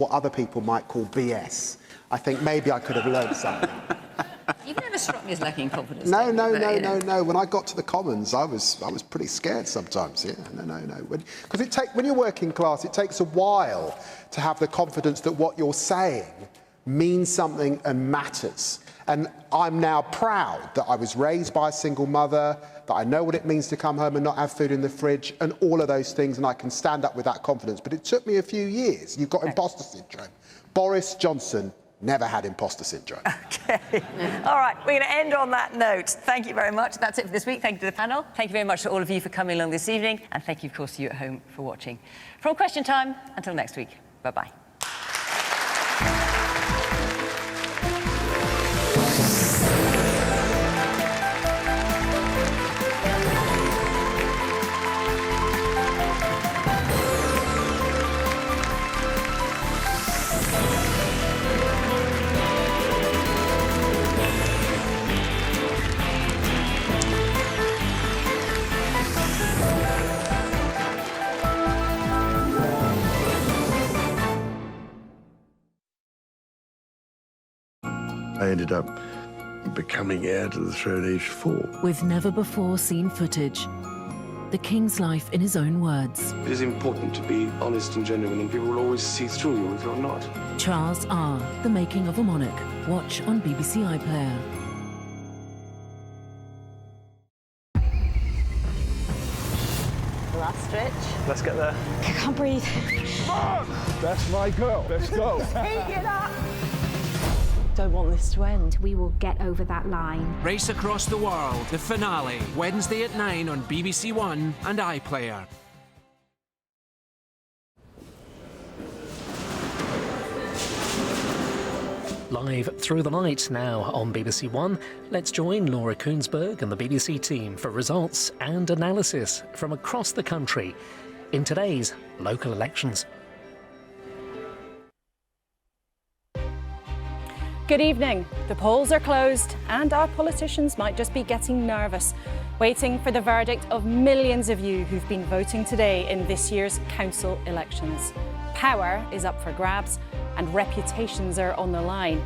what other people might call BS. I think maybe I could have learned something. You've never struck me as lacking confidence. No. When I got to the Commons, I was pretty scared sometimes. Yeah, no. Because when you're working class, it takes a while to have the confidence that what you're saying means something and matters. And I'm now proud that I was raised by a single mother, that I know what it means to come home and not have food in the fridge, and all of those things, and I can stand up with that confidence. But it took me a few years. You've got imposter syndrome. Boris Johnson never had imposter syndrome. OK. All right, we're going to end on that note. Thank you very much. That's it for this week. Thank you to the panel. Thank you very much to all of you for coming along this evening. And thank you, of course, to you at home for watching. From Question Time, until next week, bye-bye. I ended up becoming heir to the throne aged 4. With never-before-seen footage, the king's life in his own words. It is important to be honest and genuine, and people will always see through you if you're not. Charles R., The Making of a Monarch. Watch on BBC iPlayer. Last stretch. Let's get there. I can't breathe. That's my girl. Let's go. Take it up. Don't want this to end. We will get over that line. Race Across the World, the finale, Wednesday at 9 on BBC One and iPlayer. Live through the night now on BBC One. Let's join Laura Kuenssburg and the BBC team for results and analysis from across the country in today's local elections. Good evening. The polls are closed and our politicians might just be getting nervous, waiting for the verdict of millions of you who've been voting today in this year's council elections. Power is up for grabs and reputations are on the line.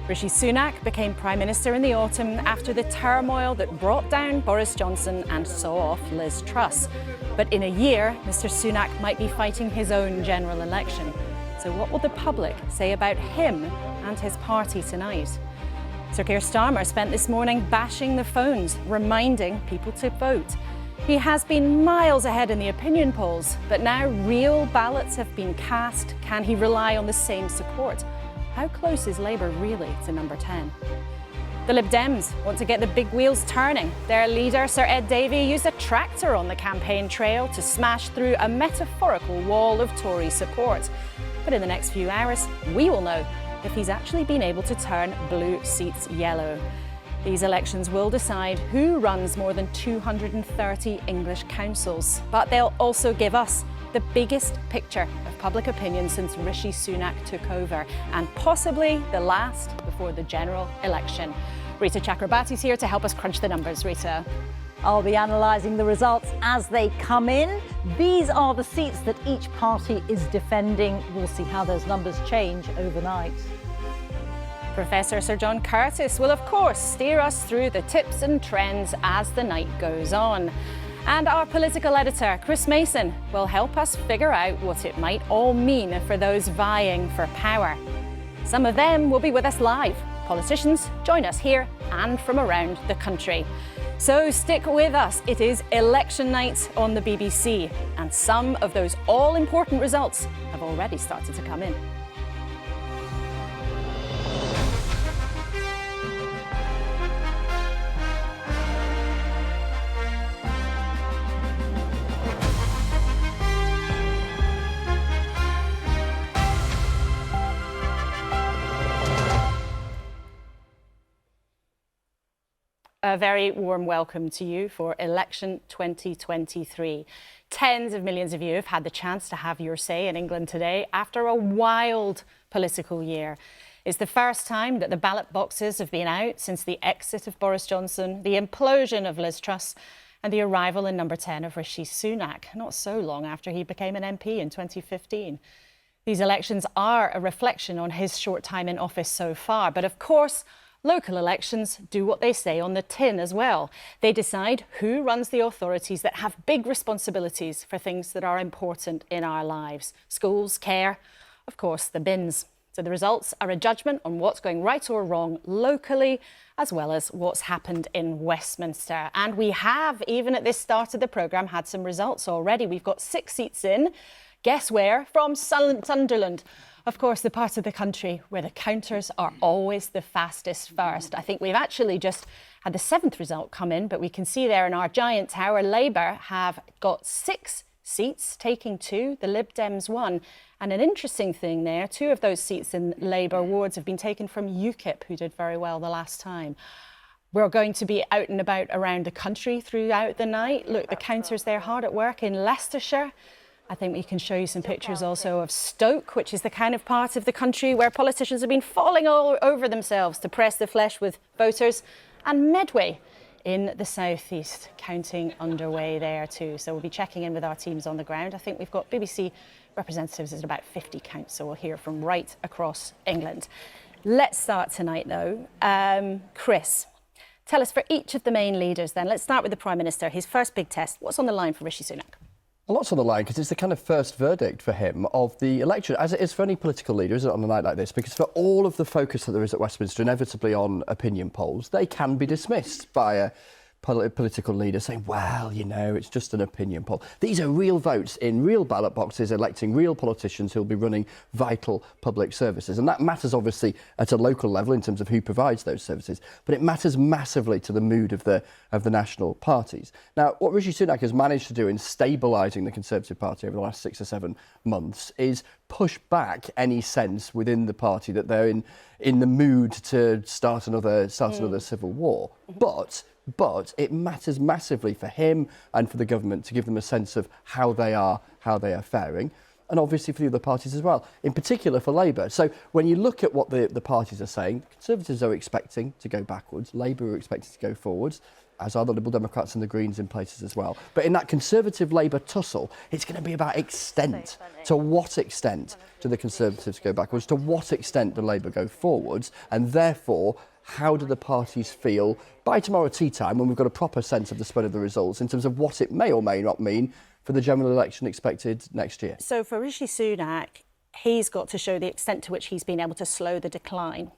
Rishi Sunak became Prime Minister in the autumn after the turmoil that brought down Boris Johnson and saw off Liz Truss. But in a year, Mr Sunak might be fighting his own general election. So what will the public say about him and his party tonight? Sir Keir Starmer spent this morning bashing the phones, reminding people to vote. He has been miles ahead in the opinion polls, but now real ballots have been cast. Can he rely on the same support? How close is Labour really to number 10? The Lib Dems want to get the big wheels turning. Their leader, Sir Ed Davey, used a tractor on the campaign trail to smash through a metaphorical wall of Tory support. But in the next few hours, we will know if he's actually been able to turn blue seats yellow. These elections will decide who runs more than 230 English councils. But they'll also give us the biggest picture of public opinion since Rishi Sunak took over, and possibly the last before the general election. Rita Chakrabarty's here to help us crunch the numbers. Rita. I'll be analysing the results as they come in. These are the seats that each party is defending. We'll see how those numbers change overnight. Professor Sir John Curtis will, of course, steer us through the tips and trends as the night goes on. And our political editor, Chris Mason, will help us figure out what it might all mean for those vying for power. Some of them will be with us live. Politicians join us here and from around the country. So stick with us. It is election night on the BBC, and some of those all-important results have already started to come in. A very warm welcome to you for election 2023. Tens of millions of you have had the chance to have your say in England today after a wild political year. It's the first time that the ballot boxes have been out since the exit of Boris Johnson, the implosion of Liz Truss and the arrival in number 10 of Rishi Sunak, not so long after he became an MP in 2015. These elections are a reflection on his short time in office so far. But of course, local elections do what they say on the tin as well. They decide who runs the authorities that have big responsibilities for things that are important in our lives. Schools, care, of course, the bins. So the results are a judgment on what's going right or wrong locally, as well as what's happened in Westminster. And we have, even at this start of the programme, had some results already. We've got 6 seats in. Guess where? From Sunderland. Of course, the part of the country where the counters are always the fastest first. I think we've actually just had the 7th result come in, but we can see there in our giant tower, Labour have got 6 seats, taking 2, the Lib Dems 1. And an interesting thing there, 2 of those seats in Labour wards have been taken from UKIP, who did very well the last time. We're going to be out and about around the country throughout the night. Look, the counters there hard at work in Leicestershire. I think we can show you some pictures also of Stoke, which is the kind of part of the country where politicians have been falling all over themselves to press the flesh with voters, and Medway in the southeast, counting underway there too. So we'll be checking in with our teams on the ground. I think we've got BBC representatives at about 50 counts, so we'll hear from right across England. Let's start tonight though. Chris, tell us for each of the main leaders then. Let's start with the Prime Minister, his first big test. What's on the line for Rishi Sunak? A lot's on the line because it's the kind of first verdict for him of the election, as it is for any political leader, isn't it, on a night like this? Because for all of the focus that there is at Westminster, inevitably on opinion polls, they can be dismissed by a political leader saying, well, you know, it's just an opinion poll. These are real votes in real ballot boxes, electing real politicians who'll be running vital public services. And that matters, obviously, at a local level in terms of who provides those services, but it matters massively to the mood of the national parties. Now, what Rishi Sunak has managed to do in stabilising the Conservative Party over the last 6 or 7 months is push back any sense within the party that they're in the mood to start another civil war. But it matters massively for him and for the government to give them a sense of how they are faring, and obviously for the other parties as well, in particular for Labour. So when you look at what the parties are saying, Conservatives are expecting to go backwards, Labour are expecting to go forwards, as are the Liberal Democrats and the Greens in places as well. But in that Conservative-Labour tussle, it's going to be about extent. To what extent do the Conservatives go backwards? To what extent do Labour go forwards? And therefore, how do the parties feel by tomorrow tea time, when we've got a proper sense of the spread of the results, in terms of what it may or may not mean for the general election expected next year? So for Rishi Sunak, he's got to show the extent to which he's been able to slow the decline.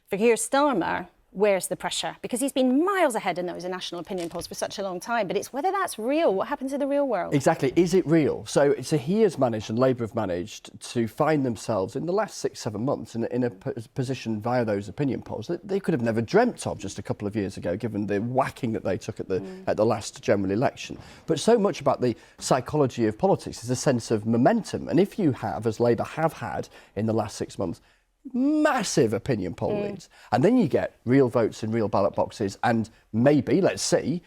For Keir Starmer, where's the pressure? Because he's been miles ahead in those national opinion polls for such a long time, but it's whether that's real. What happens in the real world? Exactly. Is it real? So he has managed, and Labour have managed, to find themselves in the last 6-7 months in a position via those opinion polls that they could have never dreamt of just a couple of years ago, given the whacking that they took at the last general election. But so much about the psychology of politics is a sense of momentum. And if you have, as Labour have had in the last 6 months, massive opinion poll leads, and then you get real votes in real ballot boxes, and maybe, let's see,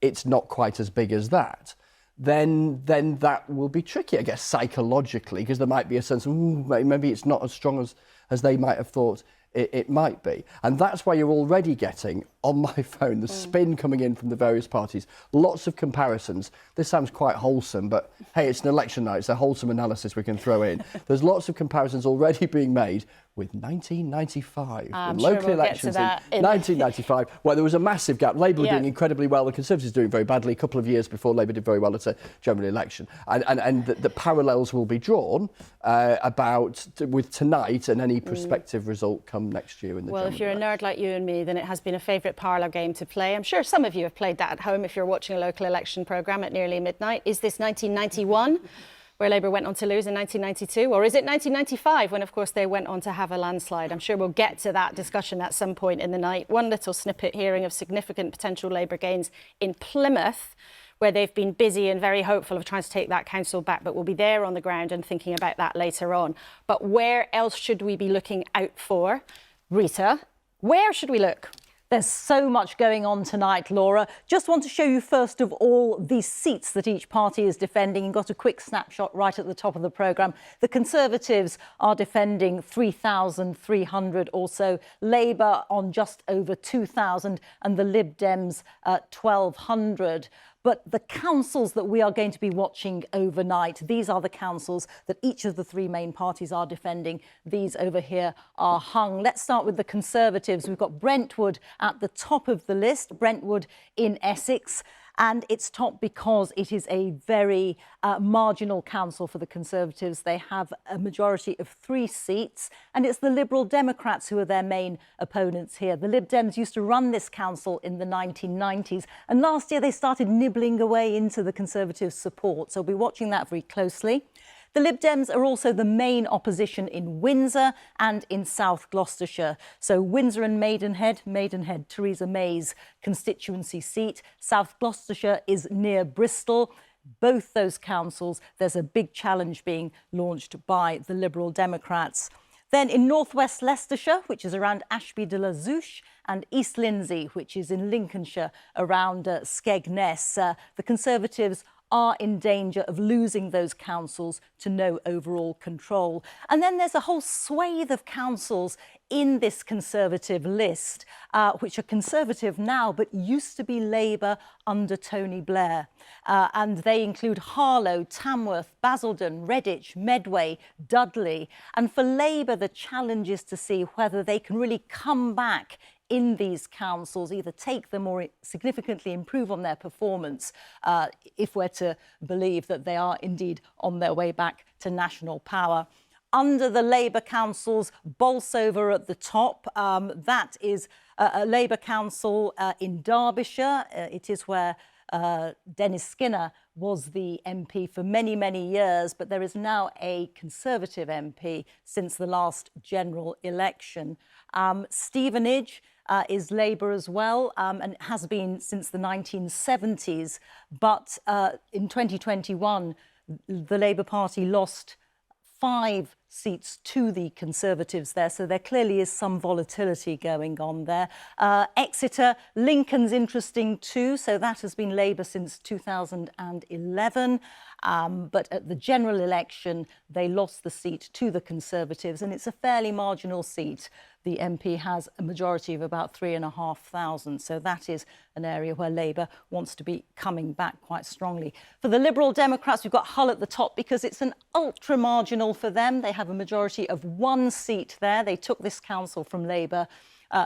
it's not quite as big as that, then that will be tricky, I guess, psychologically, because there might be a sense of, maybe it's not as strong as they might have thought it might be. And that's why you're already getting, on my phone, the spin coming in from the various parties. Lots of comparisons. This sounds quite wholesome, but hey, it's an election night. It's a wholesome analysis we can throw in. There's lots of comparisons already being made with 1995, the local elections in 1995, where there was a massive gap. Labour were doing incredibly well, the Conservatives doing very badly a couple of years before Labour did very well at a general election. And the parallels will be drawn with tonight and any prospective result come next year in the Well, if you're a nerd like you and me, then it has been a favourite parlour game to play. I'm sure some of you have played that at home if you're watching a local election programme at nearly midnight. Is this 1991? Where Labour went on to lose in 1992? Or is it 1995 when, of course, they went on to have a landslide? I'm sure we'll get to that discussion at some point in the night. One little snippet hearing of significant potential Labour gains in Plymouth, where they've been busy and very hopeful of trying to take that council back, but we'll be there on the ground and thinking about that later on. But where else should we be looking out for? Rita, where should we look? There's so much going on tonight, Laura. Just want to show you, first of all, the seats that each party is defending. Got a quick snapshot right at the top of the programme. The Conservatives are defending 3,300 or so, Labour on just over 2,000 and the Lib Dems 1,200. But the councils that we are going to be watching overnight, these are the councils that each of the three main parties are defending. These over here are hung. Let's start with the Conservatives. We've got Brentwood at the top of the list, Brentwood in Essex. And it's top because it is a very marginal council for the Conservatives. They have a majority of 3 seats, and it's the Liberal Democrats who are their main opponents here. The Lib Dems used to run this council in the 1990s, and last year they started nibbling away into the Conservatives' support. So we'll be watching that very closely. The Lib Dems are also the main opposition in Windsor and in South Gloucestershire. So Windsor and Maidenhead, Theresa May's constituency seat. South Gloucestershire is near Bristol. Both those councils, there's a big challenge being launched by the Liberal Democrats. Then in northwest Leicestershire, which is around Ashby de la Zouch, and East Lindsey, which is in Lincolnshire, around Skegness, the Conservatives are in danger of losing those councils to no overall control. And then there's a whole swathe of councils in this Conservative list, which are Conservative now, but used to be Labour under Tony Blair. And they include Harlow, Tamworth, Basildon, Redditch, Medway, Dudley. And for Labour, the challenge is to see whether they can really come back in these councils, either take them or significantly improve on their performance, if we're to believe that they are indeed on their way back to national power. Under the Labour councils, Bolsover at the top. That is a Labour council in Derbyshire. It is where Dennis Skinner was the MP for many, many years, but there is now a Conservative MP since the last general election. Stevenage is Labour as well, and has been since the 1970s. But in 2021, the Labour Party lost 5 seats to the Conservatives there, so there clearly is some volatility going on there. Exeter, Lincoln's interesting too, so that has been Labour since 2011, but at the general election they lost the seat to the Conservatives, and it's a fairly marginal seat. The MP has a majority of about 3,500, so that is an area where Labour wants to be coming back quite strongly. For the Liberal Democrats, we've got Hull at the top because it's an ultra-marginal for them. They have a majority of 1 seat there. They took this council from Labour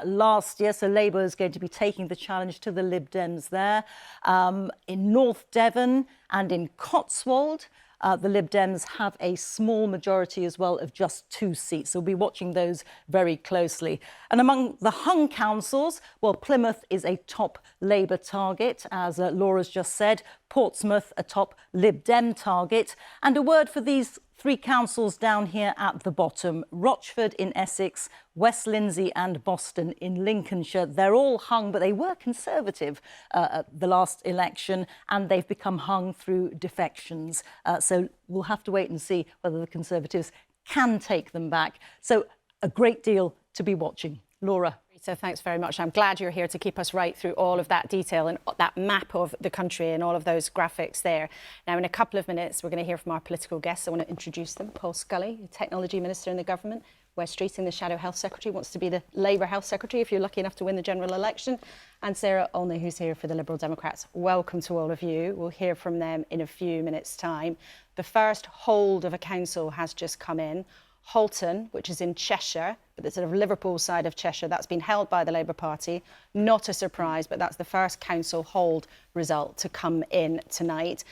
last year, so Labour is going to be taking the challenge to the Lib Dems there. In North Devon and in Cotswold, the Lib Dems have a small majority as well of just 2 seats. So we'll be watching those very closely. And among the hung councils, well, Plymouth is a top Labour target, as Laura's just said. Portsmouth, a top Lib Dem target. And a word for these 3 councils down here at the bottom. Rochford in Essex, West Lindsey and Boston in Lincolnshire. They're all hung, but they were Conservative at the last election, and they've become hung through defections. So we'll have to wait and see whether the Conservatives can take them back. So a great deal to be watching. Laura. So thanks very much. I'm glad you're here to keep us right through all of that detail and that map of the country and all of those graphics there. Now, in a couple of minutes, we're going to hear from our political guests. I want to introduce them. Paul Scully, Technology Minister in the government. Wes Streeting, the Shadow Health Secretary, wants to be the Labour Health Secretary if you're lucky enough to win the general election. And Sarah Olney, who's here for the Liberal Democrats. Welcome to all of you. We'll hear from them in a few minutes' time. The first hold of a council has just come in. Halton, which is in Cheshire, but the sort of Liverpool side of Cheshire, that's been held by the Labour Party. Not a surprise, but that's the first council hold result to come in tonight.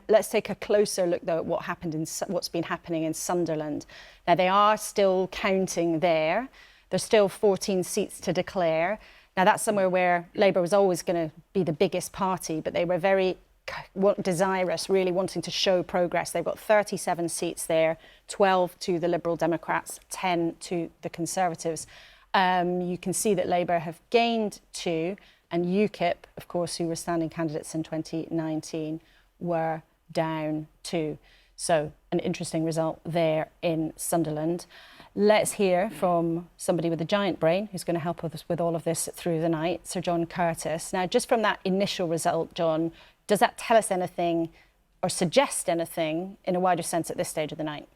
Let's take a closer look, though, at what's been happening in Sunderland. Now, they are still counting there. There's still 14 seats to declare. Now, that's somewhere where Labour was always going to be the biggest party, but they were very desirous, really wanting to show progress. They've got 37 seats there, 12 to the Liberal Democrats, 10 to the Conservatives. You can see that Labour have gained 2, and UKIP, of course, who were standing candidates in 2019, were down 2. So an interesting result there in Sunderland. Let's hear from somebody with a giant brain who's going to help us with all of this through the night, Sir John Curtis. Now, just from that initial result, John, does that tell us anything or suggest anything in a wider sense at this stage of the night?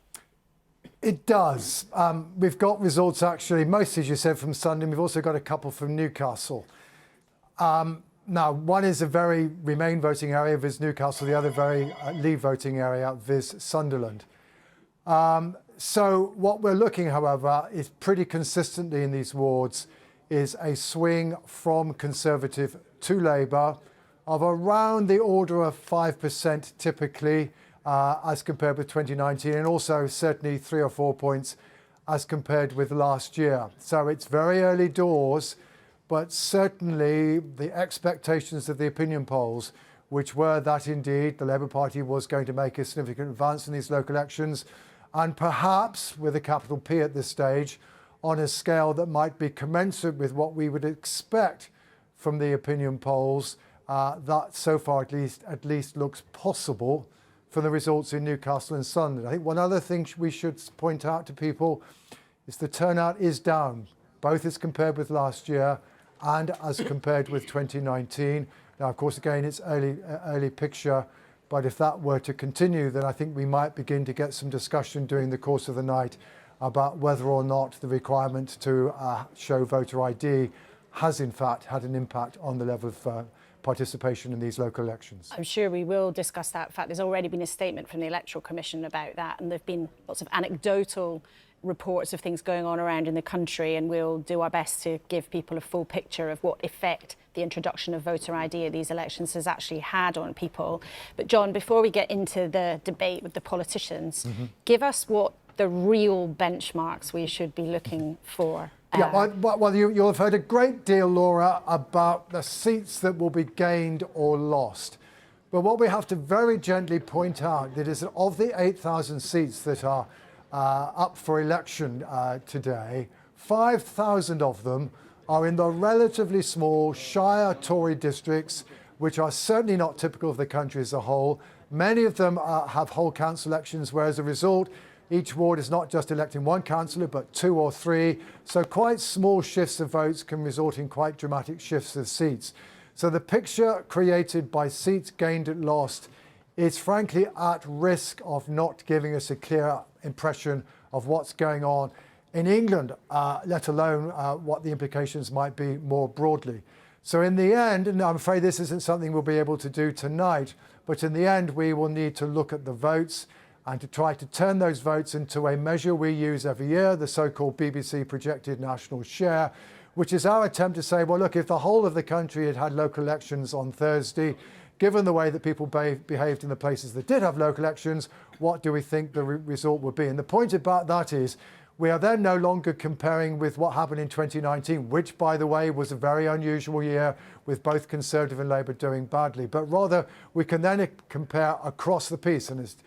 It does. We've got results, actually, most, as you said, from Sunderland. We've also got a couple from Newcastle. Now, one is a very Remain voting area, viz Newcastle, the other very Leave voting area, viz Sunderland. So what we're looking, however, is pretty consistently in these wards is a swing from Conservative to Labour of around the order of 5% typically as compared with 2019, and also certainly 3 or 4 points as compared with last year. So it's very early doors, but certainly the expectations of the opinion polls, which were that indeed the Labour Party was going to make a significant advance in these local elections, and perhaps with a capital P at this stage, on a scale that might be commensurate with what we would expect from the opinion polls, that so far at least looks possible for the results in Newcastle and Sunderland. I think one other thing we should point out to people is the turnout is down, both as compared with last year and as compared with 2019. Now, of course, again, it's early picture, but if that were to continue, then I think we might begin to get some discussion during the course of the night about whether or not the requirement to show voter ID has in fact had an impact on the level of participation in these local elections. I'm sure we will discuss that. In fact, there's already been a statement from the Electoral Commission about that, and there have been lots of anecdotal reports of things going on around in the country, and we'll do our best to give people a full picture of what effect the introduction of voter ID at these elections has actually had on people. But John, before we get into the debate with the politicians, give us what the real benchmarks we should be looking for. Well, you'll have heard a great deal, Laura, about the seats that will be gained or lost. But what we have to very gently point out that is that of the 8,000 seats that are up for election today, 5,000 of them are in the relatively small Shire Tory districts, which are certainly not typical of the country as a whole. Many of them have whole council elections, where as a result, each ward is not just electing one councillor, but 2 or 3. So quite small shifts of votes can result in quite dramatic shifts of seats. So the picture created by seats gained and lost is frankly at risk of not giving us a clear impression of what's going on in England, let alone what the implications might be more broadly. So in the end, and I'm afraid this isn't something we'll be able to do tonight, but in the end we will need to look at the votes and to try to turn those votes into a measure we use every year, the so-called BBC projected national share, which is our attempt to say, well, look, if the whole of the country had had local elections on Thursday, given the way that people behaved in the places that did have local elections, what do we think the result would be? And the point about that is we are then no longer comparing with what happened in 2019, which, by the way, was a very unusual year with both Conservative and Labour doing badly. But rather, we can then compare across the piece. And as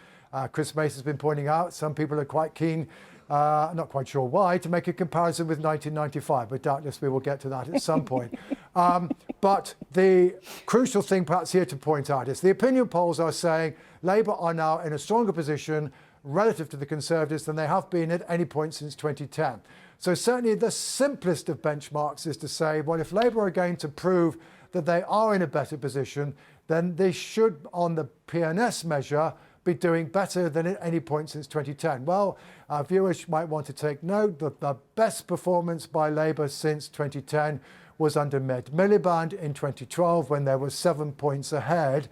Chris Mace has been pointing out, some people are quite keen, not quite sure why, to make a comparison with 1995, but doubtless we will get to that at some point. But the crucial thing perhaps here to point out is the opinion polls are saying Labour are now in a stronger position relative to the Conservatives than they have been at any point since 2010. So certainly the simplest of benchmarks is to say, well, if Labour are going to prove that they are in a better position, then they should, on the PNS measure, be doing better than at any point since 2010. Well, our viewers might want to take note that the best performance by Labour since 2010 was under Miliband in 2012, when there was 7 points ahead.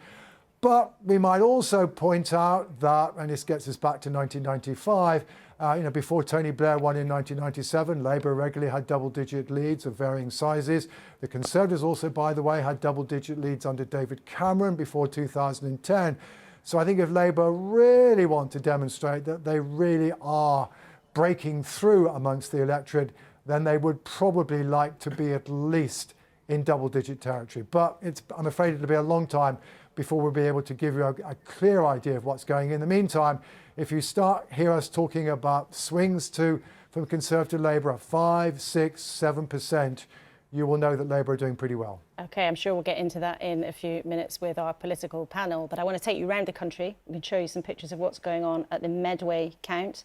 But we might also point out that, and this gets us back to 1995, before Tony Blair won in 1997, Labour regularly had double-digit leads of varying sizes. The Conservatives also, by the way, had double-digit leads under David Cameron before 2010. So I think if Labour really want to demonstrate that they really are breaking through amongst the electorate, then they would probably like to be at least in double-digit territory. But I'm afraid it'll be a long time before we'll be able to give you a clear idea of what's going on. In the meantime, if you hear us talking about swings from Conservative Labour of 5, 6, 7%, you will know that Labour are doing pretty well. OK, I'm sure we'll get into that in a few minutes with our political panel, but I want to take you around the country and show you some pictures of what's going on at the Medway count.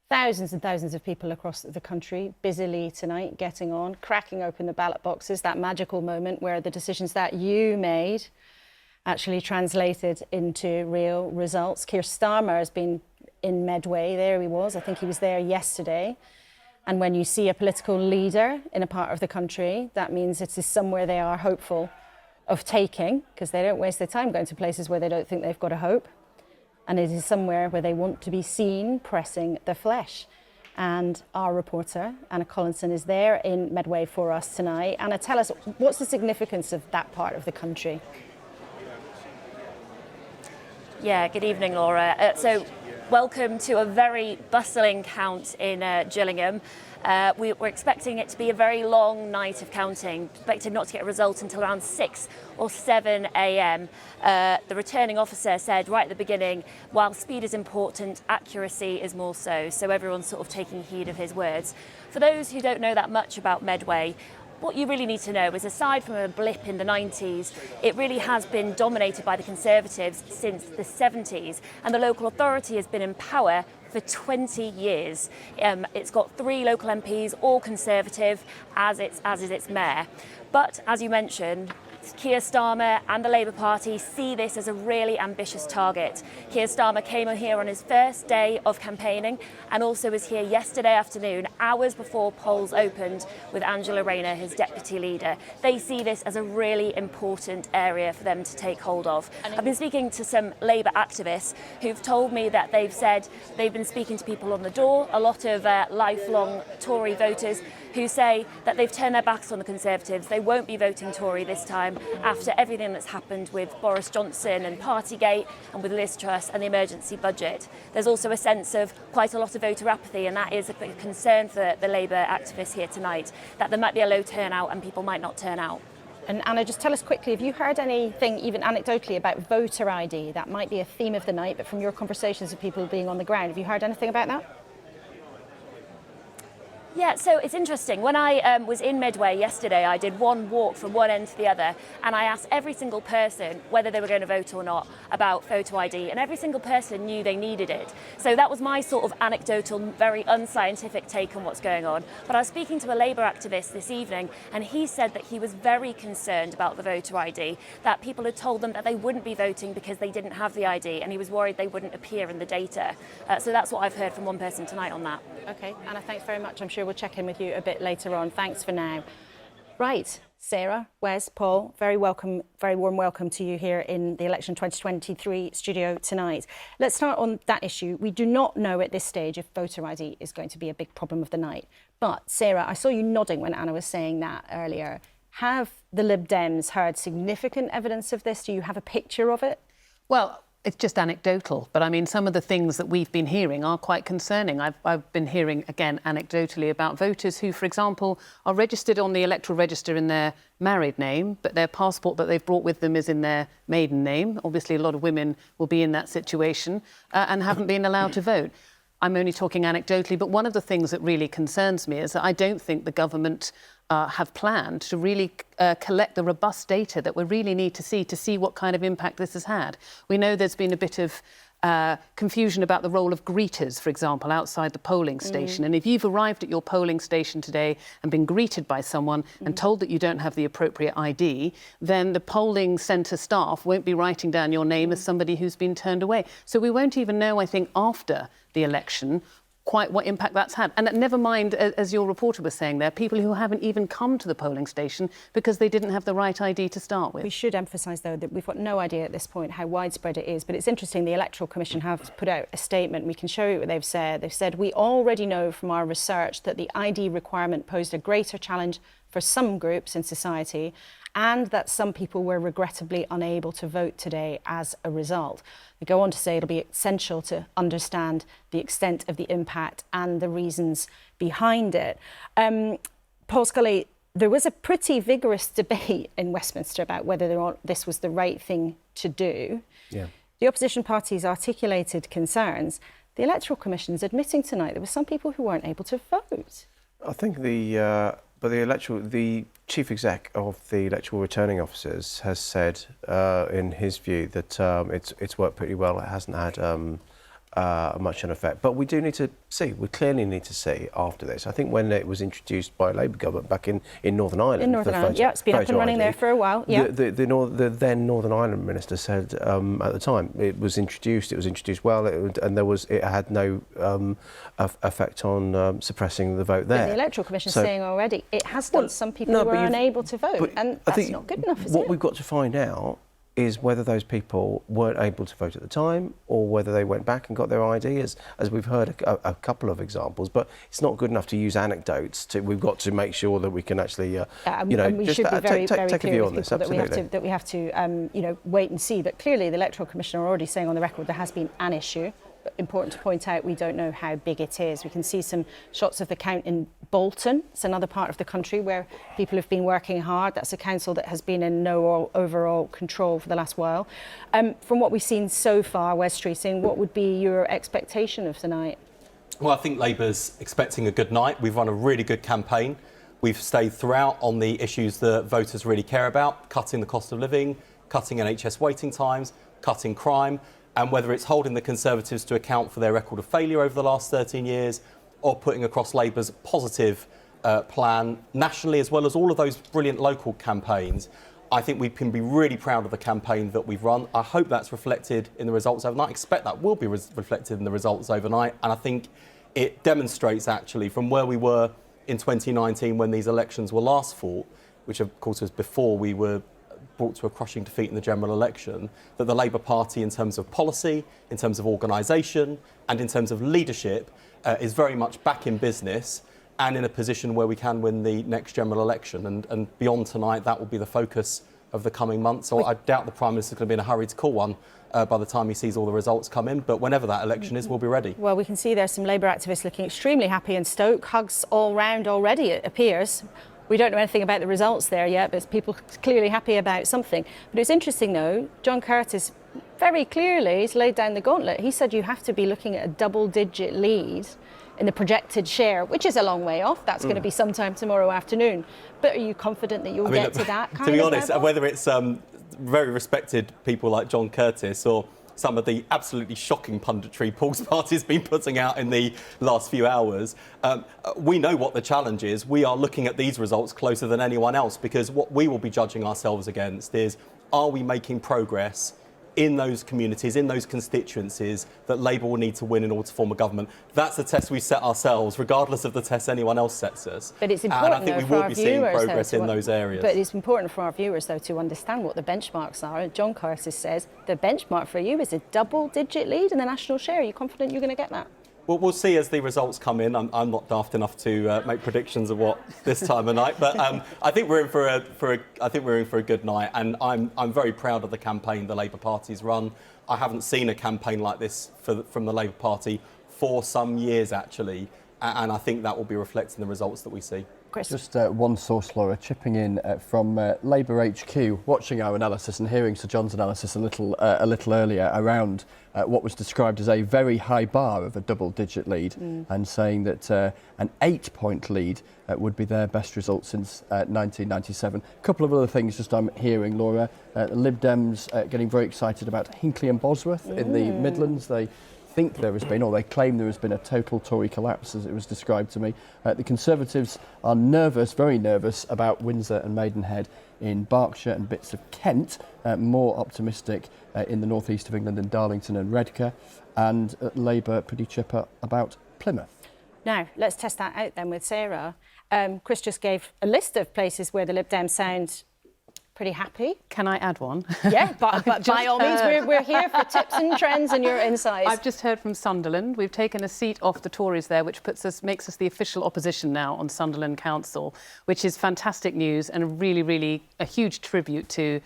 Thousands and thousands of people across the country busily tonight getting on, cracking open the ballot boxes, that magical moment where the decisions that you made actually translated into real results. Keir Starmer has been in Medway. There he was. I think he was there yesterday. And when you see a political leader in a part of the country, that means it is somewhere they are hopeful of taking, because they don't waste their time going to places where they don't think they've got a hope. And it is somewhere where they want to be seen pressing the flesh. And our reporter, Anna Collinson, is there in Medway for us tonight. Anna, tell us, what's the significance of that part of the country? Yeah, good evening, Laura. So welcome to a very bustling count in Gillingham. We're expecting it to be a very long night of counting, expected not to get a result until around 6 or 7 a.m. The returning officer said right at the beginning, while speed is important, accuracy is more so. So everyone's sort of taking heed of his words. For those who don't know that much about Medway, what you really need to know is, aside from a blip in the 90s, it really has been dominated by the Conservatives since the 70s, and the local authority has been in power for 20 years. It's got 3 local MPs, all Conservative, as is its mayor. But as you mentioned, Keir Starmer and the Labour Party see this as a really ambitious target. Keir Starmer came here on his first day of campaigning and also was here yesterday afternoon, hours before polls opened, with Angela Rayner, his deputy leader. They see this as a really important area for them to take hold of. I've been speaking to some Labour activists who've told me that they've said they've been speaking to people on the door, a lot of lifelong Tory voters who say that they've turned their backs on the Conservatives. They won't be voting Tory this time after everything that's happened with Boris Johnson and Partygate and with Liz Truss and the emergency budget. There's also a sense of quite a lot of voter apathy, and that is a concern for the Labour activists here tonight, that there might be a low turnout and people might not turn out. And Anna, just tell us quickly, have you heard anything, even anecdotally, about voter ID? That might be a theme of the night, but from your conversations with people being on the ground, have you heard anything about that? Yeah, so it's interesting. When I was in Medway yesterday, I did one walk from one end to the other, and I asked every single person whether they were going to vote or not about photo ID, and every single person knew they needed it. So that was my sort of anecdotal, very unscientific take on what's going on. But I was speaking to a Labour activist this evening, and he said that he was very concerned about the voter ID, that people had told them that they wouldn't be voting because they didn't have the ID, and he was worried they wouldn't appear in the data. So that's what I've heard from one person tonight on that. OK, Anna, thanks very much. I'm sure we'll check in with you a bit later on. Thanks for now. Right, Sarah, Wes, Paul, very welcome, very warm welcome to you here in the Election 2023 studio tonight. Let's start on that issue. We do not know at this stage if voter ID is going to be a big problem of the night. But Sarah, I saw you nodding when Anna was saying that earlier. Have the Lib Dems heard significant evidence of this? Do you have a picture of it? Well, it's just anecdotal, but I mean, some of the things that we've been hearing are quite concerning. I've been hearing, again, anecdotally about voters who, for example, are registered on the electoral register in their married name, but their passport that they've brought with them is in their maiden name. Obviously, a lot of women will be in that situation and haven't been allowed to vote. I'm only talking anecdotally, but one of the things that really concerns me is that I don't think the government have planned to really collect the robust data that we really need to see what kind of impact this has had. We know there's been a bit of confusion about the role of greeters, for example, outside the polling station. And if you've arrived at your polling station today and been greeted by someone and told that you don't have the appropriate ID, then the polling centre staff won't be writing down your name as somebody who's been turned away. So we won't even know, I think, after the election quite what impact that's had. And never mind, as your reporter was saying there, people who haven't even come to the polling station because they didn't have the right ID to start with. We should emphasise, though, that we've got no idea at this point how widespread it is. But it's interesting, the Electoral Commission have put out a statement. We can show you what they've said. They've said, we already know from our research that the ID requirement posed a greater challenge for some groups in society, and that some people were regrettably unable to vote today as a result. They go on to say it'll be essential to understand the extent of the impact and the reasons behind it. Paul Scully, there was a pretty vigorous debate in Westminster about whether or not this was the right thing to do. Yeah. The opposition parties articulated concerns. The Electoral Commission's admitting tonight there were some people who weren't able to vote. I think the chief exec of the electoral returning officers has said, in his view, that it's worked pretty well. It hasn't had much an effect. But we do need to see, we clearly need to see after this. I think when it was introduced by a Labour government back in Northern Ireland. In Northern Ireland, yeah, it's been up and running there for a while. Yeah. The then Northern Ireland minister said at the time it was introduced well, it had no effect on suppressing the vote there. But the Electoral Commission saying already it has done. Some people were unable to vote, and that's not good enough, is it? What we've got to find out is whether those people weren't able to vote at the time or whether they went back and got their ID, as we've heard a couple of examples. But it's not good enough to use anecdotes. We've got to make sure that we can actually, and we just should be very, very take a clear view with on this. people Absolutely. that we have to wait and see. But clearly the Electoral Commission are already saying on the record there has been an issue. But important to point out, we don't know how big it is. We can see some shots of the count in Bolton. It's another part of the country where people have been working hard. That's a council that has been in no overall control for the last while. From what we've seen so far, Wes Streeting, what would be your expectation of tonight? Well, I think Labour's expecting a good night. We've run a really good campaign. We've stayed throughout on the issues that voters really care about, cutting the cost of living, cutting NHS waiting times, cutting crime. And whether it's holding the Conservatives to account for their record of failure over the last 13 years or putting across Labour's positive plan nationally, as well as all of those brilliant local campaigns, I think we can be really proud of the campaign that we've run. I hope that's reflected in the results overnight. I expect that will be reflected in the results overnight. And I think it demonstrates, actually, from where we were in 2019 when these elections were last fought, which, of course, was before we were brought to a crushing defeat in the general election, that the Labour Party, in terms of policy, in terms of organisation and in terms of leadership, is very much back in business and in a position where we can win the next general election. And beyond tonight, that will be the focus of the coming months. So I doubt the Prime Minister's going to be in a hurry to call one by the time he sees all the results come in. But whenever that election is, we'll be ready. Well, we can see there's some Labour activists looking extremely happy in Stoke. Hugs all round already, it appears. We don't know anything about the results there yet, but people clearly happy about something. But it's interesting, though, John Curtis very clearly has laid down the gauntlet. He said you have to be looking at a double-digit lead in the projected share, which is a long way off. That's going to be sometime tomorrow afternoon. But are you confident that you'll get to that kind of To be honest, level? whether it's very respected people like John Curtis or some of the absolutely shocking punditry Paul's party's been putting out in the last few hours, we know what the challenge is. We are looking at these results closer than anyone else, because what we will be judging ourselves against is, are we making progress in those communities, in those constituencies that Labour will need to win in order to form a government? That's the test we set ourselves, regardless of the test anyone else sets us. But it's important, and I think we for will our be seeing viewers, progress in those areas. But it's important for our viewers, though, to understand what the benchmarks are. John Curtis says the benchmark for you is a double-digit lead in the national share. Are you confident you're going to get that? Well, we'll see as the results come in. I'm not daft enough to make predictions of what this time of night, but I think we're in for a good night, and I'm very proud of the campaign the Labour Party's run. I haven't seen a campaign like this from the Labour Party for some years, actually, and I think that will be reflected in the results that we see. Chris. Just one source, Laura, chipping in from Labour HQ, watching our analysis and hearing Sir John's analysis a little earlier around what was described as a very high bar of a double-digit lead, and saying that an 8-point lead would be their best result since 1997. A couple of other things just I'm hearing, Laura. Lib Dems getting very excited about Hinckley and Bosworth in the Midlands. They think there has been, or they claim there has been, a total Tory collapse, as it was described to me. The Conservatives are nervous, very nervous, about Windsor and Maidenhead in Berkshire and bits of Kent, more optimistic in the northeast of England in Darlington and Redcar, and Labour pretty chipper about Plymouth. Now, let's test that out then with Sarah. Chris just gave a list of places where the Lib Dems sound pretty happy. Can I add one? Yeah, but by all means, we're here for tips and trends and your insights. I've just heard from Sunderland. We've taken a seat off the Tories there, which makes us the official opposition now on Sunderland Council, which is fantastic news and really, really a huge tribute to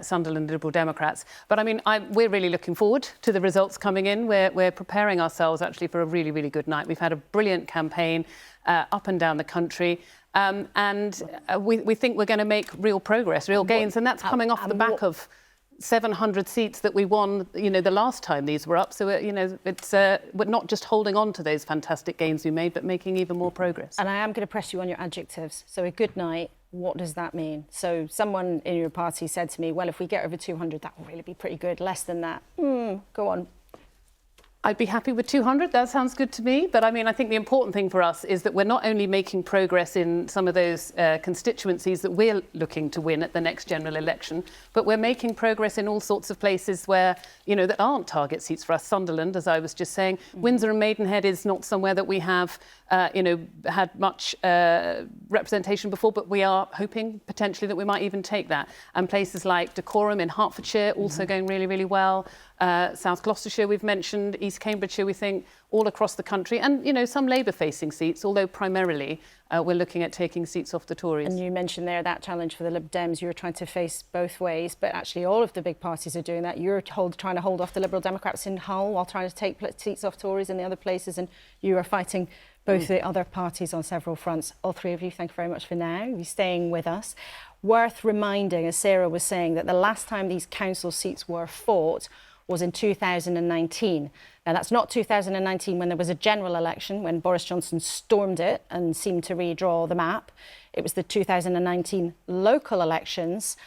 Sunderland Liberal Democrats. But I mean, we're really looking forward to the results coming in. We're preparing ourselves actually for a really, really good night. We've had a brilliant campaign up and down the country. And we think we're going to make real progress, real gains, and that's coming off the back of 700 seats that we won, the last time these were up. So, it's we're not just holding on to those fantastic gains we made, but making even more progress. And I am going to press you on your adjectives. So a good night, what does that mean? So someone in your party said to me, well, if we get over 200, that will really be pretty good. Less than that, go on. I'd be happy with 200. That sounds good to me. But I mean, I think the important thing for us is that we're not only making progress in some of those constituencies that we're looking to win at the next general election, but we're making progress in all sorts of places where, you know, that aren't target seats for us. Sunderland, as I was just saying, Windsor and Maidenhead is not somewhere that we have, you know, had much representation before, but we are hoping potentially that we might even take that. And places like Dacorum in Hertfordshire also going really, really well. South Gloucestershire we've mentioned, East Cambridgeshire we think, all across the country, and you know, some Labour-facing seats, although primarily we're looking at taking seats off the Tories. And you mentioned there that challenge for the Lib Dems, you're trying to face both ways, but actually all of the big parties are doing that. You're trying to hold off the Liberal Democrats in Hull while trying to take seats off Tories in the other places, and you are fighting both the other parties on several fronts. All three of you, thank you very much for now. You're staying with us. Worth reminding, as Sarah was saying, that the last time these council seats were fought was in 2019. Now, that's not 2019 when there was a general election, when Boris Johnson stormed it and seemed to redraw the map. It was the 2019 local elections.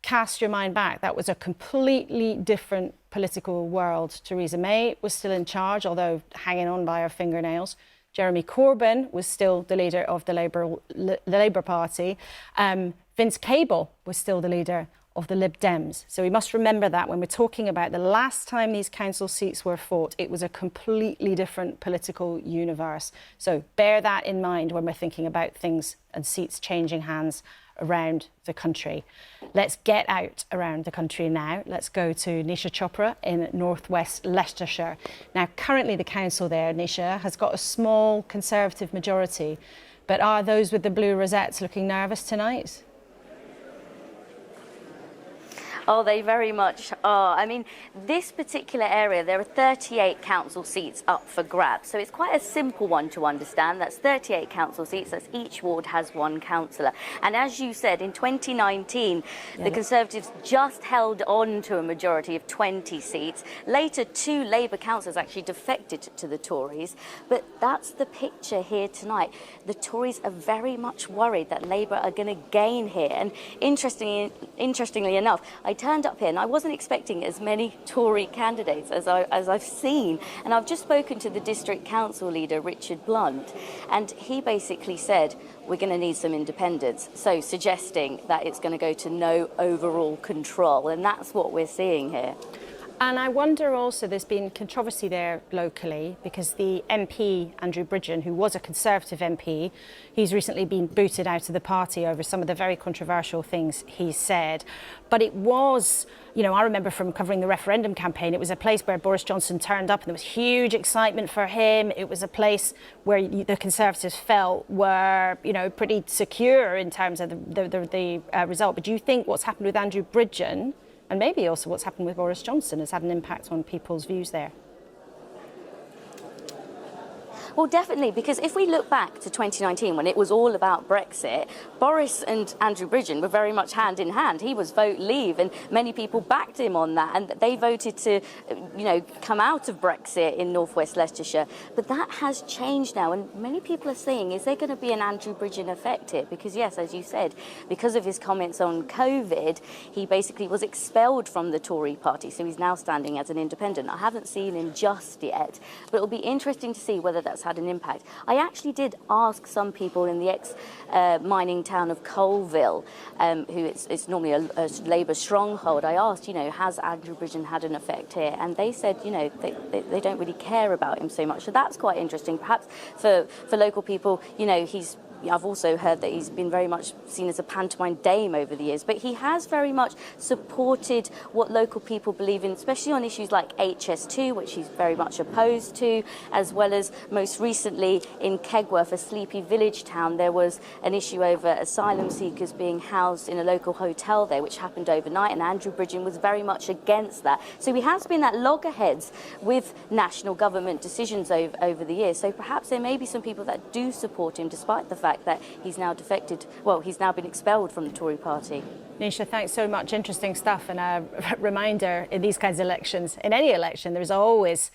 Cast your mind back. That was a completely different political world. Theresa May was still in charge, although hanging on by her fingernails. Jeremy Corbyn was still the leader of the Labour Party. Vince Cable was still the leader of the Lib Dems. So we must remember that when we're talking about the last time these council seats were fought, it was a completely different political universe. So bear that in mind when we're thinking about things and seats changing hands around the country. Let's get out around the country now. Let's go to Nisha Chopra in northwest Leicestershire. Now, currently the council there, Nisha, has got a small Conservative majority, but are those with the blue rosettes looking nervous tonight? Oh, they very much are. I mean, this particular area, there are 38 council seats up for grabs. So it's quite a simple one to understand. That's 38 council seats. That's each ward has one councillor. And as you said, in 2019, the Conservatives just held on to a majority of 20 seats. Later, 2 Labour councillors actually defected to the Tories. But that's the picture here tonight. The Tories are very much worried that Labour are going to gain here. And interestingly enough, I turned up here and I wasn't expecting as many Tory candidates as I've seen. And I've just spoken to the district council leader, Richard Blunt, and he basically said, we're going to need some independents. So suggesting that it's going to go to no overall control. And that's what we're seeing here. And I wonder also, there's been controversy there locally because the MP, Andrew Bridgen, who was a Conservative MP, he's recently been booted out of the party over some of the very controversial things he said. But it was, you know, I remember from covering the referendum campaign, it was a place where Boris Johnson turned up and there was huge excitement for him. It was a place where the Conservatives felt were, you know, pretty secure in terms of the result. But do you think what's happened with Andrew Bridgen, and maybe also what's happened with Boris Johnson, has had an impact on people's views there? Well, definitely, because if we look back to 2019, when it was all about Brexit, Boris and Andrew Bridgen were very much hand in hand. He was vote leave, and many people backed him on that, and they voted to, you know, come out of Brexit in northwest Leicestershire. But that has changed now, and many people are saying, is there going to be an Andrew Bridgen effect here? Because yes, as you said, because of his comments on COVID, he basically was expelled from the Tory party, so he's now standing as an independent. I haven't seen him just yet, but it'll be interesting to see whether that's had an impact. I actually did ask some people in the ex-mining town of Colville, who it's normally a Labour stronghold. I asked, you know, has Andrew Bridgen had an effect here? And they said, you know, they don't really care about him so much. So that's quite interesting. Perhaps for local people, you know, I've also heard that he's been very much seen as a pantomime dame over the years, but he has very much supported what local people believe in, especially on issues like HS2, which he's very much opposed to, as well as most recently in Kegworth, a sleepy village town, there was an issue over asylum seekers being housed in a local hotel there, which happened overnight, and Andrew Bridgen was very much against that. So he has been at loggerheads with national government decisions over the years. So perhaps there may be some people that do support him, despite the fact that he's now defected, well, he's now been expelled from the Tory party. Nisha, thanks so much. Interesting stuff. And a reminder, in these kinds of elections, in any election, there's always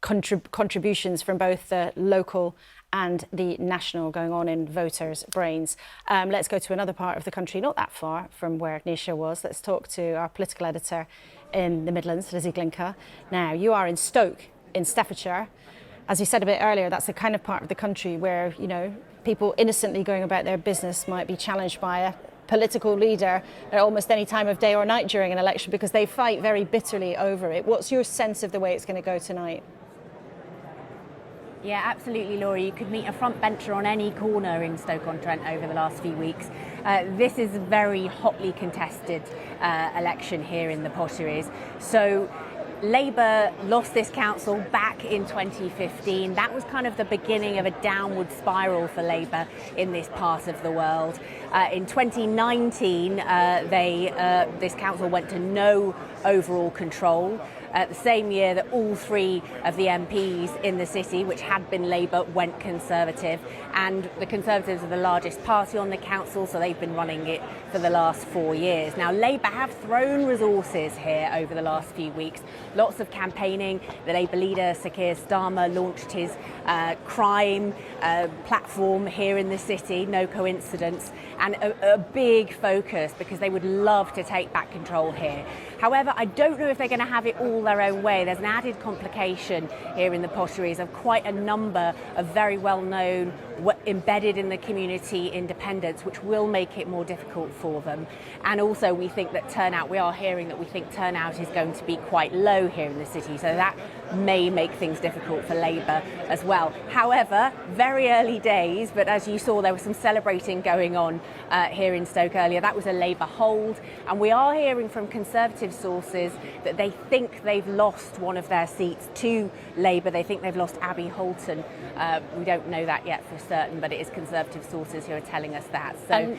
contributions from both the local and the national going on in voters' brains. Let's go to another part of the country, not that far from where Nisha was. Let's talk to our political editor in the Midlands, Lizzie Glinker. Now, you are in Stoke in Staffordshire. As you said a bit earlier, that's the kind of part of the country where, you know, people innocently going about their business might be challenged by a political leader at almost any time of day or night during an election because they fight very bitterly over it. What's your sense of the way it's going to go tonight? Yeah, absolutely, Laura. You could meet a front bencher on any corner in Stoke-on-Trent over the last few weeks. This is a very hotly contested election here in the Potteries. So Labour lost this council back in 2015. That was kind of the beginning of a downward spiral for Labour in this part of the world. In 2019, this council went to no overall control. The same year that all three of the MPs in the city, which had been Labour, went Conservative. And the Conservatives are the largest party on the council, so they've been running it for the last 4 years. Now, Labour have thrown resources here over the last few weeks. Lots of campaigning. The Labour leader, Sir Keir Starmer, launched his crime platform here in the city, no coincidence, and a big focus because they would love to take back control here. However, I don't know if they're going to have it all their own way. There's an added complication here in the Potteries of quite a number of very well-known, embedded in the community independents, which will make it more difficult for them. And also we think that turnout, we are hearing that we think turnout is going to be quite low here in the city, so that may make things difficult for Labour as well. However, very early days, but as you saw, there was some celebrating going on here in Stoke earlier. That was a Labour hold, and we are hearing from Conservative sources that they think they've lost one of their seats to Labour. They think they've lost Abbey Holton. We don't know that yet for certain, but it is Conservative sources who are telling us that. So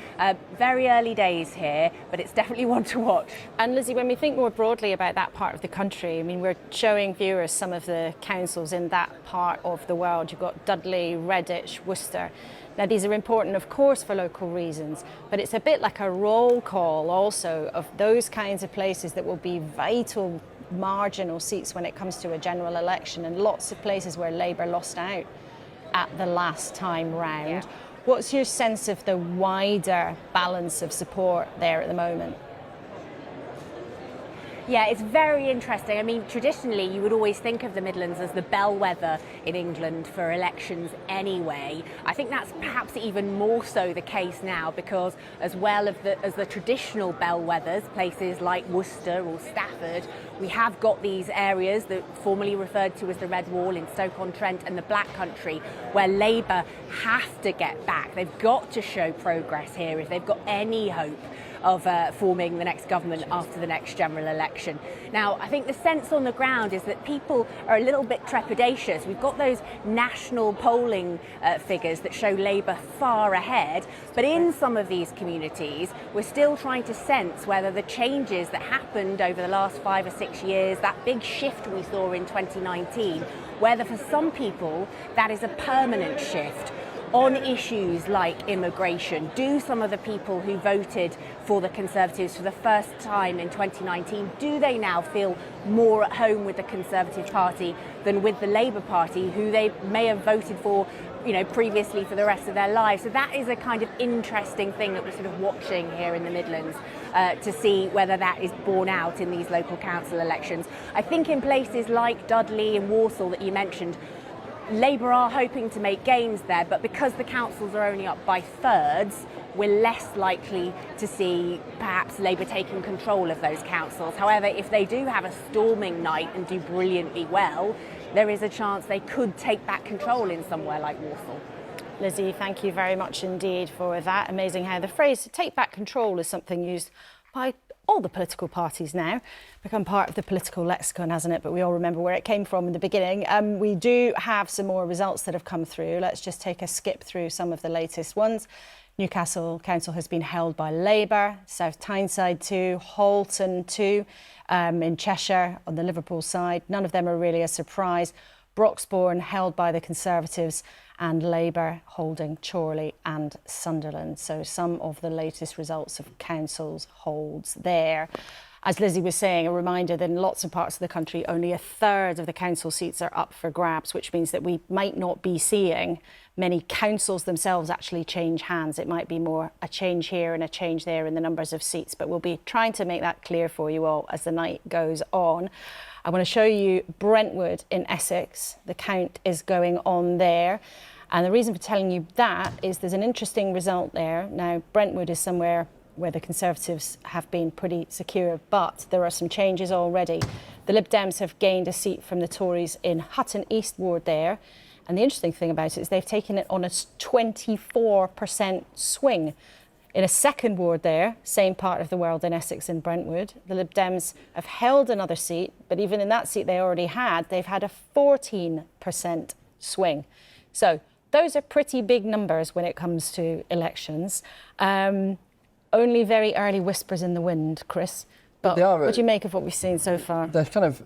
very early days here, but it's definitely one to watch. And Lizzie, when we think more broadly about that part of the country, I mean, we're showing viewers some of the councils in that part of the world. You've got Dudley, Redditch, Worcester. Now, these are important, of course, for local reasons, but it's a bit like a roll call also of those kinds of places that will be vital marginal seats when it comes to a general election, and lots of places where Labour lost out at the last time round. Yeah. What's your sense of the wider balance of support there at the moment? Yeah, it's very interesting. I mean, traditionally, you would always think of the Midlands as the bellwether in England for elections anyway. I think that's perhaps even more so the case now because as well as the traditional bellwethers, places like Worcester or Stafford, we have got these areas that formerly referred to as the Red Wall in Stoke-on-Trent and the Black Country, where Labour have to get back. They've got to show progress here if they've got any hope of forming the next government after the next general election. Now, I think the sense on the ground is that people are a little bit trepidatious. We've got those national polling figures that show Labour far ahead, but in some of these communities, we're still trying to sense whether the changes that happened over the last 5 or 6 years, that big shift we saw in 2019, whether for some people that is a permanent shift on issues like immigration. Do some of the people who voted for the Conservatives for the first time in 2019, do they now feel more at home with the Conservative Party than with the Labour Party, who they may have voted for, you know, previously for the rest of their lives? So that is a kind of interesting thing that we're sort of watching here in the Midlands to see whether that is borne out in these local council elections. I think in places like Dudley and Walsall that you mentioned, Labour are hoping to make gains there, but because the councils are only up by thirds, we're less likely to see perhaps Labour taking control of those councils. However, if they do have a storming night and do brilliantly well, there is a chance they could take back control in somewhere like Walsall. Lizzie, thank you very much indeed for that. Amazing how the phrase take back control is something used by all the political parties now, become part of the political lexicon, hasn't it? But we all remember where it came from in the beginning. We do have some more results that have come through. Let's just take a skip through some of the latest ones. Newcastle Council has been held by Labour, South Tyneside 2, Halton 2, in Cheshire on the Liverpool side. None of them are really a surprise. Broxbourne held by the Conservatives and Labour holding Chorley and Sunderland. So some of the latest results of councils holds there. As Lizzie was saying, a reminder that in lots of parts of the country, only a third of the council seats are up for grabs, which means that we might not be seeing many councils themselves actually change hands. It might be more a change here and a change there in the numbers of seats, but we'll be trying to make that clear for you all as the night goes on. I want to show you Brentwood in Essex. The count is going on there. And the reason for telling you that is there's an interesting result there. Now, Brentwood is somewhere where the Conservatives have been pretty secure, but there are some changes already. The Lib Dems have gained a seat from the Tories in Hutton East ward there. And the interesting thing about it is they've taken it on a 24% swing. In a second ward there, same part of the world in Essex and Brentwood, the Lib Dems have held another seat, but even in that seat they already had, they've had a 14% swing. So those are pretty big numbers when it comes to elections. Only very early whispers in the wind, Chris. But what do you make of what we've seen so far? They're kind of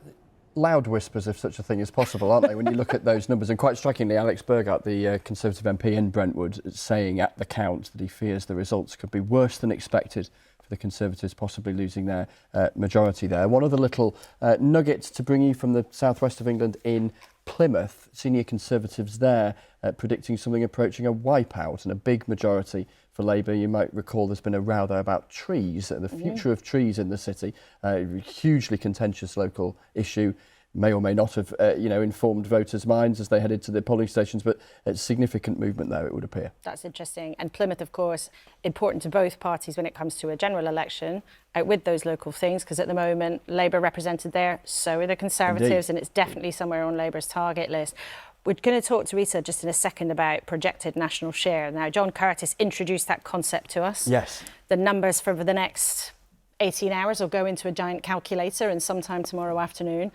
loud whispers, if such a thing is possible, aren't they, when you look at those numbers? And quite strikingly, Alex Burgart, the Conservative MP in Brentwood, saying at the count that he fears the results could be worse than expected for the Conservatives, possibly losing their majority there. One of the little nuggets to bring you from the southwest of England in Plymouth, senior Conservatives there predicting something approaching a wipeout and a big majority for Labour. You might recall there's been a row there about trees, the future of trees in the city, hugely contentious local issue. May or may not have informed voters' minds as they headed to the polling stations, but it's significant movement there, it would appear. That's interesting. And Plymouth, of course, important to both parties when it comes to a general election, out with those local things, because at the moment, Labour represented there, so are the Conservatives, and it's definitely somewhere on Labour's target list. We're going to talk to Rita just in a second about projected national share. Now, John Curtis introduced that concept to us. Yes. The numbers for the next 18 hours will go into a giant calculator, and sometime tomorrow afternoon,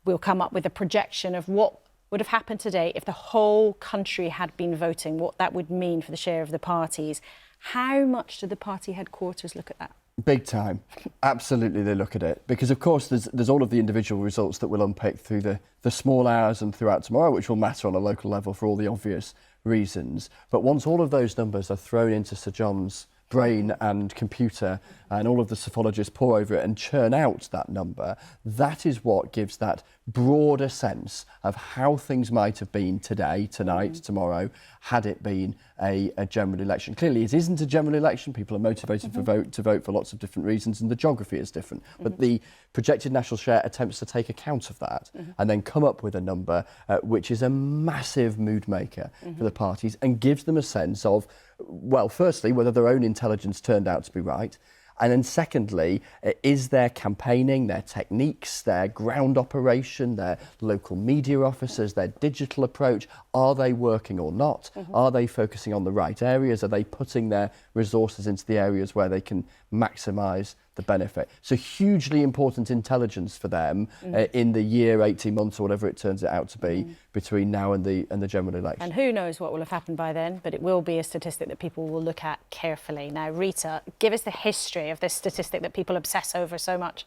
we'll come up with a projection of what would have happened today if the whole country had been voting, what that would mean for the share of the parties. How much do the party headquarters look at that? Big time. Absolutely, they look at it. Because, of course, there's all of the individual results that we'll unpick through the small hours and throughout tomorrow, which will matter on a local level for all the obvious reasons. But once all of those numbers are thrown into Sir John's brain and computer, and all of the psephologists pour over it and churn out that number, that is what gives that broader sense of how things might have been today, tonight, tomorrow, had it been a general election. Clearly, it isn't a general election. People are motivated to vote for lots of different reasons, and the geography is different. But the projected national share attempts to take account of that and then come up with a number which is a massive mood maker for the parties and gives them a sense of, well, firstly, whether their own intelligence turned out to be right, and then secondly, is their campaigning, their techniques, their ground operation, their local media officers, their digital approach, are they working or not? Are they focusing on the right areas? Are they putting their resources into the areas where they can maximise the benefit? So hugely important intelligence for them in the year, 18 months or whatever it turns out to be between now and the general election. And who knows what will have happened by then, but it will be a statistic that people will look at carefully. Now, Rita, give us the history of this statistic that people obsess over so much.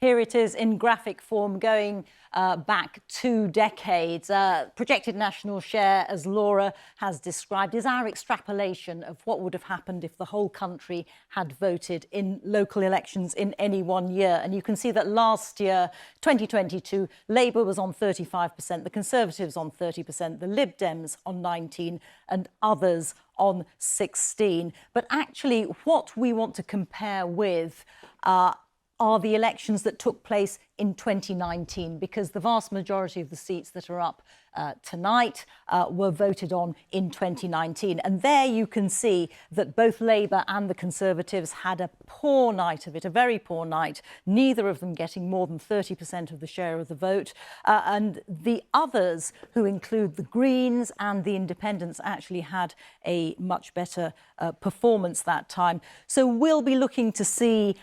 Here it is in graphic form, going back 2 decades. Projected national share, as Laura has described, is our extrapolation of what would have happened if the whole country had voted in local elections in any one year. And you can see that last year, 2022, Labour was on 35%, the Conservatives on 30%, the Lib Dems on 19%, and others on 16%. But actually, what we want to compare with are the elections that took place in 2019, because the vast majority of the seats that are up tonight were voted on in 2019. And there you can see that both Labour and the Conservatives had a poor night of it, a very poor night, neither of them getting more than 30% of the share of the vote. And the others, who include the Greens and the Independents, actually had a much better performance that time. So we'll be looking to see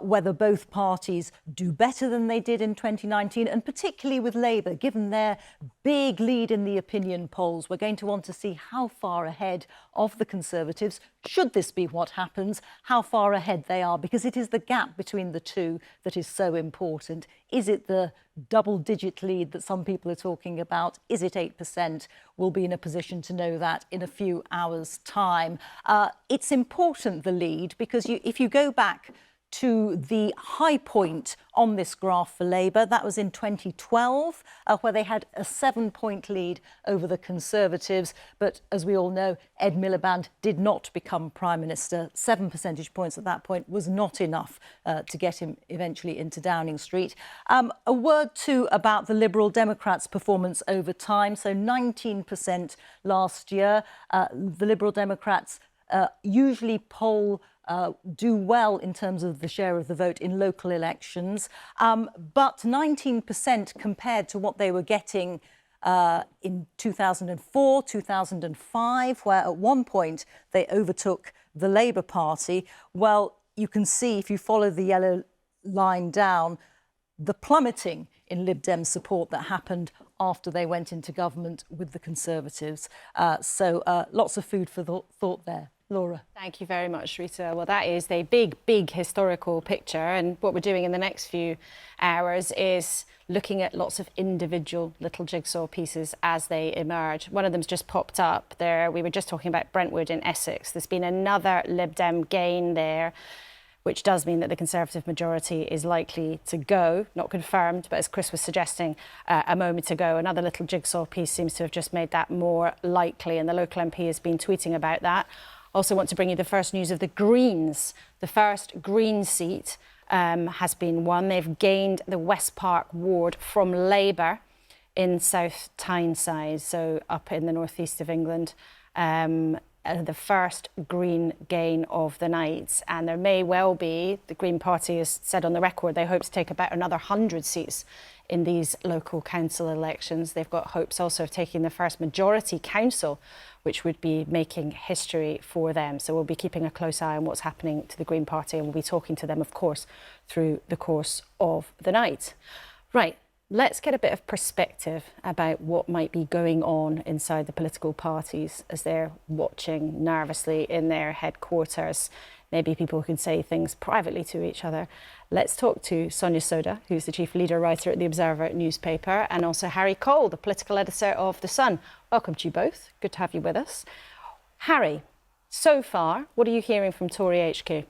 whether both parties do better than they did in 2019, and particularly with Labour, given their big lead in the opinion polls. We're going to want to see how far ahead of the Conservatives, should this be what happens, how far ahead they are, because it is the gap between the two that is so important. Is it the double-digit lead that some people are talking about? Is it 8%? We'll be in a position to know that in a few hours' time. It's important, the lead, because if you go back to the high point on this graph for Labour, that was in 2012, where they had a 7-point lead over the Conservatives. But as we all know, Ed Miliband did not become Prime Minister. 7 percentage points at that point was not enough to get him eventually into Downing Street. A word too about the Liberal Democrats' performance over time. So 19% last year. The Liberal Democrats usually do well in terms of the share of the vote in local elections, but 19% compared to what they were getting in 2004, 2005, where at one point they overtook the Labour Party. Well, you can see, if you follow the yellow line down, the plummeting in Lib Dem support that happened after they went into government with the Conservatives. So lots of food for thought there. Laura. Thank you very much, Rita. Well, that is a big historical picture. And what we're doing in the next few hours is looking at lots of individual little jigsaw pieces as they emerge. One of them's just popped up there. We were just talking about Brentwood in Essex. There's been another Lib Dem gain there, which does mean that the Conservative majority is likely to go, not confirmed, but as Chris was suggesting a moment ago, another little jigsaw piece seems to have just made that more likely, and the local MP has been tweeting about that. Also want to bring you the first news of the Greens. The first Green seat has been won. They've gained the West Park ward from Labour in South Tyneside, so up in the northeast of England. The first Green gain of the night. And there may well be, the Green Party has said on the record, they hope to take about another 100 seats in these local council elections. They've got hopes also of taking the first majority council, which would be making history for them. So we'll be keeping a close eye on what's happening to the Green Party, and we'll be talking to them, of course, through the course of the night. Right. Let's get a bit of perspective about what might be going on inside the political parties as they're watching nervously in their headquarters. Maybe people can say things privately to each other. Let's talk to Sonia Soda, who's the chief leader writer at the Observer newspaper, and also Harry Cole, the political editor of The Sun. Welcome to you both. Good to have you with us. Harry, so far, what are you hearing from Tory HQ?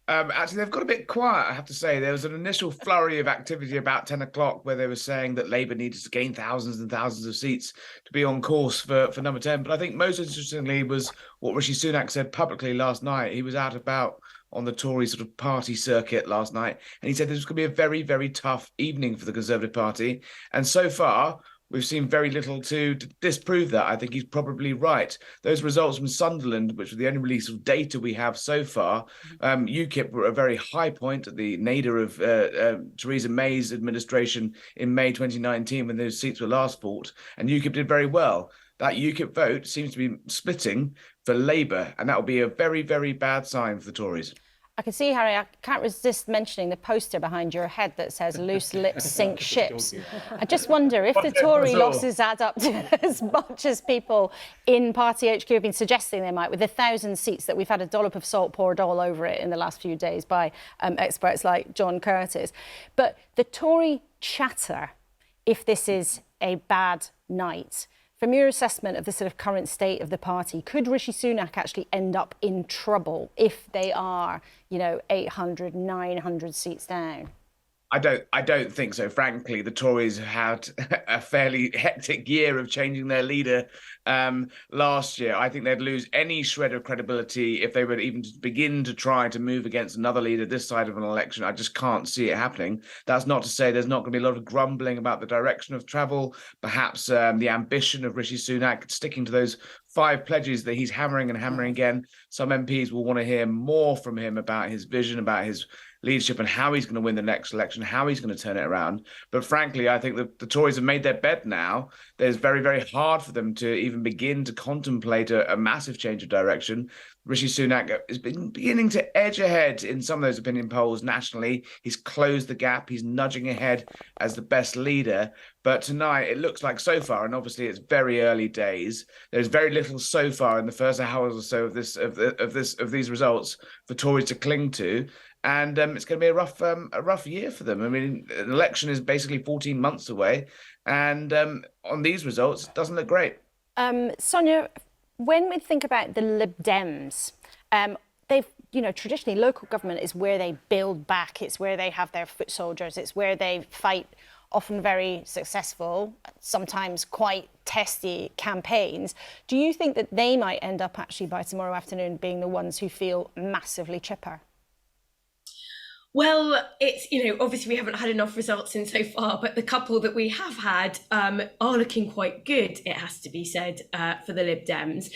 Actually, they've got a bit quiet, I have to say. There was an initial flurry of activity about 10 o'clock where they were saying that Labour needed to gain thousands and thousands of seats to be on course for number 10. But I think most interestingly was what Rishi Sunak said publicly last night. He was out about on the Tory sort of party circuit last night, and he said this was going to be a very, very tough evening for the Conservative Party. And so far, we've seen very little to disprove that. I think he's probably right. Those results from Sunderland, which were the only release of data we have so far, UKIP were at a very high point at the nadir of Theresa May's administration in May 2019 when those seats were last fought, and UKIP did very well. That UKIP vote seems to be splitting for Labour, and that will be a very, very bad sign for the Tories. I can see, Harry, I can't resist mentioning the poster behind your head that says loose lips sink ships. I just wonder if the Tory losses add up to as much as people in Party HQ have been suggesting they might, with the 1,000 seats that we've had a dollop of salt poured all over it in the last few days by experts like John Curtis. But the Tory chatter, if this is a bad night, from your assessment of the sort of current state of the party, could Rishi Sunak actually end up in trouble if they are, 800, 900 seats down? I don't think so. Frankly, the Tories had a fairly hectic year of changing their leader last year. I think they'd lose any shred of credibility if they were even to begin to try to move against another leader this side of an election. I just can't see it happening. That's not to say there's not going to be a lot of grumbling about the direction of travel, perhaps the ambition of Rishi Sunak sticking to those 5 pledges that he's hammering and hammering again. Some MPs will want to hear more from him about his vision, about his leadership and how he's going to win the next election, how he's going to turn it around. But frankly, I think that the Tories have made their bed now. It's very, very hard for them to even even begin to contemplate a massive change of direction. Rishi Sunak has been beginning to edge ahead in some of those opinion polls nationally. He's closed the gap. He's nudging ahead as the best leader. But tonight, it looks like so far, and obviously it's very early days, there's very little so far in the first hours or so of these results for Tories to cling to. And it's going to be a rough year for them. I mean, an election is basically 14 months away. And on these results, it doesn't look great. Sonia, when we think about the Lib Dems, they've, traditionally local government is where they build back. It's where they have their foot soldiers. It's where they fight often very successful, sometimes quite testy campaigns. Do you think that they might end up actually by tomorrow afternoon being the ones who feel massively chipper? Well, it's, obviously we haven't had enough results in so far, but the couple that we have had are looking quite good, it has to be said, for the Lib Dems.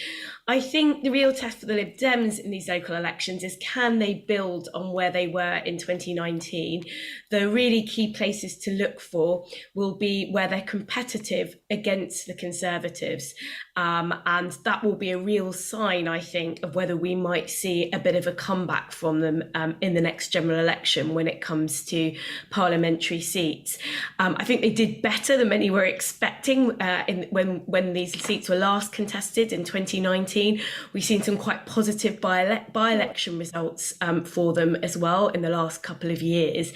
I think the real test for the Lib Dems in these local elections is, can they build on where they were in 2019? The really key places to look for will be where they're competitive against the Conservatives. And that will be a real sign, I think, of whether we might see a bit of a comeback from them in the next general election when it comes to parliamentary seats. I think they did better than many were expecting when these seats were last contested in 2019. We've seen some quite positive by-election results for them as well in the last couple of years.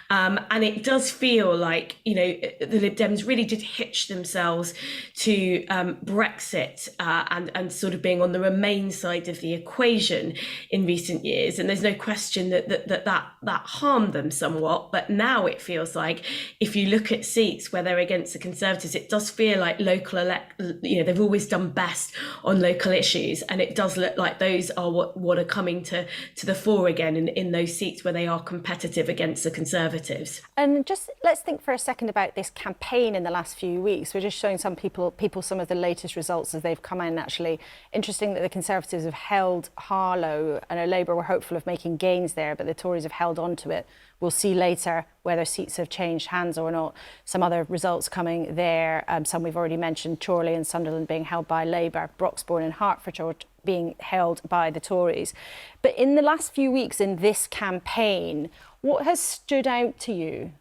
And it does feel like, the Lib Dems really did hitch themselves to Brexit and sort of being on the Remain side of the equation in recent years. And there's no question that harmed them somewhat. But now it feels like, if you look at seats where they're against the Conservatives, it does feel like they've always done best on local issues. And it does look like those are what are coming to the fore again in those seats where they are competitive against the Conservatives. And just let's think for a second about this campaign in the last few weeks. We're just showing some people some of the latest results as they've come in, actually. Interesting that the Conservatives have held Harlow, and Labour were hopeful of making gains there, but the Tories have held on to it. We'll see later whether seats have changed hands or not. Some other results coming there. Some we've already mentioned, Chorley and Sunderland being held by Labour, Broxbourne and Hertfordshire being held by the Tories. But in the last few weeks in this campaign, what has stood out to you?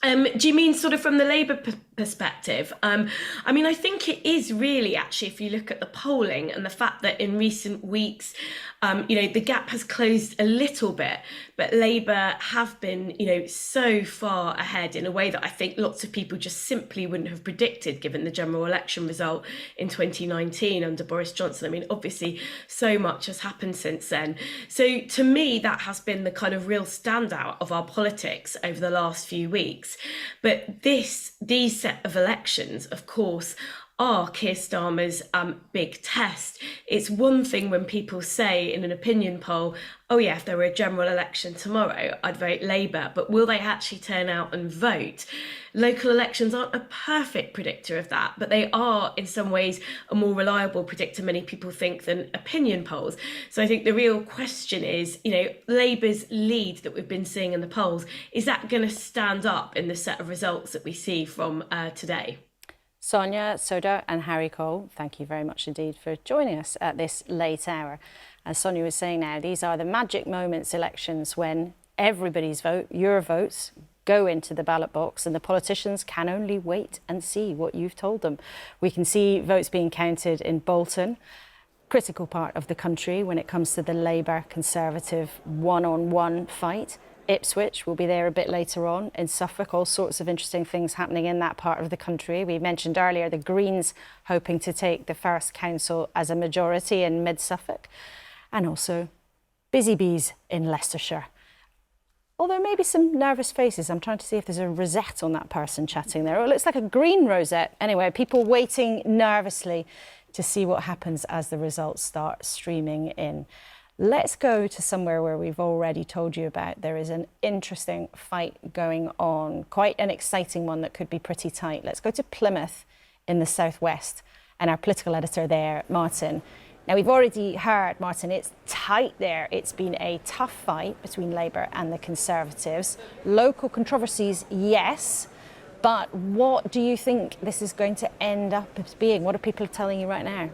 Do you mean sort of from the Labour perspective? I think it is really, actually, if you look at the polling and the fact that in recent weeks, the gap has closed a little bit, but Labour have been, so far ahead in a way that I think lots of people just simply wouldn't have predicted, given the general election result in 2019 under Boris Johnson. Obviously, so much has happened since then. So to me, that has been the kind of real standout of our politics over the last few weeks. But these set of elections, of course, are Keir Starmer's big test. It's one thing when people say in an opinion poll, oh yeah, if there were a general election tomorrow, I'd vote Labour, but will they actually turn out and vote? Local elections aren't a perfect predictor of that, but they are in some ways a more reliable predictor, many people think, than opinion polls. So I think the real question is, Labour's lead that we've been seeing in the polls, is that going to stand up in the set of results that we see from today? Sonia, Soda and Harry Cole, thank you very much indeed for joining us at this late hour. As Sonia was saying now, these are the magic moments elections when everybody's vote, your votes, go into the ballot box and the politicians can only wait and see what you've told them. We can see votes being counted in Bolton, critical part of the country when it comes to the Labour Conservative one-on-one fight. Ipswich will be there a bit later on. In Suffolk, all sorts of interesting things happening in that part of the country. We mentioned earlier the Greens hoping to take the first council as a majority in mid-Suffolk, and also busy bees in Leicestershire. Although maybe some nervous faces. I'm trying to see if there's a rosette on that person chatting there. Oh, it looks like a green rosette. Anyway, people waiting nervously to see what happens as the results start streaming in. Let's go to somewhere where we've already told you about. There is an interesting fight going on, quite an exciting one that could be pretty tight. Let's go to Plymouth in the southwest, and our political editor there, Martin. Now, we've already heard, Martin, it's tight there. It's been a tough fight between Labour and the Conservatives. Local controversies, yes, But what do you think this is going to end up as being? What are people telling you right now?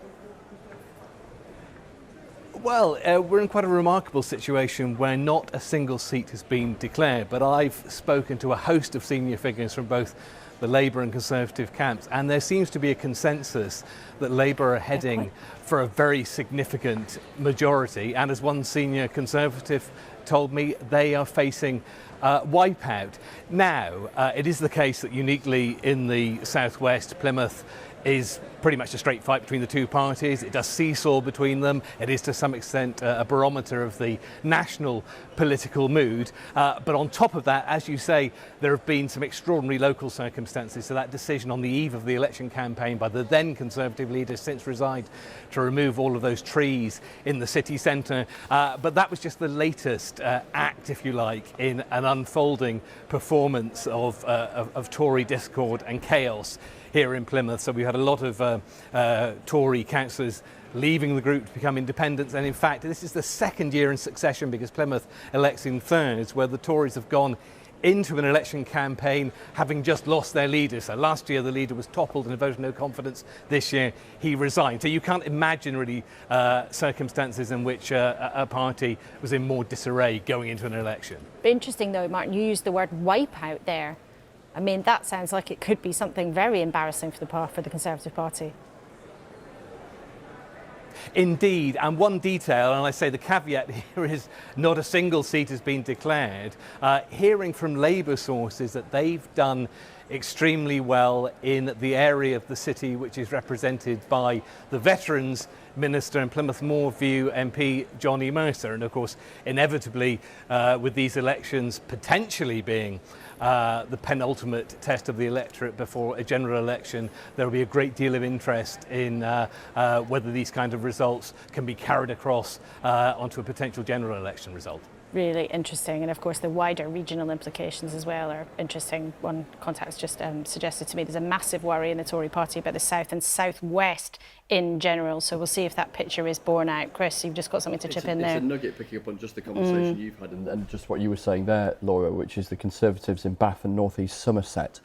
Well, we're in quite a remarkable situation where not a single seat has been declared, but I've spoken to a host of senior figures from both the Labour and Conservative camps, and there seems to be a consensus that Labour are heading for a very significant majority, and as one senior Conservative told me, they are facing wipeout. Now, it is the case that uniquely in the southwest, Plymouth is pretty much a straight fight between the two parties. It does seesaw between them. It is to some extent a barometer of the national political mood. But on top of that, as you say, there have been some extraordinary local circumstances. So that decision on the eve of the election campaign by the then Conservative leader, since resigned, to remove all of those trees in the city centre. But that was just the latest act, if you like, in an unfolding performance of Tory discord and chaos here in Plymouth. So we had a lot of Tory councillors leaving the group to become independents, and in fact this is the second year in succession, because Plymouth elects in thirds, where the Tories have gone into an election campaign having just lost their leader. So last year the leader was toppled in a vote of no confidence. This year he resigned. So you can't imagine really circumstances in which a party was in more disarray going into an election. Interesting though, Martin, you used the word wipeout there. I mean, that sounds like it could be something very embarrassing for the Conservative Party. Indeed, and one detail, and I say the caveat here is not a single seat has been declared. Hearing from Labour sources that they've done extremely well in the area of the city which is represented by the Veterans Minister and Plymouth Moorview MP Johnny Mercer. And of course, inevitably, with these elections potentially being the penultimate test of the electorate before a general election, there will be a great deal of interest in whether these kind of results can be carried across onto a potential general election result. Really interesting, and of course the wider regional implications as well are interesting. One contact's just suggested to me there's a massive worry in the Tory party about the south and southwest in general, so we'll see if that picture is borne out. Chris, you've just got something to chip in there. It's a nugget picking up on just the conversation you've had and just what you were saying there, Laura, which is the Conservatives in Bath and North East Somerset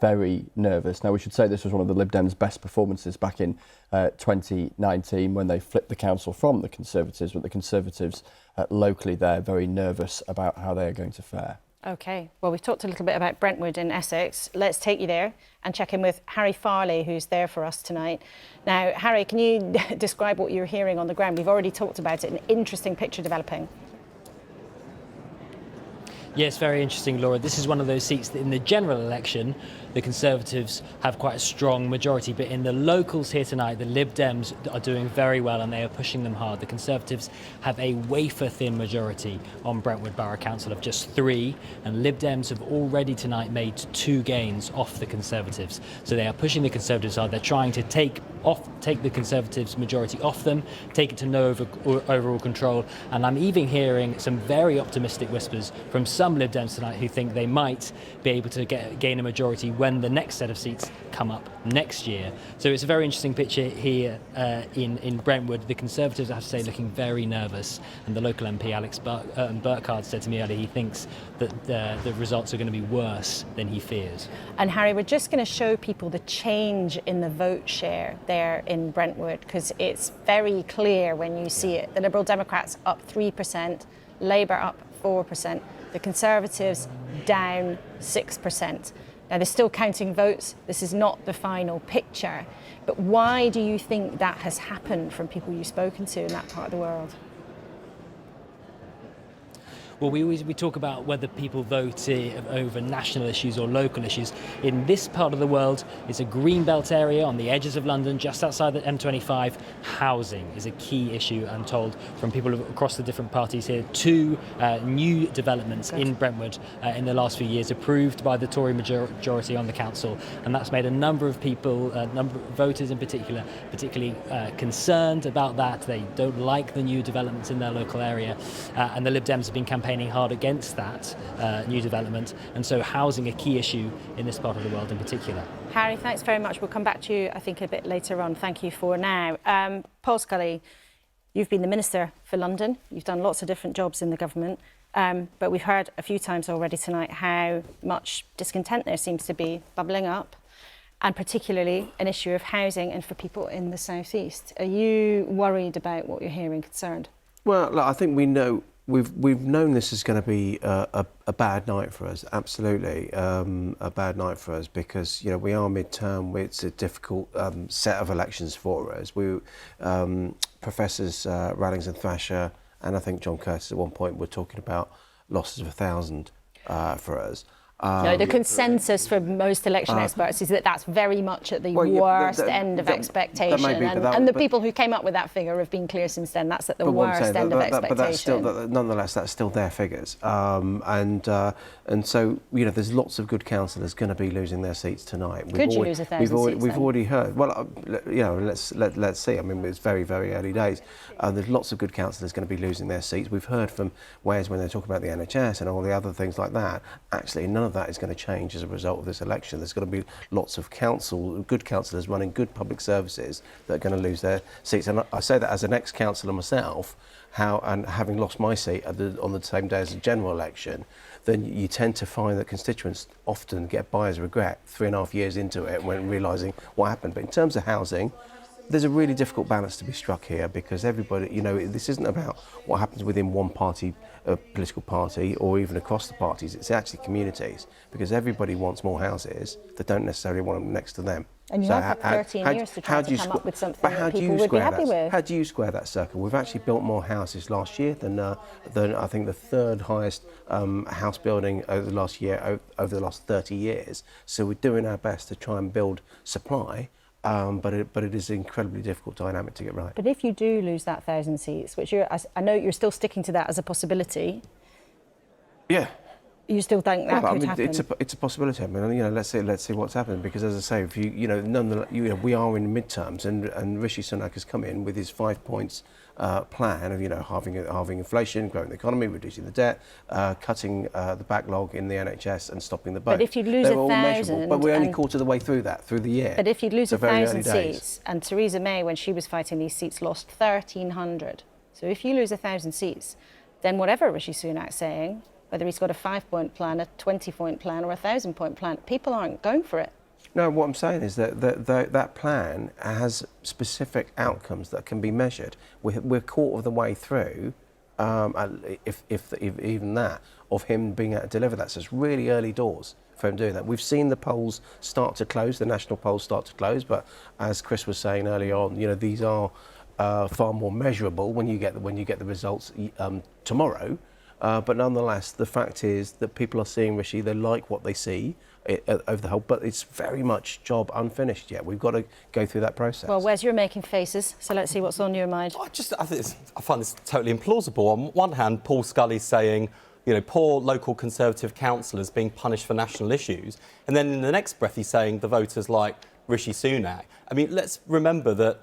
very nervous. Now we should say this was one of the Lib Dems' best performances back in 2019 when they flipped the council from the Conservatives, but the Conservatives locally there very nervous about how they are going to fare. OK, well, we've talked a little bit about Brentwood in Essex. Let's take you there and check in with Harry Farley, who's there for us tonight. Now, Harry, can you describe what you're hearing on the ground? We've already talked about it, an interesting picture developing. Yes, very interesting, Laura. This is one of those seats that in the general election, the Conservatives have quite a strong majority, but in the locals here tonight, the Lib Dems are doing very well and they are pushing them hard. The Conservatives have a wafer-thin majority on Brentwood Borough Council of just 3, and Lib Dems have already tonight made 2 gains off the Conservatives. So they are pushing the Conservatives hard. They're trying to take the Conservatives' majority off them, take it to no overall control, and I'm even hearing some very optimistic whispers from some Lib Dems tonight who think they might be able to gain a majority when the next set of seats come up next year. So it's a very interesting picture here in Brentwood. The Conservatives, I have to say, looking very nervous, and the local MP Alex Burkhardt said to me earlier he thinks that the results are going to be worse than he fears. And Harry, we're just going to show people the change in the vote share there in Brentwood, because it's very clear when you see it. The Liberal Democrats up 3%, Labour up 4%, the Conservatives down 6%. Now, they're still counting votes. This is not the final picture. But why do you think that has happened from people you've spoken to in that part of the world? Well, we talk about whether people vote over national issues or local issues. In this part of the world, it's a greenbelt area on the edges of London, just outside the M25. Housing is a key issue, I'm told, from people across the different parties here. 2 new developments in Brentwood in the last few years, approved by the Tory majority on the council, and that's made a number of people, voters in particular, particularly concerned about that. They don't like the new developments in their local area, and the Lib Dems have been campaigning hard against that new development, and so housing a key issue in this part of the world in particular. Harry, thanks very much. We'll come back to you, I think, a bit later on. Thank you for now. Paul Scully, you've been the Minister for London. You've done lots of different jobs in the government. But we've heard a few times already tonight how much discontent there seems to be bubbling up, and particularly an issue of housing and for people in the South East. Are you worried about what you're hearing, concerned? Well, look, I think we know we've known this is going to be a bad night for us. Absolutely, a bad night for us because we are mid-term. It's a difficult set of elections for us. Professors Rallings and Thrasher and I think John Curtis at one point were talking about losses of 1,000 for us. No, the consensus for most election experts is that that's very much at the worst end of expectation. And the people who came up with that figure have been clear since then. That's at the worst end of expectation. But that's still, nonetheless, that's still their figures. And so, there's lots of good councillors going to be losing their seats tonight. Could you lose 1,000 seats? We've already heard. Well, let's see. I mean, it's very, very early days. There's lots of good councillors going to be losing their seats. We've heard from Wales when they talk about the NHS and all the other things like that. Actually, none of that is going to change as a result of this election. There's going to be lots of good councillors running good public services that are going to lose their seats. And I say that as an ex-councillor myself, and having lost my seat on the same day as the general election, then you tend to find that constituents often get buyer's regret 3.5 years into it when realising what happened. But in terms of housing, there's a really difficult balance to be struck here because everybody, this isn't about what happens within one party, political party, or even across the parties. It's actually communities because everybody wants more houses. They don't necessarily want them next to them. And you have 13 years to try to come up with something that people would be happy with. How do you square that circle? We've actually built more houses last year than I think the third highest house building over the last year, over the last 30 years. So we're doing our best to try and build supply. But it is an incredibly difficult dynamic to get right. But if you do lose that 1,000 seats, which I know you're still sticking to that as a possibility. Yeah. You still think that could happen? It's a possibility. I mean, let's see what's happening because, as I say, if nonetheless, we are in midterms, and Rishi Sunak has come in with his 5 points plan of halving inflation, growing the economy, reducing the debt, cutting the backlog in the NHS, and stopping the boat. But if you'd lose 1,000, but we're only a quarter of the way through the year. But if you'd lose 1,000 seats, and Theresa May, when she was fighting these seats, lost 1,300. So if you lose 1,000 seats, then whatever Rishi Sunak's saying, whether he's got a 5-point plan, a 20-point plan, or a 1,000-point plan, people aren't going for it. No, what I'm saying is that plan has specific outcomes that can be measured. We're a quarter of the way through, if even that, of him being able to deliver that. So it's really early doors for him doing that. We've seen the polls start to close, the national polls start to close, but as Chris was saying earlier on, these are far more measurable when you get the results tomorrow. But nonetheless, the fact is that people are seeing Rishi. They like what they see over the whole, but it's very much job unfinished yet. We've got to go through that process. Well, Wes, you're making faces, so let's see what's on your mind. I find this totally implausible. On one hand, Paul Scully's saying, poor local Conservative councillors being punished for national issues, and then in the next breath he's saying the voters like Rishi Sunak. I mean, let's remember that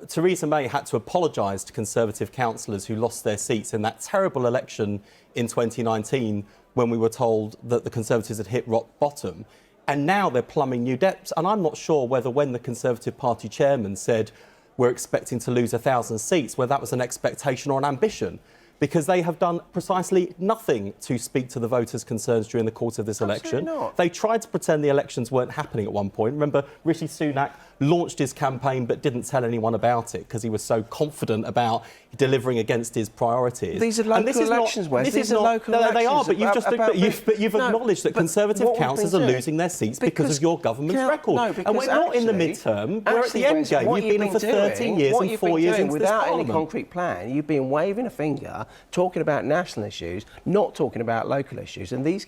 Theresa May had to apologise to Conservative councillors who lost their seats in that terrible election in 2019 when we were told that the Conservatives had hit rock bottom. And now they're plumbing new depths. And I'm not sure whether when the Conservative Party chairman said we're expecting to lose 1,000 seats, whether that was an expectation or an ambition. Because they have done precisely nothing to speak to the voters' concerns during the course of this election. Not. They tried to pretend the elections weren't happening at one point. Remember, Rishi Sunak launched his campaign but didn't tell anyone about it because he was so confident about delivering against his priorities. These are local elections, Wes. These are local elections. They are, but you've acknowledged that Conservative councillors are losing their seats because of your government's record. And we're not in the midterm, we're at the end game. You've been in for 13 years and 4 years into this Parliament. Without any concrete plan, you've been waving a finger, talking about national issues, not talking about local issues. And these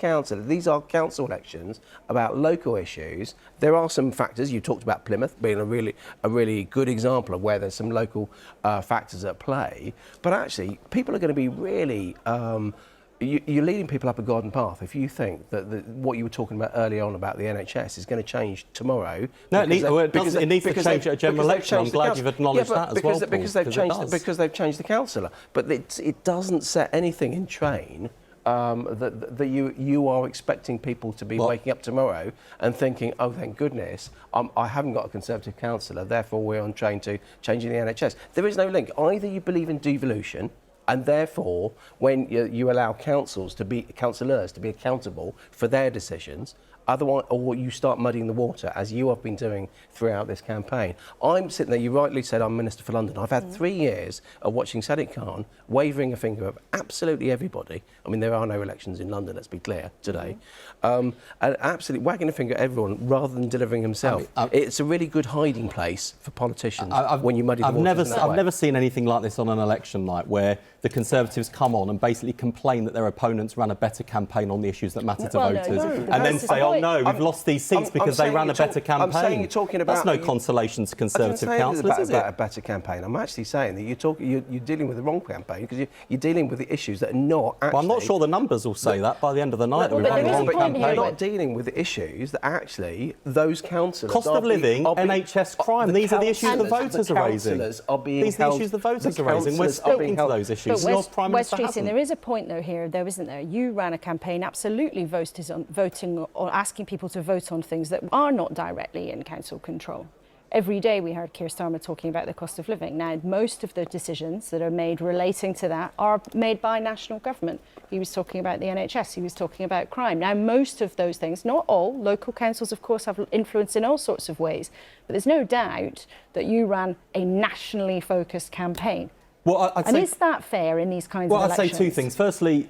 are council elections about local issues. There are some factors. You talked about Plymouth being a really good example of where there's some local factors at play. But actually, people are going to be really... you're leading people up a garden path if you think that what you were talking about earlier on about the NHS is going to change tomorrow. No, it needs to change at a general election. I'm glad you've acknowledged that as well, Paul, because they've changed the councillor. But it doesn't set anything in train that you are expecting people to be waking up tomorrow and thinking, oh, thank goodness, I haven't got a Conservative councillor, therefore we're on train to changing the NHS. There is no link. Either you believe in devolution, And therefore, when you allow councillors to be accountable for their decisions, otherwise, or you start muddying the water, as you have been doing throughout this campaign. I'm sitting there, you rightly said I'm Minister for London. I've had 3 years of watching Sadiq Khan waving a finger at absolutely everybody. I mean, there are no elections in London, let's be clear, today. And absolutely wagging a finger at everyone rather than delivering himself. It's a really good hiding place for politicians when you muddy the waters. I've never seen anything like this on an election night where the Conservatives come on and basically complain that their opponents ran a better campaign on the issues that matter to voters, and then say, oh no, we've lost these seats because they ran a better campaign. I'm saying you're talking about... That's no consolation to Conservative councillors, is it? About a better campaign. I'm actually saying that you're dealing with the wrong campaign because you're dealing with the issues that are not actually... Well, I'm not sure the numbers will say that by the end of the night that we ran the wrong campaign. You're not dealing with the issues that actually those councillors... Cost of living, NHS crime, these are the issues the voters are raising. These are the issues the voters are raising. We're speaking to those issues. West Streeting, there is a point though here, though, isn't there? You ran a campaign absolutely voting or asking people to vote on things that are not directly in council control. Every day we heard Keir Starmer talking about the cost of living. Now, most of the decisions that are made relating to that are made by national government. He was talking about the NHS, he was talking about crime. Now, most of those things, not all, local councils, of course, have influence in all sorts of ways. But there's no doubt that you ran a nationally focused campaign. Well, is that fair in these kinds of elections? Well, I'd say two things. Firstly,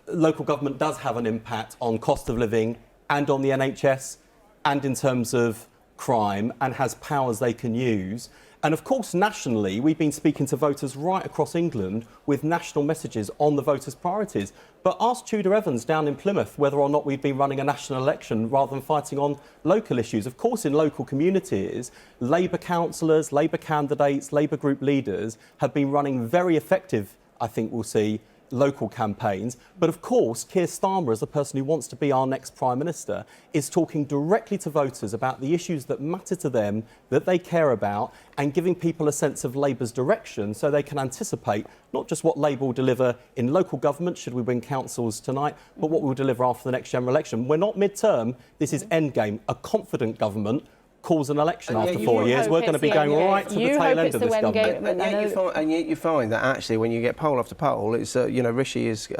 local government does have an impact on cost of living and on the NHS and in terms of crime, and has powers they can use. And of course, nationally, we've been speaking to voters right across England with national messages on the voters' priorities. But ask Tudor Evans down in Plymouth whether or not we've been running a national election rather than fighting on local issues. Of course, in local communities, Labour councillors, Labour candidates, Labour group leaders have been running very effective, I think we'll see, local campaigns. But of course, Keir Starmer, as the person who wants to be our next Prime Minister, is talking directly to voters about the issues that matter to them, that they care about, and giving people a sense of Labour's direction so they can anticipate not just what Labour will deliver in local government, should we win councils tonight, but what we'll deliver after the next general election. We're not mid-term, this is endgame. A confident government calls an election after 4 years, we're going to be going right to the tail end of this government. And yet you find that actually when you get poll after poll, it's Rishi is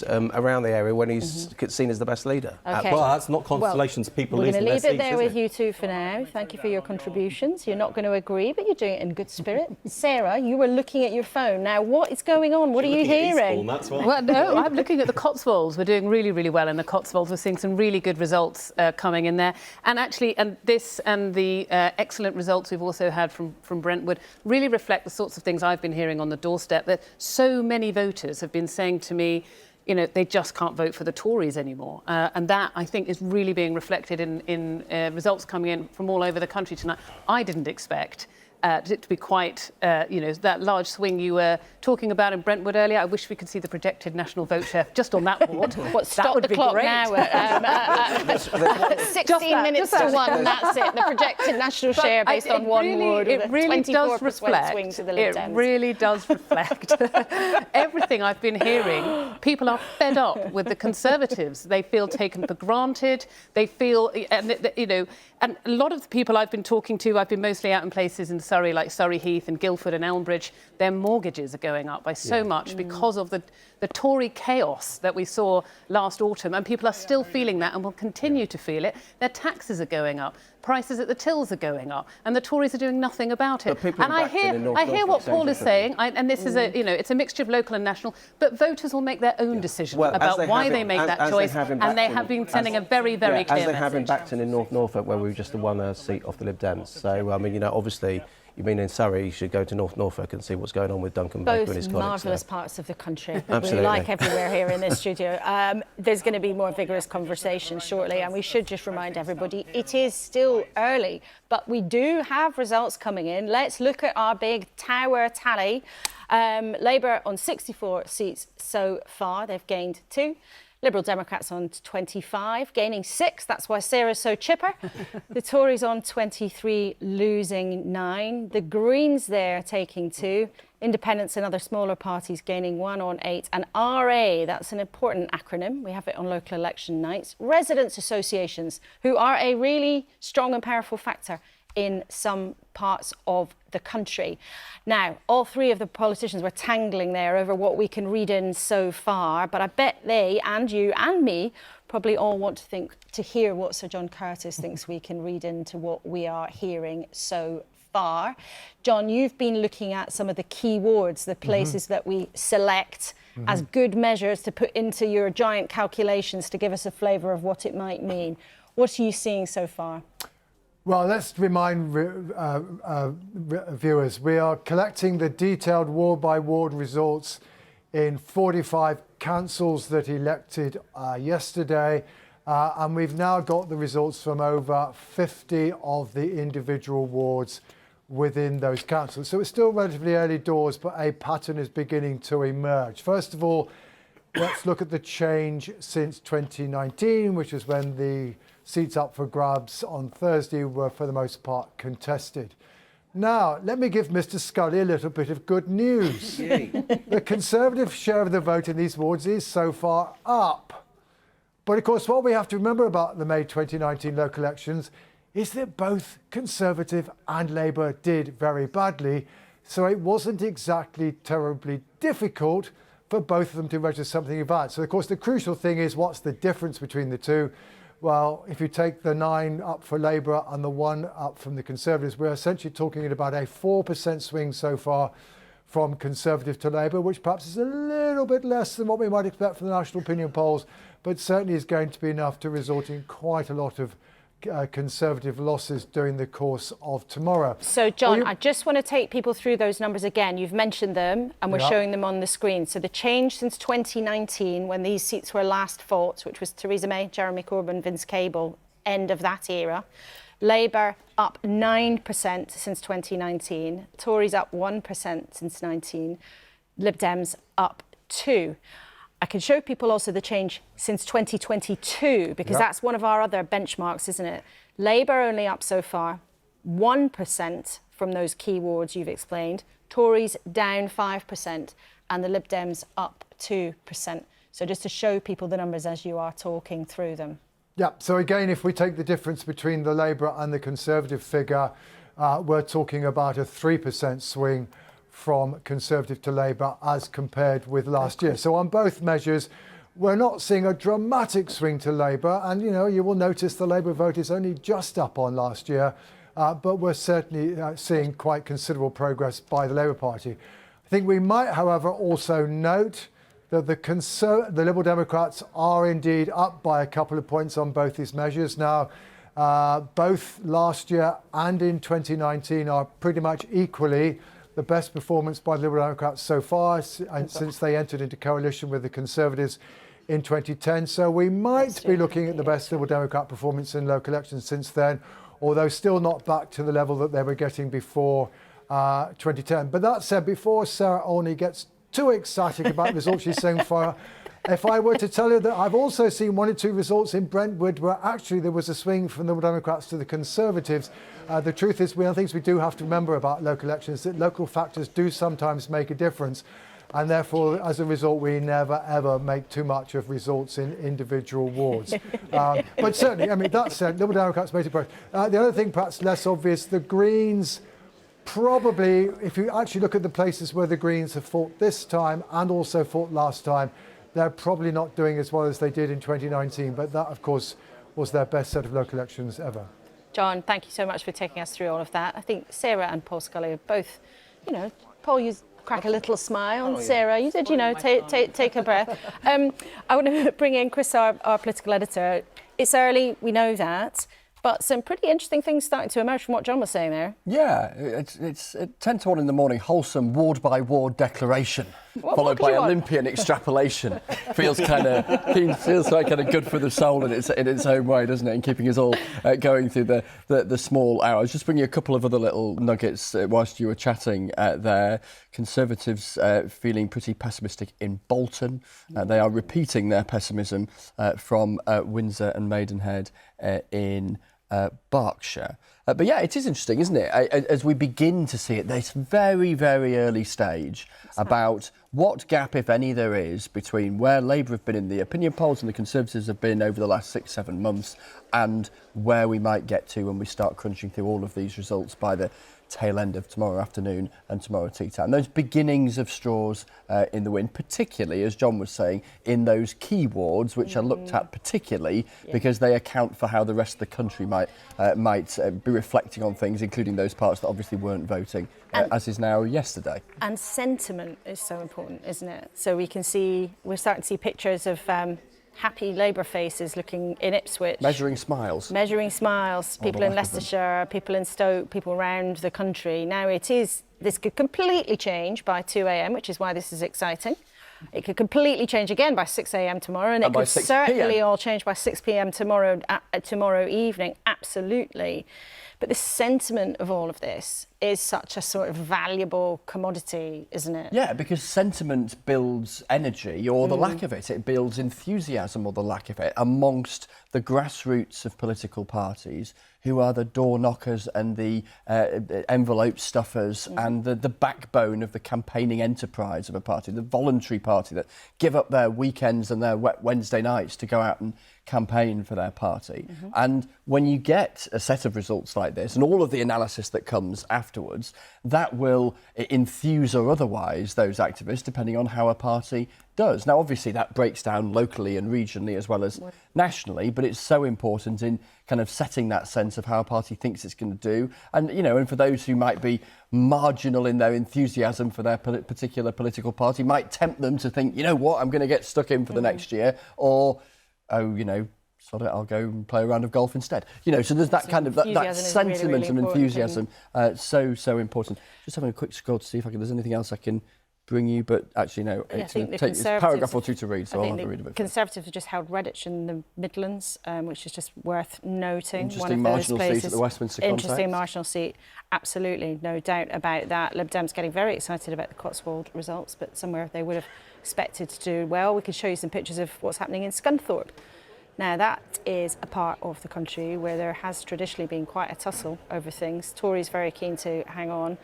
around the area when he's seen as the best leader. Okay. Well, that's not consolation to people losing their seats. We're going to leave it there with you two for now. Thank you for your contributions. You're not going to agree, but you're doing it in good spirit. Sarah, you were looking at your phone. Now, what is going on? What are you hearing? Well, no, I'm looking at the Cotswolds. We're doing really, really well in the Cotswolds. We're seeing some really good results coming in there. And actually, and the excellent results we've also had from Brentwood really reflect the sorts of things I've been hearing on the doorstep, that so many voters have been saying to me, they just can't vote for the Tories anymore. And that, I think, is really being reflected in results coming in from all over the country tonight. I didn't expect it to be quite, that large swing you were talking about in Brentwood earlier. I wish we could see the projected national vote share just on that board. Stop the clock now at 16 minutes to 1, that's it. The projected national share based on one ward. It really does reflect. Swing to the Lib Dems. It really does reflect everything I've been hearing. People are fed up with the Conservatives. They feel taken for granted. They feel, and a lot of the people I've been talking to, I've been mostly out in places in Surrey, like Surrey Heath and Guildford and Elmbridge. Their mortgages are going up by so much because of the Tory chaos that we saw last autumn, and people are still feeling that and will continue to feel it. Their taxes are going up. Prices at the tills are going up, and the Tories are doing nothing about it. And I hear what Paul is saying, and this is it's a mixture of local and national, but voters will make their own decision about why they make that choice, and they have been sending a very, very clear message. As they have in Bacton in North Norfolk, where we just won a seat off the Lib Dems. So, I mean, obviously, you've been in Surrey, you should go to North Norfolk and see what's going on with Duncan Baker and his colleagues. Both marvellous parts of the country. Absolutely. We like everywhere here in this studio. There's going to be more vigorous conversation shortly, and we should just remind everybody it is still early, but we do have results coming in. Let's look at our big tower tally. Labour on 64 seats so far. They've gained 2. Liberal Democrats on 25, gaining 6. That's why Sarah's so chipper. The Tories on 23, losing 9. The Greens there taking 2. Independents and other smaller parties gaining 1 on 8. And RA, that's an important acronym. We have it on local election nights. Residents' associations, who are a really strong and powerful factor. in some parts of the country. Now, all three of the politicians were tangling there over what we can read in so far, but I bet they and you and me probably all want to hear what Sir John Curtis thinks we can read into what we are hearing so far. John, you've been looking at some of the key wards, the places that we select as good measures to put into your giant calculations to give us a flavour of what it might mean. What are you seeing so far? Well, let's remind viewers, we are collecting the detailed ward-by-ward results in 45 councils that elected yesterday, and we've now got the results from over 50 of the individual wards within those councils. So it's still relatively early doors, but a pattern is beginning to emerge. First of all, let's look at the change since 2019, which is when the seats up for grabs on Thursday were for the most part contested. Now, let me give Mr. Scully a little bit of good news. The Conservative share of the vote in these wards is so far up. But of course, what we have to remember about the May 2019 local elections is that both Conservative and Labour did very badly, so it wasn't exactly terribly difficult for both of them to register something about. So of course the crucial thing is, what's the difference between the two? Well, if you take the 9 up for Labour and the 1 up from the Conservatives, we're essentially talking about a 4% swing so far from Conservative to Labour, which perhaps is a little bit less than what we might expect from the national opinion polls, but certainly is going to be enough to result in quite a lot of Conservative losses during the course of tomorrow. So, John, I just want to take people through those numbers again. You've mentioned them and we're showing them on the screen. So the change since 2019, when these seats were last fought, which was Theresa May, Jeremy Corbyn, Vince Cable, end of that era. Labour up 9% since 2019. Tories up 1% since 19. Lib Dems up 2%. I can show people also the change since 2022, because that's one of our other benchmarks, isn't it? Labour only up so far 1% from those key wards you've explained. Tories down 5% and the Lib Dems up 2%. So just to show people the numbers as you are talking through them. Yeah, so again, if we take the difference between the Labour and the Conservative figure, we're talking about a 3% swing from Conservative to Labour as compared with last year. So on both measures, we're not seeing a dramatic swing to Labour. And, you know, you will notice the Labour vote is only just up on last year, but we're certainly seeing quite considerable progress by the Labour Party. I think we might, however, also note that the Liberal Democrats are indeed up by a couple of points on both these measures. Now, both last year and in 2019 are pretty much equally the best performance by the Liberal Democrats so far, and since they entered into coalition with the Conservatives in 2010. So we might be looking at the best Liberal Democrat performance in local elections since then, although still not back to the level that they were getting before 2010. But that said, before Sarah Olney gets too ecstatic about the results she's saying far, if I were to tell you that I've also seen 1 or 2 results in Brentwood where actually there was a swing from the Democrats to the Conservatives. The truth is, one of the things we do have to remember about local elections is that local factors do sometimes make a difference. And therefore, as a result, we never, ever make too much of results in individual wards. But certainly, I mean, that said, Liberal Democrats made it progress. The other thing, perhaps less obvious, the Greens probably, if you actually look at the places where the Greens have fought this time and also fought last time, they're probably not doing as well as they did in 2019, but that, of course, was their best set of local elections ever. John, thank you so much for taking us through all of that. I think Sarah and Paul Scully are both, you know, Paul, you crack a little smile, and Sarah, you did, you know, take a breath. I want to bring in Chris, our political editor. It's early, we know that, but some pretty interesting things starting to emerge from what John was saying there. Yeah, it's at 10 to 1 in the morning, wholesome ward-by-ward declaration, followed by Olympian extrapolation. feels like kind of good for the soul in its own way, doesn't it? And keeping us all going through the small hours. Just bringing a couple of other little nuggets whilst you were chatting there. Conservatives feeling pretty pessimistic in Bolton. They are repeating their pessimism from Windsor and Maidenhead in Berkshire. But yeah, it is interesting, isn't it? As we begin to see at this very, very early stage about what gap, if any, there is between where Labour have been in the opinion polls and the Conservatives have been over the last 6-7 months and where we might get to when we start crunching through all of these results by the tail end of tomorrow afternoon and tomorrow tea time. Those beginnings of straws in the wind, particularly, as John was saying, in those key wards, which are looked at particularly because they account for how the rest of the country might be reflecting on things, including those parts that obviously weren't voting, as is now yesterday. And sentiment is so important, isn't it? So we're starting to see pictures of happy Labour faces looking in Ipswich. Measuring smiles. Measuring smiles. People in Leicestershire, people in Stoke, people around the country. Now this could completely change by 2 a.m, which is why this is exciting. It could completely change again by 6 a.m. tomorrow, and it could certainly all change by 6 p.m. tomorrow evening, absolutely. But the sentiment of all of this is such a sort of valuable commodity, isn't it? Yeah, because sentiment builds energy, or the lack of it. It builds enthusiasm, or the lack of it, amongst the grassroots of political parties, who are the door knockers and the envelope stuffers and the backbone of the campaigning enterprise of a party, the voluntary party that give up their weekends and their wet Wednesday nights to go out and campaign for their party. And when you get a set of results like this and all of the analysis that comes afterwards, that will enthuse or otherwise those activists depending on how a party does. Now, obviously, that breaks down locally and regionally as well as nationally, but it's so important in kind of setting that sense of how a party thinks it's going to do. And, you know, and for those who might be marginal in their enthusiasm for their particular political party, might tempt them to think, you know what, I'm going to get stuck in for the next year, or, oh, you know, sod it, I'll go and play a round of golf instead. You know, so there's that kind of that sentiment really, really and enthusiasm. So important. Just having a quick scroll to see if there's anything else I can bring you, but actually no, it's going to take a paragraph or two to read, so I'll have a read of it. Conservatives have just held Redditch in the Midlands, which is just worth noting. Interesting marginal seat at the Westminster context. Interesting marginal seat, absolutely, no doubt about that. Lib Dems getting very excited about the Cotswold results, but somewhere they would have expected to do well. We could show you some pictures of what's happening in Scunthorpe. Now, that is a part of the country where there has traditionally been quite a tussle over things. Tory's very keen to hang on.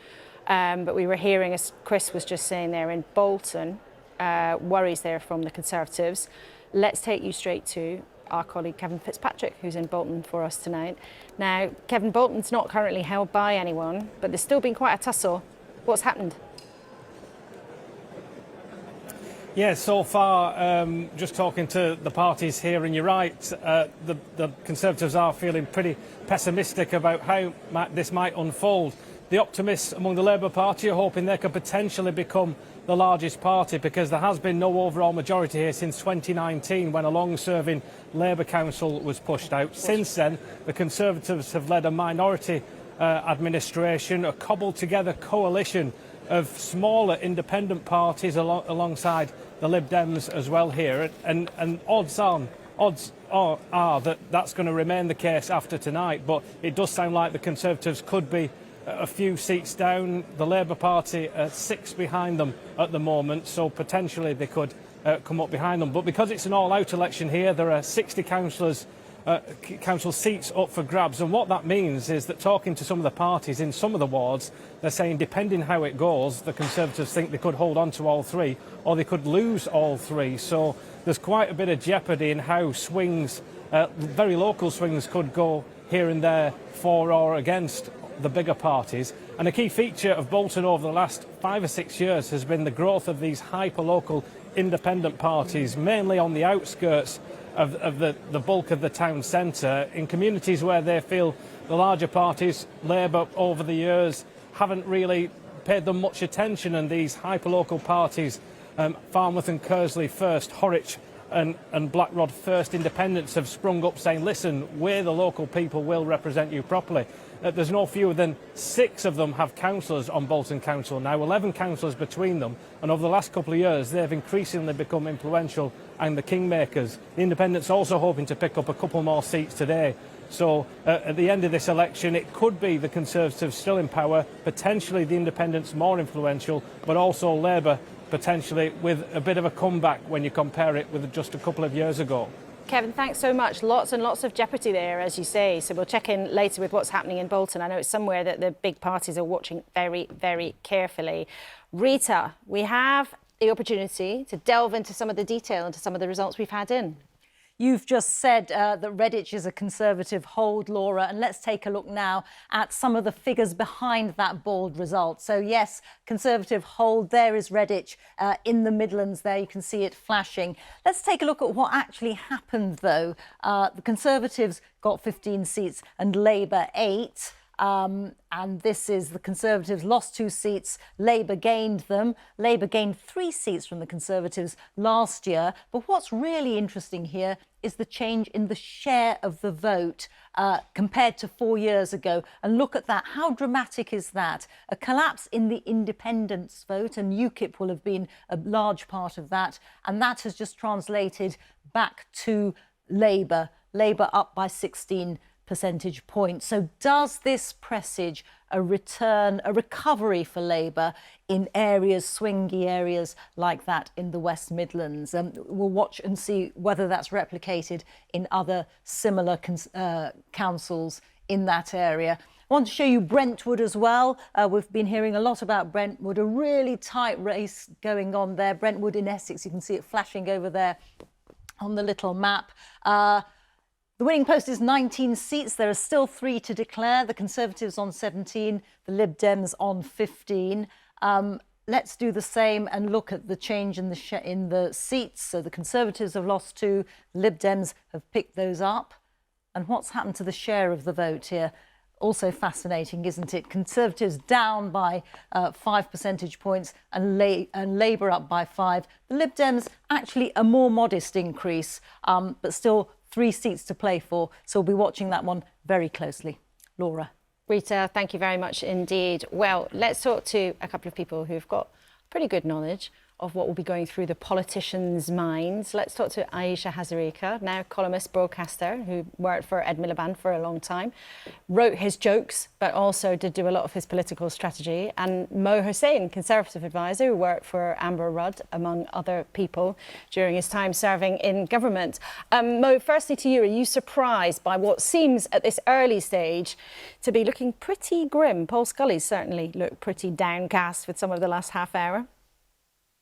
But we were hearing, as Chris was just saying there, in Bolton, worries there from the Conservatives. Let's take you straight to our colleague Kevin Fitzpatrick, who's in Bolton for us tonight. Now, Kevin, Bolton's not currently held by anyone, but there's still been quite a tussle. What's happened? Yeah, so far, just talking to the parties here, and you're right, the Conservatives are feeling pretty pessimistic about how this might unfold. The optimists among the Labour Party are hoping they could potentially become the largest party, because there has been no overall majority here since 2019, when a long-serving Labour council was pushed out. Since then, the Conservatives have led a minority administration, a cobbled-together coalition of smaller independent parties alongside the Lib Dems as well here, and odds are that that's going to remain the case after tonight. But it does sound like the Conservatives could be a few seats down. The Labour Party are 6 behind them at the moment, so potentially they could come up behind them. But because it's an all-out election here, there are 60 council seats up for grabs, and what that means is that, talking to some of the parties in some of the wards, they're saying, depending how it goes, the Conservatives think they could hold on to all 3, or they could lose all 3. So there's quite a bit of jeopardy in how swings, very local swings, could go here and there for or against the bigger parties. And a key feature of Bolton over the last 5 or 6 years has been the growth of these hyper-local independent parties, mainly on the outskirts of the bulk of the town centre, in communities where they feel the larger parties, Labour, over the years haven't really paid them much attention, and these hyper-local parties, Falmouth and Kearsley first, Horwich and Blackrod first independents, have sprung up saying, listen, we're the local people, we'll represent you properly. There's no fewer than 6 of them have councillors on Bolton Council now, 11 councillors between them, and over the last couple of years they've increasingly become influential and the kingmakers. The independents also hoping to pick up a couple more seats today. So at the end of this election, it could be the Conservatives still in power, potentially the independents more influential, but also Labour potentially with a bit of a comeback when you compare it with just a couple of years ago. Kevin, thanks so much. Lots and lots of jeopardy there, as you say. So we'll check in later with what's happening in Bolton. I know it's somewhere that the big parties are watching very, very carefully. Rita, we have the opportunity to delve into some of the detail, into some of the results we've had in. You've just said that Redditch is a Conservative hold, Laura, and let's take a look now at some of the figures behind that bold result. So yes, Conservative hold, there is Redditch in the Midlands there, you can see it flashing. Let's take a look at what actually happened though. The Conservatives got 15 seats and Labour 8. And this is the Conservatives lost 2 seats, Labour gained them. Labour gained 3 seats from the Conservatives last year. But what's really interesting here is the change in the share of the vote compared to 4 years ago. And look at that. How dramatic is that? A collapse in the independence vote, and UKIP will have been a large part of that. And that has just translated back to Labour. Labour up by 16 percentage points. So does this presage a recovery for Labour in areas, swingy areas like that in the West Midlands? We'll watch and see whether that's replicated in other similar councils in that area. I want to show you Brentwood as well. We've been hearing a lot about Brentwood, a really tight race going on there. Brentwood in Essex, you can see it flashing over there on the little map. The winning post is 19 seats. There are still 3 to declare. The Conservatives on 17, the Lib Dems on 15. Let's do the same and look at the change in the seats. So the Conservatives have lost 2, the Lib Dems have picked those up. And what's happened to the share of the vote here? Also fascinating, isn't it? Conservatives down by 5 percentage points and Labour up by 5. The Lib Dems actually a more modest increase, but still 3 seats to play for, so we'll be watching that one very closely. Laura. Rita, thank you very much indeed. Well, let's talk to a couple of people who've got pretty good knowledge of what will be going through the politicians' minds. Let's talk to Aisha Hazarika, now columnist, broadcaster, who worked for Ed Miliband for a long time, wrote his jokes, but also did do a lot of his political strategy. And Mo Hussein, Conservative advisor, who worked for Amber Rudd, among other people, during his time serving in government. Mo, firstly to you, are you surprised by what seems at this early stage to be looking pretty grim? Paul Scully's certainly looked pretty downcast with some of the last half hour.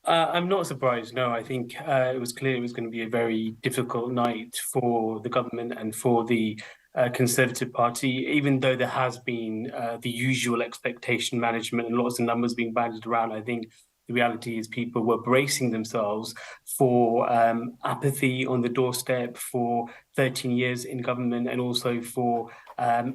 I'm not surprised, no. I think it was clear it was going to be a very difficult night for the government and for the Conservative Party, even though there has been the usual expectation management and lots of numbers being bandied around. I think the reality is people were bracing themselves for apathy on the doorstep, for 13 years in government, and also for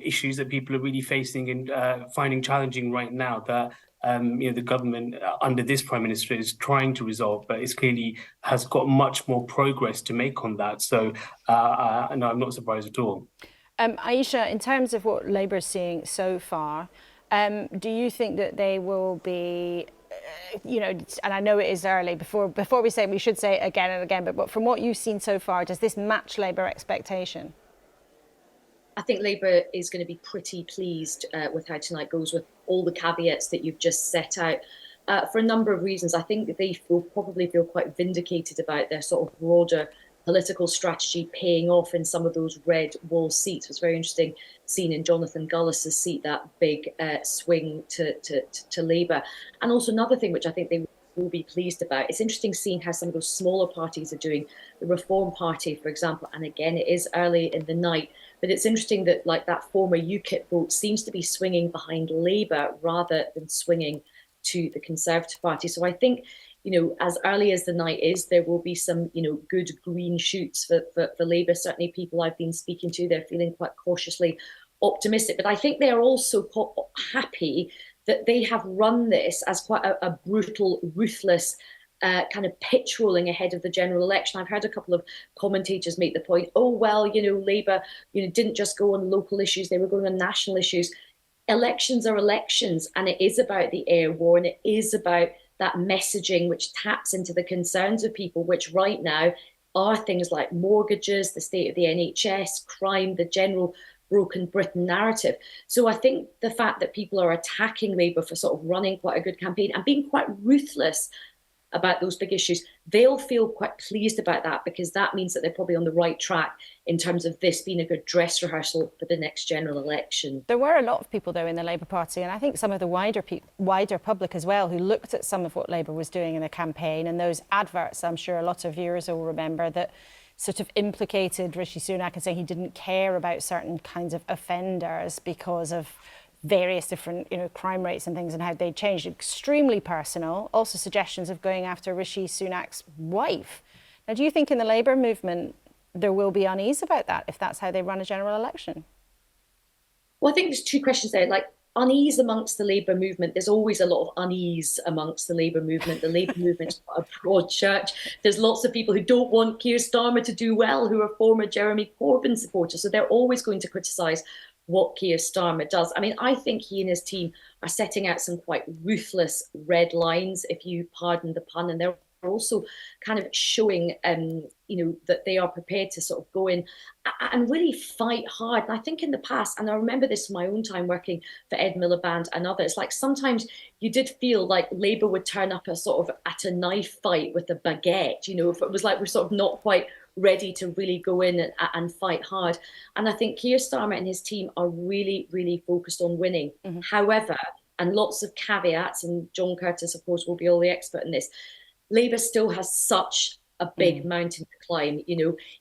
issues that people are really facing and finding challenging right now that the government under this Prime Minister is trying to resolve, but it's clearly has got much more progress to make on that. So no, I'm not surprised at all. Aisha, in terms of what Labour is seeing so far, do you think that they will be, and I know it is early, before we say, we should say it again and again, but from what you've seen so far, does this match Labour expectation? I think Labour is going to be pretty pleased with how tonight goes, with all the caveats that you've just set out. For a number of reasons, I think they probably feel quite vindicated about their sort of broader political strategy paying off in some of those red wall seats. It was very interesting seeing in Jonathan Gullis's seat that big swing to Labour. And also another thing which I think they will be pleased about, it's interesting seeing how some of those smaller parties are doing. The Reform Party, for example, and again, it is early in the night, but it's interesting that like that former UKIP vote seems to be swinging behind Labour rather than swinging to the Conservative Party. So I think, as early as the night is, there will be some, good green shoots for Labour. Certainly people I've been speaking to, they're feeling quite cautiously optimistic. But I think they are also happy that they have run this as quite a brutal, ruthless kind of pitch rolling ahead of the general election. I've heard a couple of commentators make the point, Labour, didn't just go on local issues, they were going on national issues. Elections are elections, and it is about the air war, and it is about that messaging which taps into the concerns of people, which right now are things like mortgages, the state of the NHS, crime, the general broken Britain narrative. So I think the fact that people are attacking Labour for sort of running quite a good campaign and being quite ruthless about those big issues, they'll feel quite pleased about that, because that means that they're probably on the right track in terms of this being a good dress rehearsal for the next general election. There were a lot of people, though, in the Labour Party, and I think some of the wider public as well, who looked at some of what Labour was doing in the campaign, and those adverts, I'm sure a lot of viewers will remember, that sort of implicated Rishi Sunak and saying he didn't care about certain kinds of offenders because of various different, crime rates and things and how they'd changed. Extremely personal. Also suggestions of going after Rishi Sunak's wife. Now, do you think in the Labour movement there will be unease about that if that's how they run a general election? Well, I think there's two questions there. Like, unease amongst the Labour movement, there's always a lot of unease amongst the Labour movement. The Labour movement's got a broad church. There's lots of people who don't want Keir Starmer to do well, who are former Jeremy Corbyn supporters. So they're always going to criticise what Keir Starmer does. I mean, I think he and his team are setting out some quite ruthless red lines, if you pardon the pun, and they're also kind of showing, that they are prepared to sort of go in and really fight hard. And I think in the past, and I remember this in my own time working for Ed Miliband and others, like sometimes you did feel like Labour would turn up at a knife fight with a baguette, if it was like we're sort of not quite ready to really go in and fight hard. And I think Keir Starmer and his team are really, really focused on winning. However, and lots of caveats, and John Curtis, of course, will be all the expert in this, Labour still has such a big mountain to climb.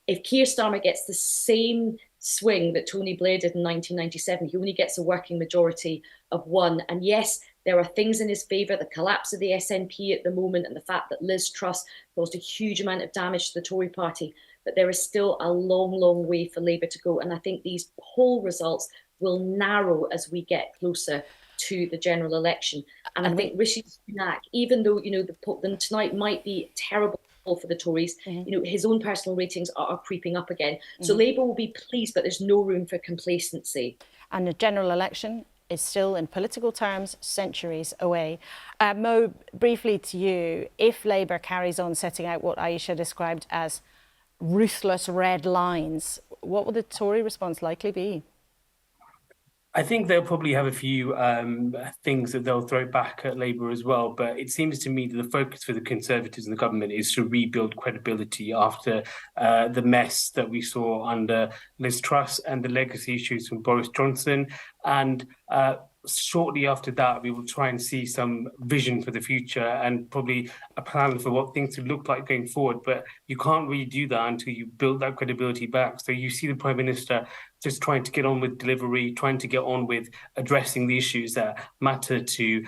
If Keir Starmer gets the same swing that Tony Blair did in 1997, he only gets a working majority of 1. And yes, there are things in his favour, the collapse of the SNP at the moment and the fact that Liz Truss caused a huge amount of damage to the Tory party. But there is still a long, long way for Labour to go. And I think these poll results will narrow as we get closer to the general election. And I think Rishi Sunak, even though, the tonight might be terrible for the Tories, his own personal ratings are creeping up again. So Labour will be pleased, but there's no room for complacency. And the general election is still, in political terms, centuries away. Mo, briefly to you, if Labour carries on setting out what Aisha described as ruthless red lines, what will the Tory response likely be? I think they'll probably have a few things that they'll throw back at Labour as well. But it seems to me that the focus for the Conservatives and the government is to rebuild credibility after the mess that we saw under Liz Truss and the legacy issues from Boris Johnson. And shortly after that, we will try and see some vision for the future and probably a plan for what things would look like going forward. But you can't really do that until you build that credibility back. So you see the Prime Minister just trying to get on with delivery, trying to get on with addressing the issues that matter to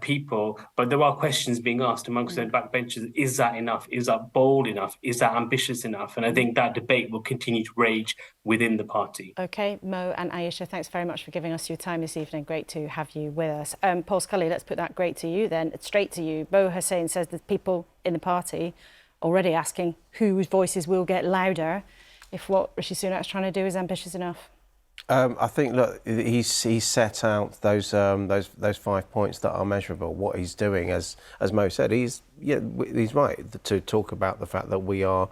people. But there are questions being asked amongst their backbenchers. Is that enough? Is that bold enough? Is that ambitious enough? And I think that debate will continue to rage within the party. OK, Mo and Aisha, thanks very much for giving us your time this evening. Great to have you with us. Paul Scully, let's put that great to you then, straight to you. Bo Hussein says that people in the party already asking whose voices will get louder if what Rishi Sunak's trying to do is ambitious enough. I think, look, he's set out those 5 points that are measurable. What he's doing, as Mo said, he's right to talk about the fact that we are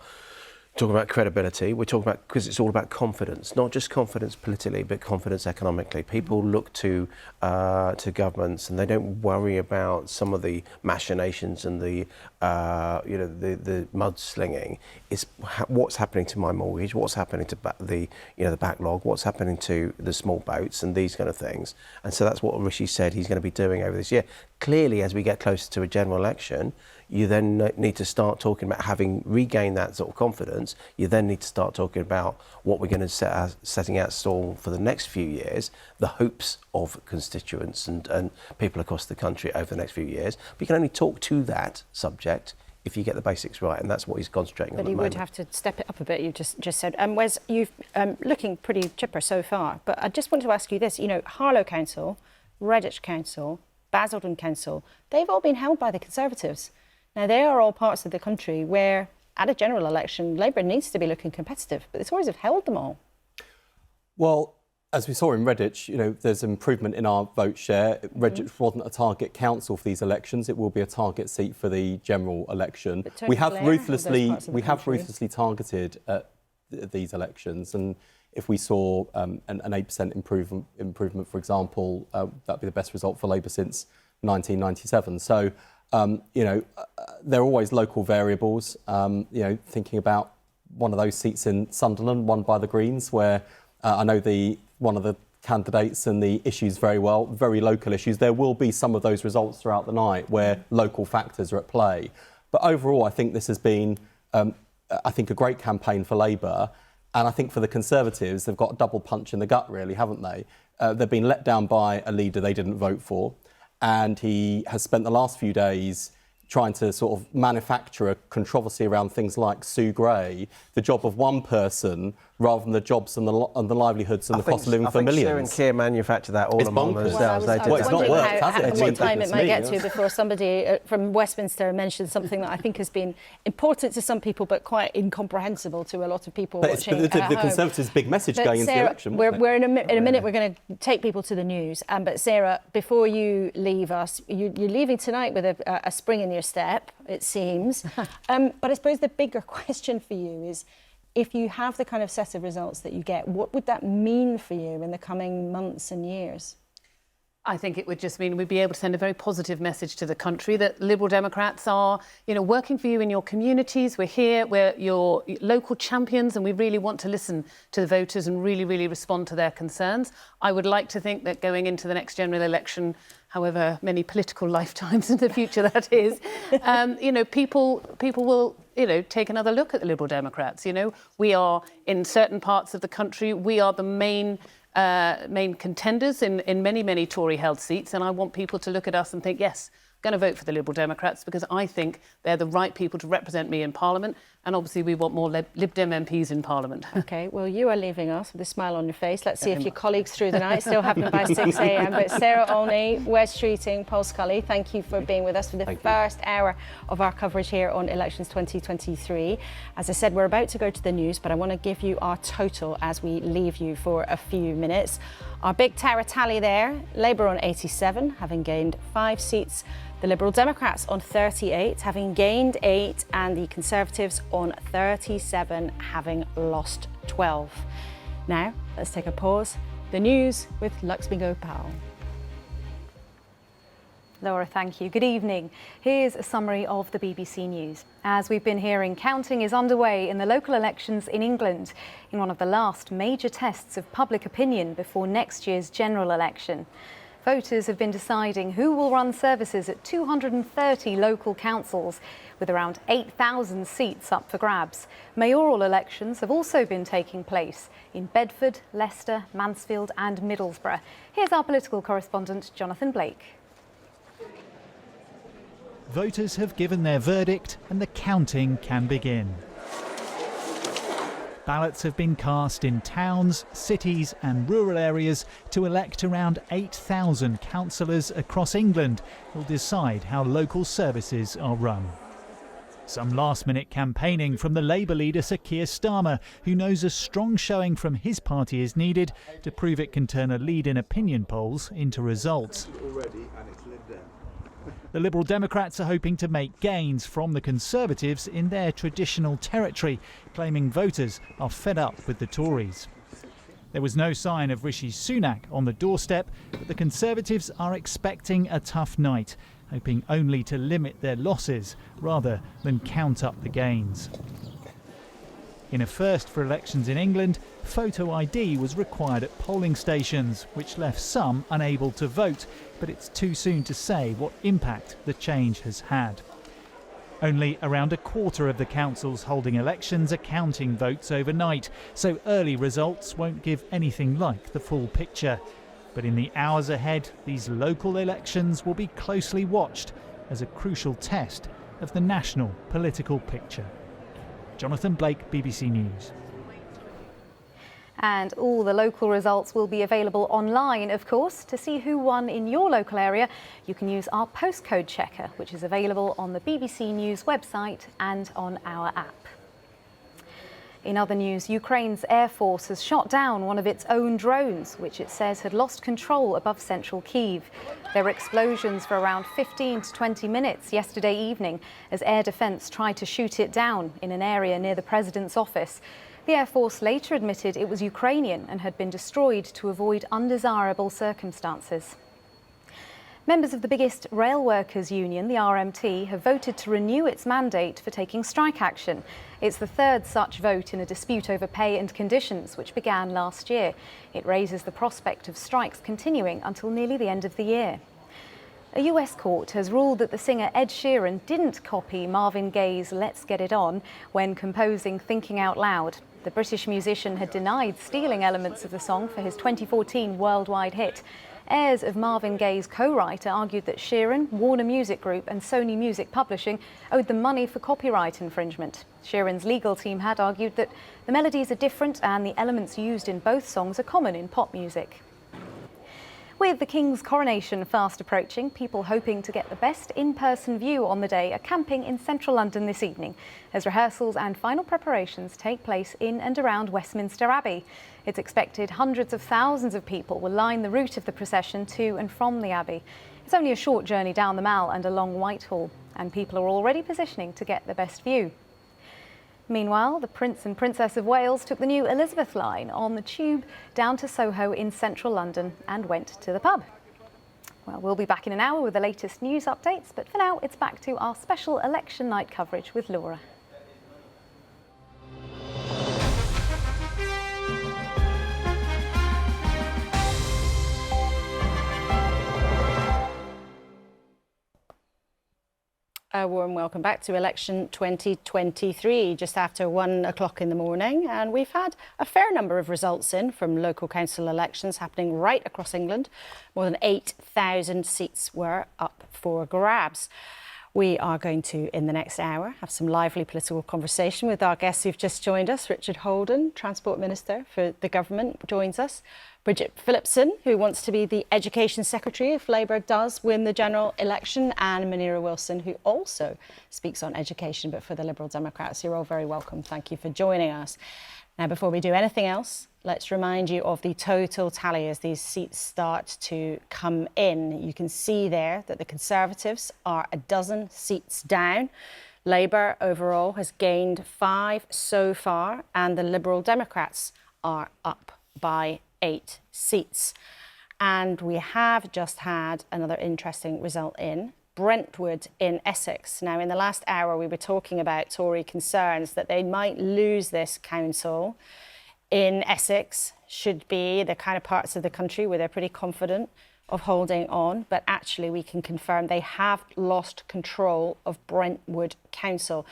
talking about credibility. We're talking about, because it's all about confidence, not just confidence politically, but confidence economically. People look to governments and they don't worry about some of the machinations and the mudslinging. It's what's happening to my mortgage, what's happening to the backlog, what's happening to the small boats and these kind of things. And so that's what Rishi said he's going to be doing over this year. Clearly, as we get closer to a general election, you then need to start talking about, having regained that sort of confidence, you then need to start talking about what we're going to setting out stall for the next few years, the hopes of constituents and people across the country over the next few years. But you can only talk to that subject if you get the basics right, and that's what he's concentrating on at the moment. But he would have to step it up a bit, you just said. Wes, you've looking pretty chipper so far, but I just want to ask you this. Harlow Council, Redditch Council, Basildon Council, they've all been held by the Conservatives. Now, they are all parts of the country where, at a general election, Labour needs to be looking competitive, but the Tories have held them all. Well, as we saw in Redditch, there's improvement in our vote share. Redditch wasn't a target council for these elections. It will be a target seat for the general election. We have ruthlessly targeted these elections, and if we saw an 8% improvement, for example, that'd be the best result for Labour since 1997. So there are always local variables. Thinking about one of those seats in Sunderland, won by the Greens, where I know one of the candidates and the issues very well, very local issues. There will be some of those results throughout the night where local factors are at play. But overall, I think this has been, a great campaign for Labour. And I think for the Conservatives, they've got a double punch in the gut, really, haven't they? They've been let down by a leader they didn't vote for. And he has spent the last few days trying to sort of manufacture a controversy around things like Sue Gray, the job of one person, rather than the jobs and the livelihoods and the cost of living for millions. Sue and Keir manufactured that all among themselves. It's not worked, has it? What time it might get to before somebody from Westminster mentioned something that I think has been important to some people but quite incomprehensible to a lot of people watching the Conservatives' big message going into the election. We're in a minute we're going to take people to the news. But Sarah, before you leave us, you're leaving tonight with a spring in your step, it seems. But I suppose the bigger question for you is, if you have the kind of set of results that you get, what would that mean for you in the coming months and years? I think it would just mean we'd be able to send a very positive message to the country that Liberal Democrats are, working for you in your communities. We're here, we're your local champions, and we really want to listen to the voters and really, really respond to their concerns. I would like to think that going into the next general election, however many political lifetimes in the future that is, people will, take another look at the Liberal Democrats. We are, in certain parts of the country, we are the main contenders in many, many Tory-held seats, and I want people to look at us and think, yes, I'm going to vote for the Liberal Democrats because I think they're the right people to represent me in Parliament, and obviously we want more Lib Dem MPs in Parliament. OK, well, you are leaving us with a smile on your face. Let's see if your colleagues through the night still have them by 6 a.m. But Sarah Olney, Wes Streeting, Paul Scully, thank you for being with us for the first hour of our coverage here on Elections 2023. As I said, we're about to go to the news, but I want to give you our total as we leave you for a few minutes. Our big Tara tally there, Labour on 87, having gained 5 seats. The Liberal Democrats on 38, having gained 8, and the Conservatives on 37, having lost 12. Now, let's take a pause. The news with Lakshmi Gopal. Laura, thank you. Good evening. Here's a summary of the BBC News. As we've been hearing, counting is underway in the local elections in England, in one of the last major tests of public opinion before next year's general election. Voters have been deciding who will run services at 230 local councils, with around 8,000 seats up for grabs. Mayoral elections have also been taking place in Bedford, Leicester, Mansfield and Middlesbrough. Here's our political correspondent, Jonathan Blake. Voters have given their verdict and the counting can begin. Ballots have been cast in towns, cities and rural areas to elect around 8,000 councillors across England who'll decide how local services are run. Some last-minute campaigning from the Labour leader Sir Keir Starmer, who knows a strong showing from his party is needed to prove it can turn a lead in opinion polls into results. The Liberal Democrats are hoping to make gains from the Conservatives in their traditional territory, claiming voters are fed up with the Tories. There was no sign of Rishi Sunak on the doorstep, but the Conservatives are expecting a tough night, hoping only to limit their losses rather than count up the gains. In a first for elections in England, photo ID was required at polling stations, which left some unable to vote, but it's too soon to say what impact the change has had. Only around a quarter of the councils holding elections are counting votes overnight, so early results won't give anything like the full picture. But in the hours ahead, these local elections will be closely watched as a crucial test of the national political picture. Jonathan Blake, BBC News. And all the local results will be available online, of course. To see who won in your local area, you can use our postcode checker, which is available on the BBC News website and on our app. In other news, Ukraine's Air Force has shot down one of its own drones, which it says had lost control above central Kyiv. There were explosions for around 15 to 20 minutes yesterday evening as air defence tried to shoot it down in an area near the president's office. The Air Force later admitted it was Ukrainian and had been destroyed to avoid undesirable circumstances. Members of the biggest rail workers union, the RMT, have voted to renew its mandate for taking strike action. It's the third such vote in a dispute over pay and conditions, which began last year. It raises the prospect of strikes continuing until nearly the end of the year. A US court has ruled that the singer Ed Sheeran didn't copy Marvin Gaye's Let's Get It On when composing Thinking Out Loud. The British musician had denied stealing elements of the song for his 2014 worldwide hit. Heirs of Marvin Gaye's co-writer argued that Sheeran, Warner Music Group and Sony Music Publishing owed them money for copyright infringement. Sheeran's legal team had argued that the melodies are different and the elements used in both songs are common in pop music. With the King's coronation fast approaching, people hoping to get the best in-person view on the day are camping in central London this evening as rehearsals and final preparations take place in and around Westminster Abbey. It's expected hundreds of thousands of people will line the route of the procession to and from the Abbey. It's only a short journey down the Mall and along Whitehall, and people are already positioning to get the best view. Meanwhile, the Prince and Princess of Wales took the new Elizabeth line on the tube down to Soho in central London and went to the pub. Well, we'll be back in an hour with the latest news updates, but for now it's back to our special election night coverage with Laura. A warm welcome back to election 2023, just after 1 o'clock in the morning. And we've had a fair number of results in from local council elections happening right across England. More than 8,000 seats were up for grabs. We are going to, in the next hour, have some lively political conversation with our guests who've just joined us. Richard Holden, Transport Minister for the government, joins us. Bridget Phillipson, who wants to be the Education Secretary if Labour does win the general election, and Munira Wilson, who also speaks on education, but for the Liberal Democrats. You're all very welcome. Thank you for joining us. Now, before we do anything else, let's remind you of the total tally as these seats start to come in. You can see there that the Conservatives are a dozen seats down. Labour overall has gained 5 so far, and the Liberal Democrats are up by 8 seats. And we have just had another interesting result in Brentwood in Essex. Now, in the last hour, we were talking about Tory concerns that they might lose this council in Essex. Should be the kind of parts of the country where they're pretty confident of holding on, but actually we can confirm they have lost control of Brentwood Council.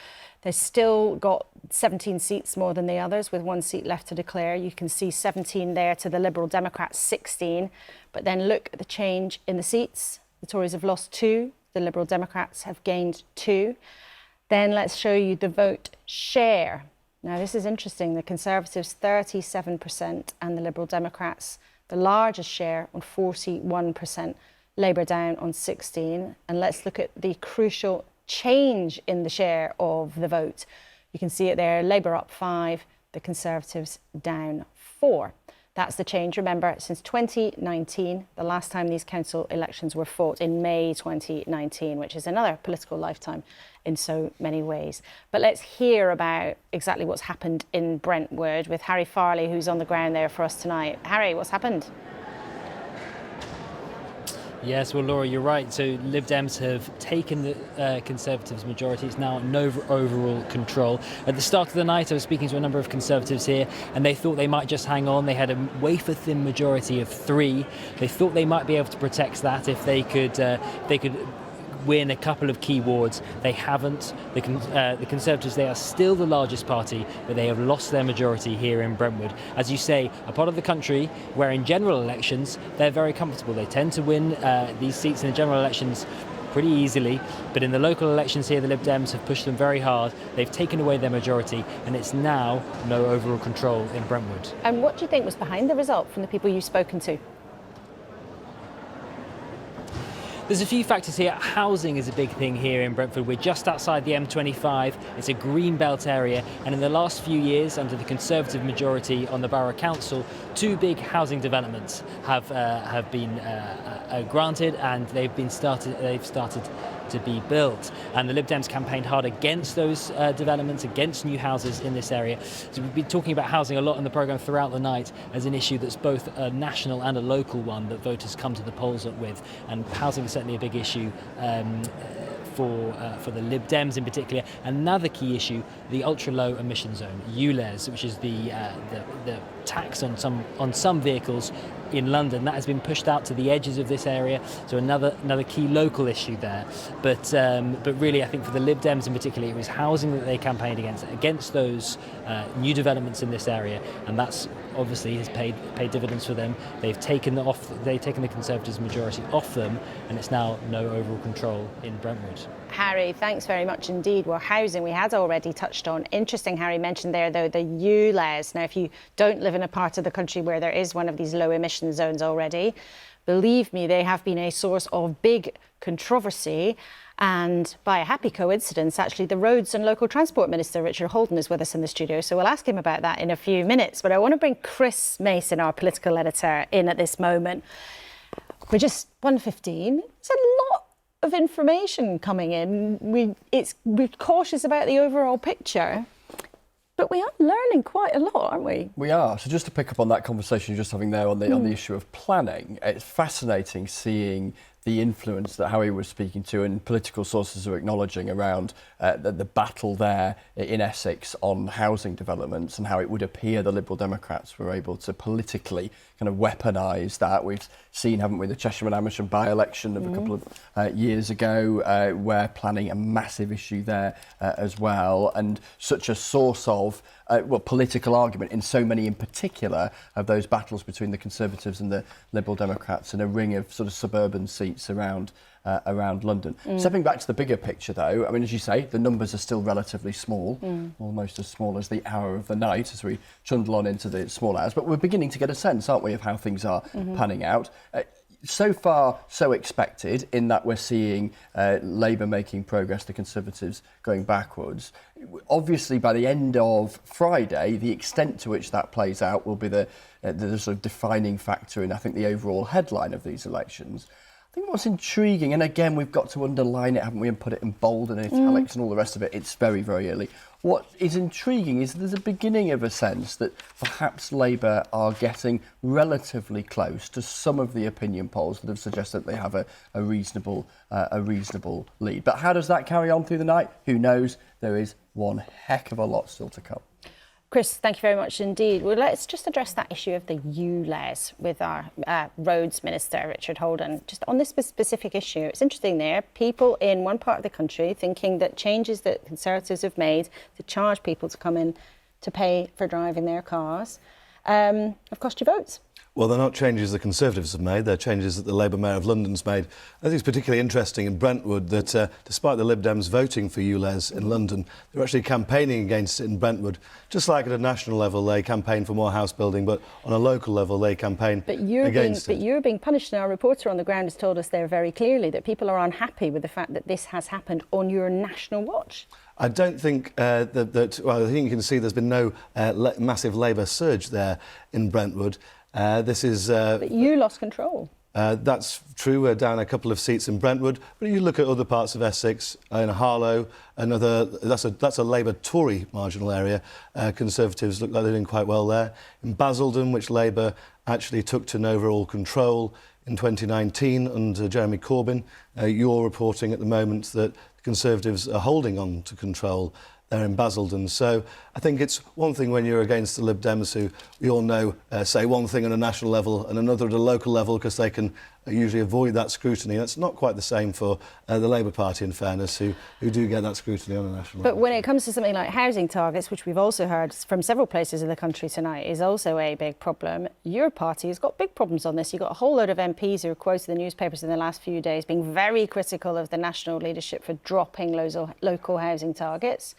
They've still got 17 seats more than the others, with 1 seat left to declare. You can see 17 there to the Liberal Democrats, 16. But then look at the change in the seats. The Tories have lost 2. The Liberal Democrats have gained 2. Then let's show you the vote share. Now, this is interesting. The Conservatives, 37%, and the Liberal Democrats, the largest share, on 41%. Labour down on 16. And let's look at the crucial change in the share of the vote. You can see it there. Labour up 5, the Conservatives down 4. That's the change, remember, since 2019, the last time these council elections were fought in May 2019, which is another political lifetime in so many ways. But let's hear about exactly what's happened in Brentwood with Harry Farley, who's on the ground there for us tonight. Harry, what's happened? Yes, well, Laura, you're right. So Lib Dems have taken the Conservatives' majority. It's now no overall control. At the start of the night, I was speaking to a number of Conservatives here, and they thought they might just hang on. They had a wafer-thin majority of 3. They thought they might be able to protect that if they could win a couple of key wards. They haven't. The Conservatives, they are still the largest party, but they have lost their majority here in Brentwood. As you say, a part of the country where in general elections they're very comfortable. They tend to win these seats in the general elections pretty easily, but in the local elections here, the Lib Dems have pushed them very hard. They've taken away their majority, and it's now no overall control in Brentwood. And what do you think was behind the result from the people you've spoken to? There's a few factors here. Housing is a big thing here in Brentwood. We're just outside the M25. It's a green belt area, and in the last few years, under the Conservative majority on the Borough Council, 2 big housing developments have been granted, and they've started to be built. And the Lib Dems campaigned hard against those developments, against new houses in this area. So we've been talking about housing a lot in the programme throughout the night as an issue that's both a national and a local one that voters come to the polls with. And housing is certainly a big issue for the Lib Dems in particular. Another key issue, the ultra-low emission zone, ULEZ, which is the tax on some vehicles in London. That has been pushed out to the edges of this area, so another key local issue there. But really, I think for the Lib Dems in particular, it was housing that they campaigned against those new developments in this area, and that's obviously has paid dividends for them. They've taken the Conservatives' majority off them, and it's now no overall control in Brentwood. Harry, thanks very much indeed. Well, housing we had already touched on. Interesting, Harry mentioned there, though, the ULEZ. Now, if you don't live in a part of the country where there is one of these low emission zones already, believe me, they have been a source of big controversy. And by a happy coincidence, actually, the Roads and Local Transport Minister, Richard Holden, is with us in the studio. So we'll ask him about that in a few minutes. But I want to bring Chris Mason, our political editor, in at this moment. We're just 1:15. It's a lot of information coming in. We're cautious about the overall picture, but we are learning quite a lot, aren't we? We are. So just to pick up on that conversation you're just having there on the issue of planning, it's fascinating seeing the influence that Harry was speaking to and political sources are acknowledging around the battle there in Essex on housing developments and how it would appear the Liberal Democrats were able to politically kind of weaponise that. We've seen, haven't we, the Cheshire and Amersham by-election of a couple of years ago where planning a massive issue there as well, and such a source of political argument in so many in particular of those battles between the Conservatives and the Liberal Democrats in a ring of sort of suburban seats around London. Stepping back to the bigger picture though, I mean, as you say, the numbers are still relatively small, almost as small as the hour of the night as we trundle on into the small hours, but we're beginning to get a sense, aren't we, of how things are panning out. So far, so expected, in that we're seeing Labour making progress, the Conservatives going backwards. Obviously, by the end of Friday, the extent to which that plays out will be the sort of defining factor in, I think, the overall headline of these elections. I think what's intriguing, and again, we've got to underline it, haven't we, and put it in bold and italics and all the rest of it. It's very, very early. What is intriguing is there's a beginning of a sense that perhaps Labour are getting relatively close to some of the opinion polls that have suggested they have a reasonable lead. But how does that carry on through the night? Who knows? There is one heck of a lot still to come. Chris, thank you very much indeed. Well, let's just address that issue of the ULEZ with our Roads Minister, Richard Holden. Just on this specific issue, it's interesting there, people in one part of the country thinking that changes that Conservatives have made to charge people to come in to pay for driving their cars have cost you votes. Well, they're not changes the Conservatives have made, they're changes that the Labour Mayor of London's made. I think it's particularly interesting in Brentwood that despite the Lib Dems voting for ULEZ in London, they're actually campaigning against it in Brentwood. Just like at a national level, they campaign for more house building, but on a local level, they campaign against it. But you're being punished, and our reporter on the ground has told us there very clearly that people are unhappy with the fact that this has happened on your national watch. I don't think well, I think you can see there's been no massive Labour surge there in Brentwood. But you lost control. That's true. We're down a couple of seats in Brentwood, but you look at other parts of Essex, in Harlow, that's a Labour Tory marginal area. Conservatives look like they're doing quite well there. In Basildon, which Labour actually took to an overall control in 2019 under Jeremy Corbyn, you're reporting at the moment that the Conservatives are holding on to control there in Basildon. So I think it's one thing when you're against the Lib Dems, who we all know say one thing on a national level and another at a local level because they can usually avoid that scrutiny. That's not quite the same for the Labour Party, in fairness, who do get that scrutiny on a national level. But when it comes to something like housing targets, which we've also heard from several places in the country tonight, is also a big problem. Your party has got big problems on this. You've got a whole load of MPs who are quoted in the newspapers in the last few days being very critical of the national leadership for dropping local housing targets,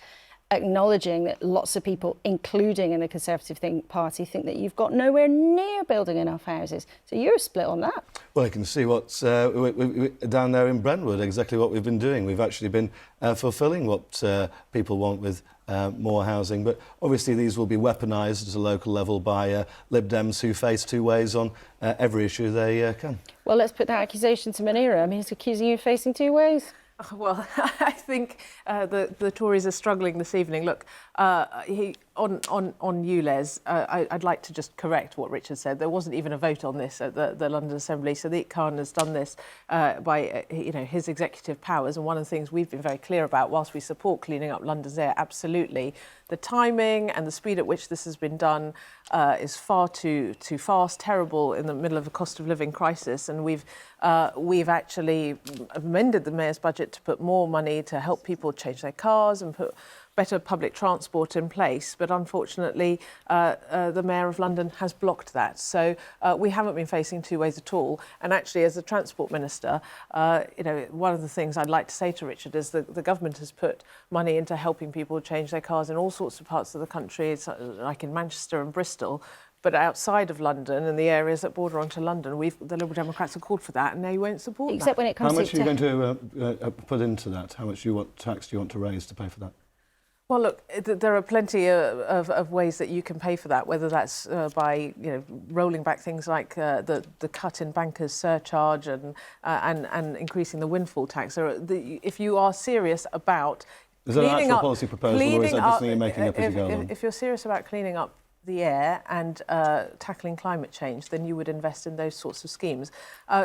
acknowledging that lots of people, including in the Conservative Party, think that you've got nowhere near building enough houses. So you're split on that. Well, you can see what's down there in Brentwood, exactly what we've been doing. We've actually been fulfilling what people want with more housing. But obviously these will be weaponised at a local level by Lib Dems who face two ways on every issue they can. Well, let's put that accusation to Munira. I mean, he's accusing you of facing two ways. Well, I think the Tories are struggling this evening. Look, on you, Les, I'd like to just correct what Richard said. There wasn't even a vote on this at the London Assembly. Sadiq Khan has done this by his executive powers. And one of the things we've been very clear about, whilst we support cleaning up London's air, absolutely, the timing and the speed at which this has been done is far too fast, terrible in the middle of a cost of living crisis. And we've actually amended the mayor's budget to put more money to help people change their cars and put better public transport in place. But unfortunately, the Mayor of London has blocked that. So we haven't been facing two ways at all. And actually, as the Transport Minister, one of the things I'd like to say to Richard is that the government has put money into helping people change their cars in all sorts of parts of the country, like in Manchester and Bristol. But outside of London and the areas that border onto London, the Liberal Democrats have called for that, and they won't support that. Except when it comes to... How much are you going to put into that? How much tax do you want to raise to pay for that? Well, look, there are plenty of ways that you can pay for that, whether that's by rolling back things like the cut in bankers' surcharge and increasing the windfall tax. If you are serious about is that an actual policy proposal, or is that just something you're making up as you go along? If you're serious about cleaning up the air and tackling climate change, then you would invest in those sorts of schemes.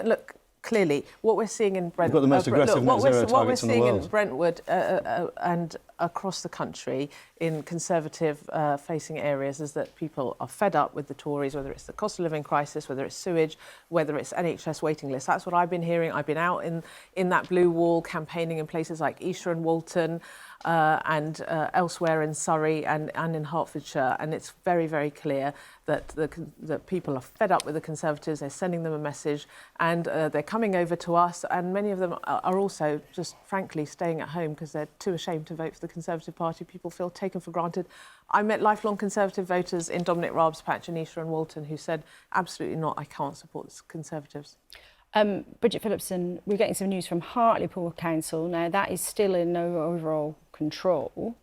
Look, clearly, what we're seeing in Brentwood... We've got the most aggressive net zero targets in the world. What we're seeing in Brentwood and across the country in Conservative-facing areas is that people are fed up with the Tories, whether it's the cost of living crisis, whether it's sewage, whether it's NHS waiting lists. That's what I've been hearing. I've been out in that blue wall campaigning in places like Esher and Bolton, and elsewhere in Surrey and in Hertfordshire, and it's very, very clear that people are fed up with the Conservatives. They're sending them a message, and they're coming over to us, and many of them are also just frankly staying at home because they're too ashamed to vote for the Conservative Party. People feel taken for granted. I met lifelong Conservative voters in Dominic Raab's patch in Esher and Walton who said, absolutely not, I can't support the Conservatives. Bridget Phillipson, we're getting some news from Hartlepool Council. Now, that is still in no overall control.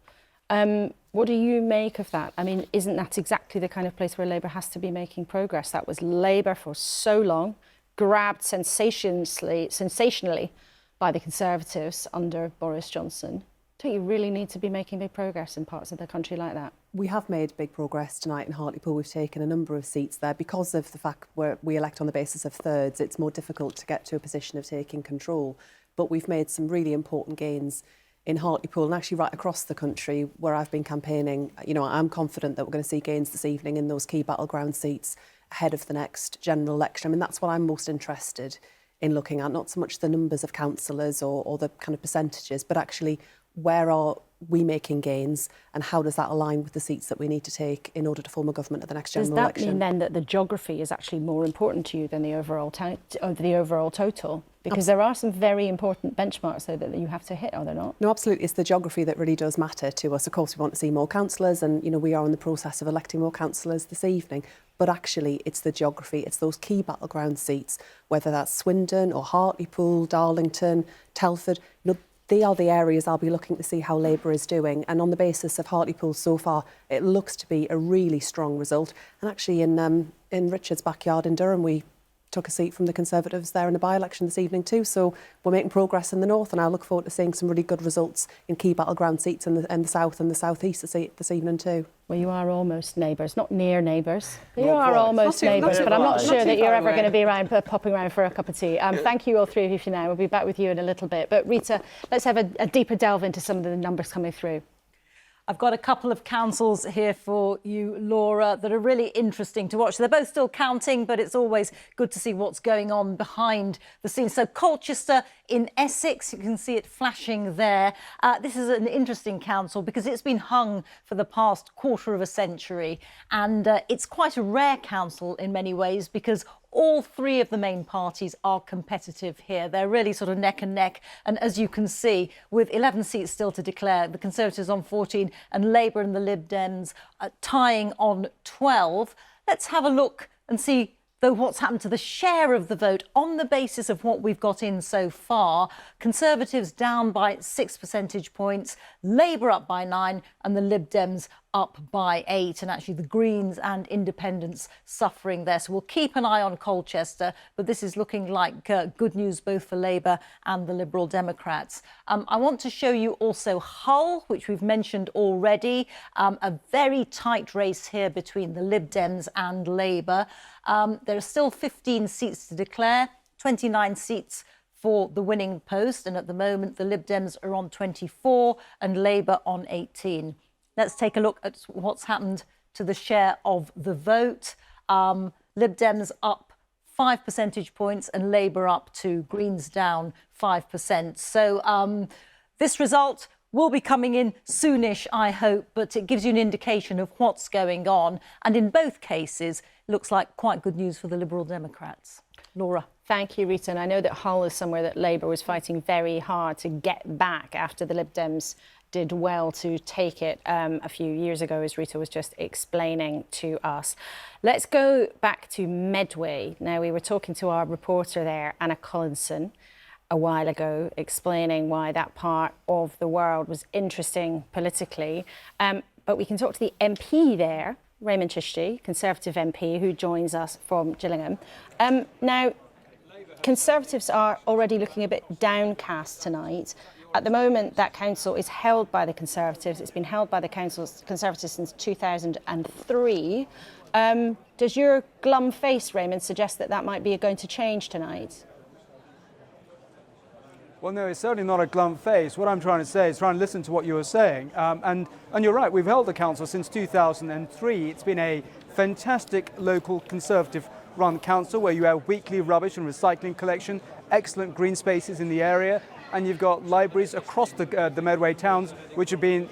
What do you make of that? I mean, isn't that exactly the kind of place where Labour has to be making progress? That was Labour for so long, grabbed sensationally by the Conservatives under Boris Johnson. Don't you really need to be making big progress in parts of the country like that? We have made big progress tonight in Hartlepool. We've taken a number of seats there. Because of the fact we elect on the basis of thirds, it's more difficult to get to a position of taking control. But we've made some really important gains in Hartlepool and actually right across the country where I've been campaigning. I'm confident that we're going to see gains this evening in those key battleground seats ahead of the next general election. I mean, that's what I'm most interested in looking at, not so much the numbers of councillors or the kind of percentages, but actually where are we making gains and how does that align with the seats that we need to take in order to form a government at the next general election? Does that mean then that the geography is actually more important to you than the overall total? Because there are some very important benchmarks though that you have to hit, are there not? No, absolutely. It's the geography that really does matter to us. Of course, we want to see more councillors and, we are in the process of electing more councillors this evening. But actually, it's the geography. It's those key battleground seats, whether that's Swindon or Hartlepool, Darlington, Telford. They are the areas I'll be looking to see how Labour is doing. And on the basis of Hartlepool so far, it looks to be a really strong result. And actually in Richard's backyard in Durham, we took a seat from the Conservatives there in a by-election this evening too. So we're making progress in the north, and I look forward to seeing some really good results in key battleground seats in the south and the southeast this evening too. Well, you are almost neighbours, not near neighbours. You are almost neighbours, but I'm not sure that you're ever going to be popping around for a cup of tea. Thank you all three of you for now. We'll be back with you in a little bit. But Rita, let's have a deeper delve into some of the numbers coming through. I've got a couple of councils here for you, Laura, that are really interesting to watch. They're both still counting, but it's always good to see what's going on behind the scenes. So Colchester in Essex, you can see it flashing there. This is an interesting council because it's been hung for the past quarter of a century. And it's quite a rare council in many ways because all three of the main parties are competitive here. They're really sort of neck and neck. And as you can see, with 11 seats still to declare, the Conservatives on 14 and Labour and the Lib Dems tying on 12. Let's have a look and see Though what's happened to the share of the vote on the basis of what we've got in so far, Conservatives down by 6 percentage points, Labour up by 9 and the Lib Dems up by 8, and actually the Greens and Independents suffering there. So we'll keep an eye on Colchester, but this is looking like good news both for Labour and the Liberal Democrats. I want to show you also Hull, which we've mentioned already. A very tight race here between the Lib Dems and Labour. There are still 15 seats to declare, 29 seats for the winning post, and at the moment the Lib Dems are on 24 and Labour on 18. Let's take a look at what's happened to the share of the vote. Lib Dems up 5 percentage points and Labour up 2, Greens down 5%. So this result will be coming in soonish, I hope, but it gives you an indication of what's going on. And in both cases, looks like quite good news for the Liberal Democrats. Laura. Thank you, Rita. And I know that Hull is somewhere that Labour was fighting very hard to get back after the Lib Dems did well to take it a few years ago, as Rita was just explaining to us. Let's go back to Medway. Now, we were talking to our reporter there, Anna Collinson, a while ago, explaining why that part of the world was interesting politically. But we can talk to the MP there, Raymond Chishti, Conservative MP, who joins us from Gillingham. Now, Conservatives are already looking a bit downcast tonight. At the moment, that council is held by the Conservatives. It's been held by the Conservatives since 2003. Does your glum face, Raymond, suggest that that might be going to change tonight? Well, no, it's certainly not a glum face. What I'm trying to say is trying to listen to what you were saying. And you're right, we've held the council since 2003. It's been a fantastic local Conservative-run council where you have weekly rubbish and recycling collection, excellent green spaces in the area, and you've got libraries across the Medway towns which have been,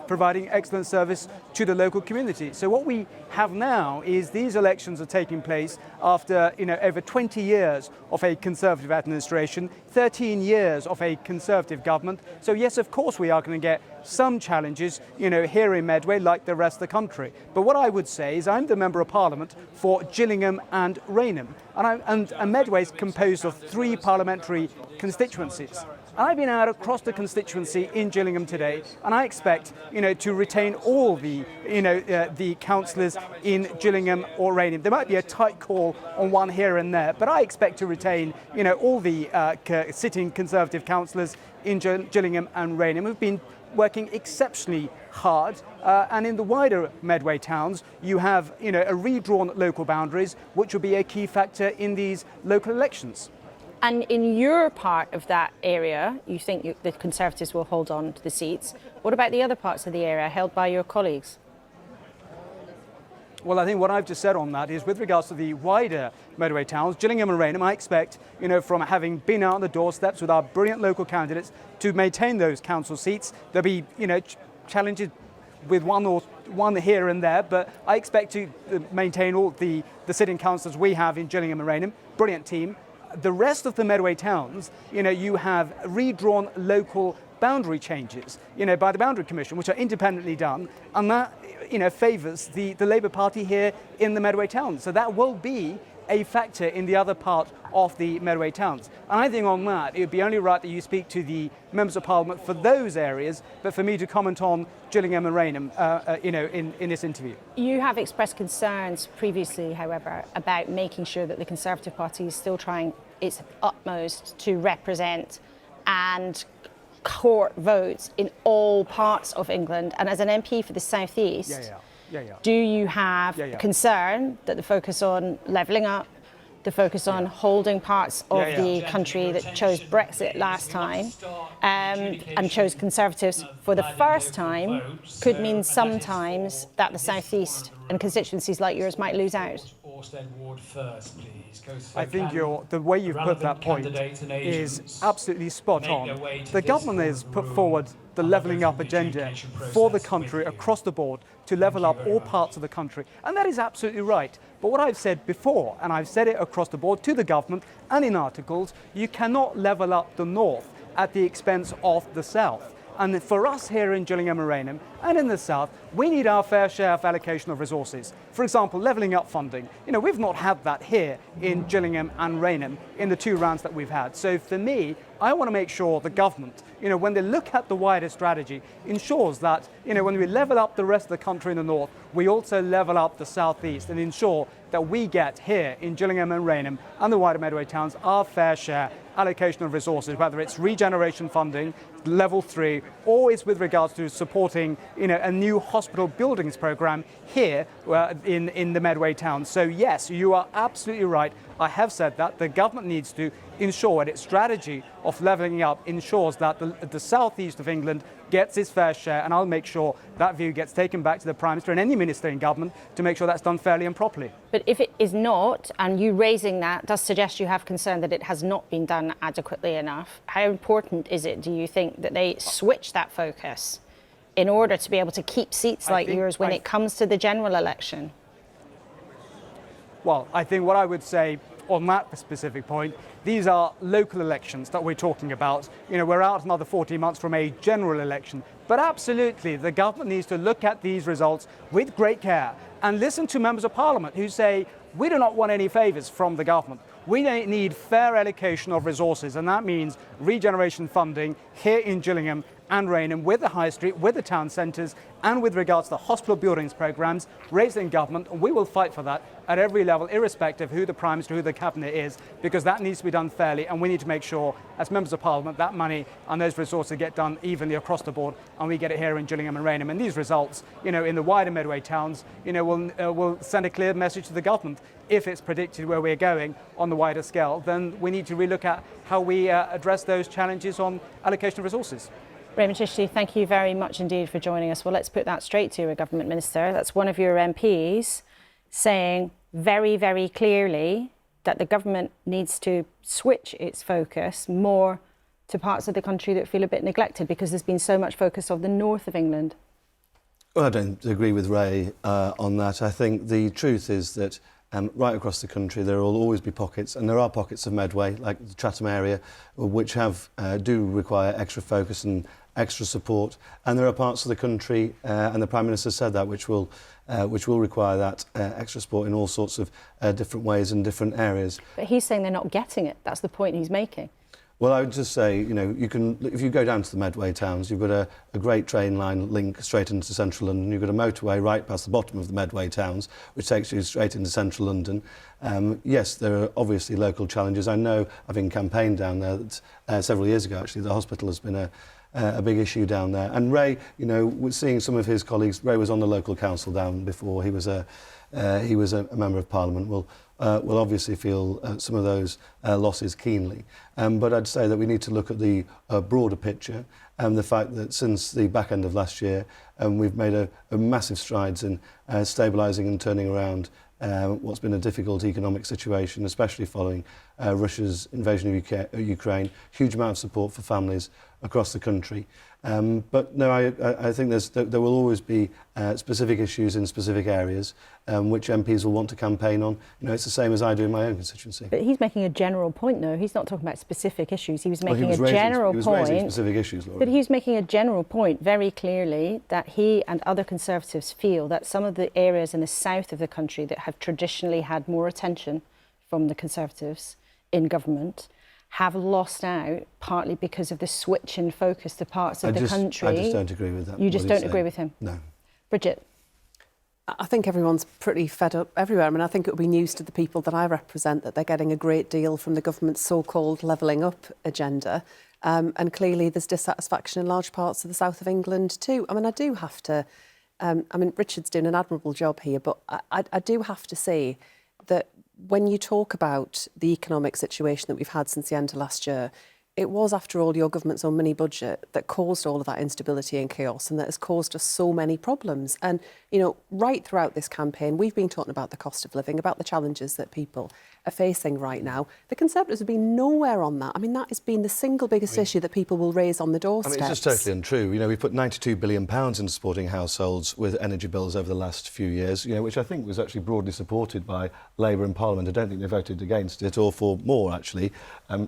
providing excellent service to the local community. So what we have now is these elections are taking place after, over 20 years of a Conservative administration, 13 years of a Conservative government. So yes, of course, we are going to get some challenges, here in Medway, like the rest of the country. But what I would say is I'm the Member of Parliament for Gillingham and Rainham. And Medway is composed of 3 parliamentary constituencies. I've been out across the constituency in Gillingham today, and I expect, to retain all the, the councillors in Gillingham or Rainham. There might be a tight call on one here and there, but I expect to retain, all the sitting Conservative councillors in Gillingham and Rainham who've been working exceptionally hard. And in the wider Medway towns, you have, redrawn local boundaries, which will be a key factor in these local elections. And in your part of that area, you think the Conservatives will hold on to the seats. What about the other parts of the area held by your colleagues? Well, I think what I've just said on that is with regards to the wider Medway towns, Gillingham and Rainham, I expect, from having been out on the doorsteps with our brilliant local candidates to maintain those council seats. There'll be, challenges with one here and there, but I expect to maintain all the sitting councillors we have in Gillingham and Rainham. Brilliant team. The rest of the Medway towns, you have redrawn local boundary changes, by the Boundary Commission, which are independently done, and that, favours the Labour Party here in the Medway towns. So that will be a factor in the other part of the Medway towns. And I think on that, it would be only right that you speak to the Members of Parliament for those areas, but for me to comment on Gillingham and Rainham, in this interview. You have expressed concerns previously, however, about making sure that the Conservative Party is still trying its utmost to represent and court votes in all parts of England. And as an MP for the South East, do you have concern that the focus on levelling up, the focus on holding parts of the country that chose Brexit last time and chose Conservatives for the first time could mean sometimes that the South East and constituencies like yours might lose out? I think the way you've put that point is absolutely spot on. The government has put forward the levelling up agenda for the country across the board to level up all parts of the country. And that is absolutely right. But what I've said before, and I've said it across the board to the government and in articles, you cannot level up the north at the expense of the south. And for us here in Gillingham and Rainham and in the south, we need our fair share of allocation of resources. For example, levelling up funding. We've not had that here in Gillingham and Rainham in the 2 rounds that we've had. So for me, I want to make sure the government, when they look at the wider strategy, ensures that, when we level up the rest of the country in the north, we also level up the southeast and ensure that we get here in Gillingham and Rainham and the wider Medway towns our fair share allocation of resources, whether it's regeneration funding, level 3, or it's with regards to supporting, a new hospital buildings programme here in the Medway town. So yes, you are absolutely right. I have said that the government needs to ensure that its strategy of levelling up ensures that the southeast of England gets its fair share, and I'll make sure that view gets taken back to the Prime Minister and any minister in government to make sure that's done fairly and properly. But if it is not, and you raising that does suggest you have concern that it has not been done adequately enough, how important is it, do you think, that they switch that focus in order to be able to keep seats like yours when it comes to the general election? Well, I think what I would say on that specific point, these are local elections that we're talking about. We're out another 14 months from a general election. But absolutely, the government needs to look at these results with great care and listen to members of Parliament who say, we do not want any favours from the government. We need fair allocation of resources, and that means regeneration funding here in Gillingham and Rainham with the High Street, with the town centres, and with regards to the hospital buildings programmes raised in government. And we will fight for that at every level, irrespective of who the Prime Minister, who the Cabinet is, because that needs to be done fairly, and we need to make sure, as members of Parliament, that money and those resources get done evenly across the board, and we get it here in Gillingham and Rainham. And these results, in the wider Medway towns, will send a clear message to the government. If it's predicted where we're going on the wider scale, then we need to relook at how we address those challenges on allocation of resources. One EMidHD, thank you very much indeed for joining us. Well, let's put that straight to a government minister. That's one of your MPs saying very, very clearly that the government needs to switch its focus more to parts of the country that feel a bit neglected because there's been so much focus on the north of England. Well, I don't agree with Ray on that. I think the truth is that right across the country there will always be pockets, and there are pockets of Medway, like the Chatham area, which do require extra focus and extra support, and there are parts of the country, and the Prime Minister said that, which will require that extra support in all sorts of different ways and different areas. But he's saying they're not getting it. That's the point he's making. Well, I would just say, if you go down to the Medway towns, you've got a great train line link straight into central London. You've got a motorway right past the bottom of the Medway towns, which takes you straight into central London. Yes, there are obviously local challenges. I know, having campaigned down there several years ago, actually, the hospital has been a big issue down there. And Ray, we're seeing some of his colleagues. Ray was on the local council down before. He was a member of Parliament. Will obviously feel some of those losses keenly. But I'd say that we need to look at the broader picture and the fact that since the back end of last year, we've made a massive strides in stabilising and turning around what's been a difficult economic situation, especially following Russia's invasion of Ukraine. Huge amount of support for families across the country. But no, I think there will always be specific issues in specific areas which MPs will want to campaign on. It's the same as I do in my own constituency. But he's making a general point, though. He's not talking about specific issues. He was making he was raising specific issues, Laura. But he's making a general point very clearly that he and other Conservatives feel that some of the areas in the south of the country that have traditionally had more attention from the Conservatives in government have lost out, partly because of the switch in focus to parts of the country. I just don't agree with that. You just don't agree with him? No. Bridget? I think everyone's pretty fed up everywhere. I mean, I think it will be news to the people that I represent that they're getting a great deal from the government's so-called levelling up agenda. And clearly there's dissatisfaction in large parts of the south of England too. I mean, I do have to... Richard's doing an admirable job here, but I do have to say that when you talk about the economic situation that we've had since the end of last year, it was, after all, your government's own mini-budget that caused all of that instability and chaos, and that has caused us so many problems. And, right throughout this campaign, we've been talking about the cost of living, about the challenges that people are facing right now. The Conservatives have been nowhere on that. I mean, that has been the single biggest issue that people will raise on the doorsteps. I mean, it's just totally untrue. You know, we've put £92 billion into supporting households with energy bills over the last few years, you know, which I think was actually broadly supported by Labour in Parliament. I don't think they voted against it, or for more, actually.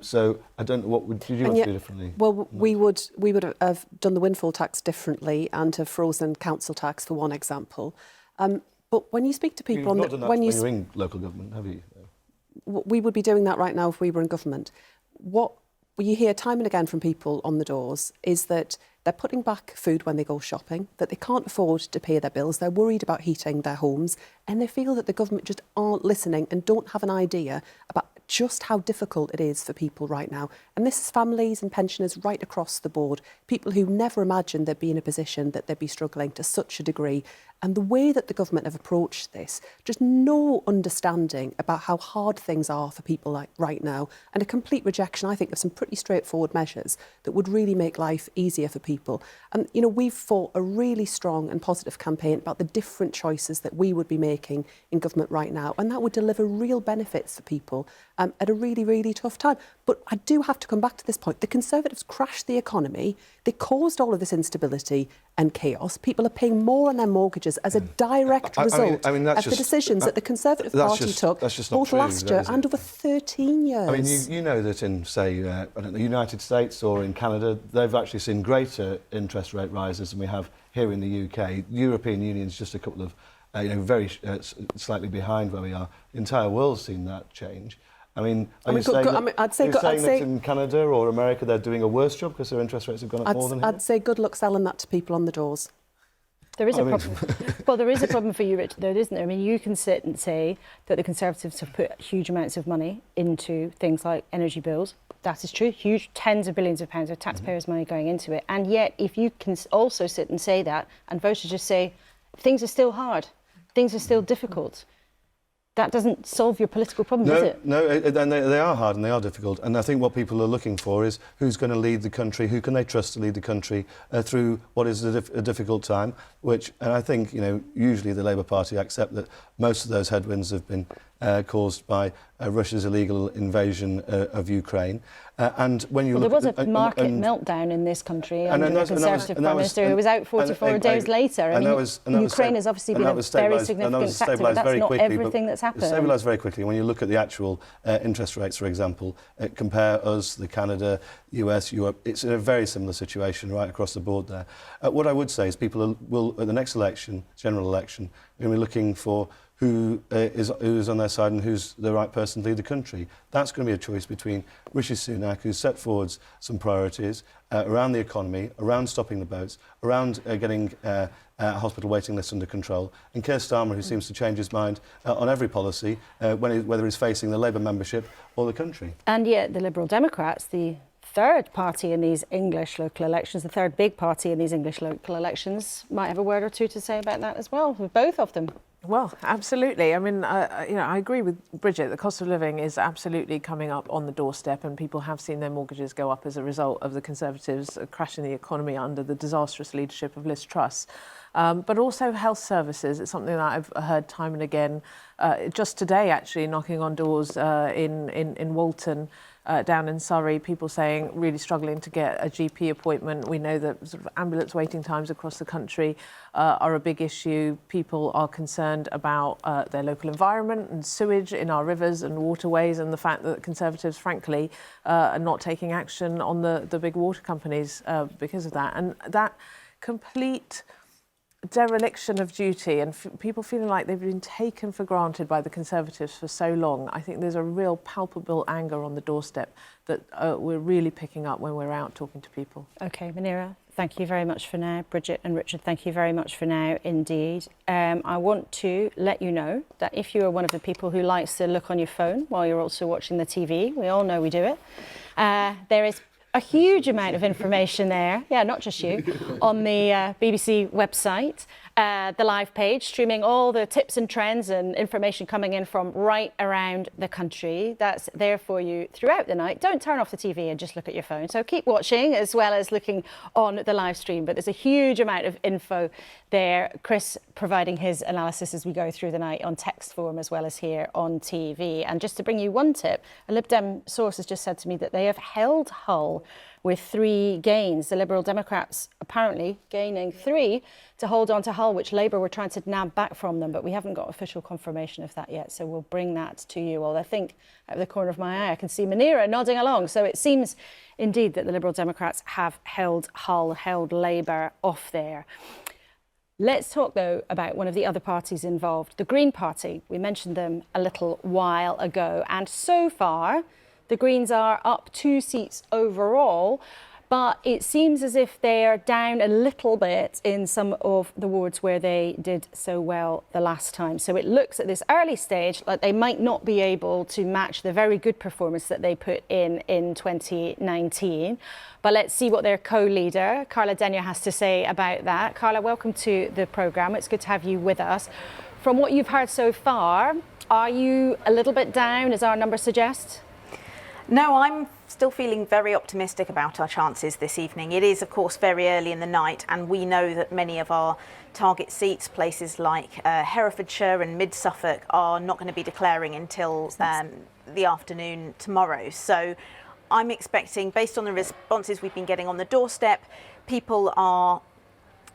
So I don't know, did you want to do differently? Well, we would have done the windfall tax differently and have frozen council tax, for one example. But when you speak to people You've not done that when you're in local government, have you? We would be doing that right now if we were in government. What you hear time and again from people on the doors is that they're putting back food when they go shopping, that they can't afford to pay their bills, they're worried about heating their homes, and they feel that the government just aren't listening and don't have an idea about just how difficult it is for people right now. And this is families and pensioners right across the board, people who never imagined they'd be in a position that they'd be struggling to such a degree. And the way that the government have approached this, just no understanding about how hard things are for people like right now, and a complete rejection, I think, of some pretty straightforward measures that would really make life easier for people. And, you know, we've fought a really strong and positive campaign about the different choices that we would be making in government right now, and that would deliver real benefits for people at a really, really tough time. But I do have to come back to this point. The Conservatives crashed the economy. They caused all of this instability and chaos. People are paying more on their mortgages as a direct result of the decisions that the Conservative Party took both last year and over 13 years. I mean, you know that in, say, I don't know, the United States or in Canada, they've actually seen greater interest rate rises than we have here in the UK. The European Union is just a couple of, very slightly behind where we are. The entire world's seen that change. I mean, I'd say that in Canada or America they're doing a worse job because their interest rates have gone up more than here? I'd say good luck selling that to people on the doors. There is a problem. Well, there is a problem for you, Richard, though, isn't there? I mean, you can sit and say that the Conservatives have put huge amounts of money into things like energy bills. That is true. Huge tens of billions of pounds of taxpayers' money going into it. And yet, if you can also sit and say that, and voters just say, things are still hard, things are still difficult, that doesn't solve your political problem, does it? No, and they are hard and they are difficult. And I think what people are looking for is who's going to lead the country, who can they trust to lead the country through what is a difficult time, and I think, you know, usually the Labour Party accept that most of those headwinds have been caused by Russia's illegal invasion of Ukraine. And when you there was a market meltdown in this country under the Conservative Prime Minister who was out 44 days later. I mean, Ukraine has obviously been a very significant factor, but that's not everything that's happened. It stabilised very quickly. When you look at the actual interest rates, for example, compare us, the Canada, US, Europe, it's in a very similar situation right across the board there. What I would say is people will, at the next election, general election, are going to be looking for who is on their side and who's the right person to lead the country. That's going to be a choice between Rishi Sunak, who's set forward some priorities around the economy, around stopping the boats, around getting hospital waiting lists under control, and Keir Starmer, who seems to change his mind on every policy, whether he's facing the Labour membership or the country. And yet the Liberal Democrats, the third party in these English local elections, the third big party in these English local elections, might have a word or two to say about that as well, with both of them. Well, absolutely. I mean, I agree with Bridget. The cost of living is absolutely coming up on the doorstep, and people have seen their mortgages go up as a result of the Conservatives crashing the economy under the disastrous leadership of Liz Truss. But also health services. It's something that I've heard time and again. Just today, actually, knocking on doors in Bolton, down in Surrey, people saying really struggling to get a GP appointment. We know that sort of ambulance waiting times across the country are a big issue. People are concerned about their local environment and sewage in our rivers and waterways, and the fact that Conservatives, frankly, are not taking action on the big water companies because of that. And that complete dereliction of duty and people feeling like they've been taken for granted by the Conservatives for so long. I think there's a real palpable anger on the doorstep that we're really picking up when we're out talking to people. OK, Munira, thank you very much for now. Bridget and Richard, thank you very much for now indeed. I want to let you know that if you are one of the people who likes to look on your phone while you're also watching the TV, we all know we do it, there is A huge amount of information there, yeah, not just you, on the BBC website, the live page, streaming all the tips and trends and information coming in from right around the country. That's there for you throughout the night. Don't turn off the TV and just look at your phone. So keep watching as well as looking on the live stream. But there's a huge amount of info there. Chris providing his analysis as we go through the night on text form as well as here on TV. And just to bring you one tip, a Lib Dem source has just said to me that they have held Hull with 3 gains. The Liberal Democrats apparently gaining 3 to hold on to Hull, which Labour were trying to nab back from them, but we haven't got official confirmation of that yet, so we'll bring that to you. Well, I think out of the corner of my eye I can see Munira nodding along, so it seems indeed that the Liberal Democrats have held Hull, held Labour off there. Let's talk, though, about one of the other parties involved, the Green Party. We mentioned them a little while ago, and so far the Greens are up 2 seats overall, but it seems as if they're down a little bit in some of the wards where they did so well the last time. So it looks at this early stage like they might not be able to match the very good performance that they put in 2019. But let's see what their co-leader, Carla Denyer, has to say about that. Carla, welcome to the programme. It's good to have you with us. From what you've heard so far, are you a little bit down, as our numbers suggest? No, I'm still feeling very optimistic about our chances this evening. It is, of course, very early in the night, and we know that many of our target seats, places like Herefordshire and Mid-Suffolk, are not going to be declaring until the afternoon tomorrow. So I'm expecting, based on the responses we've been getting on the doorstep, people are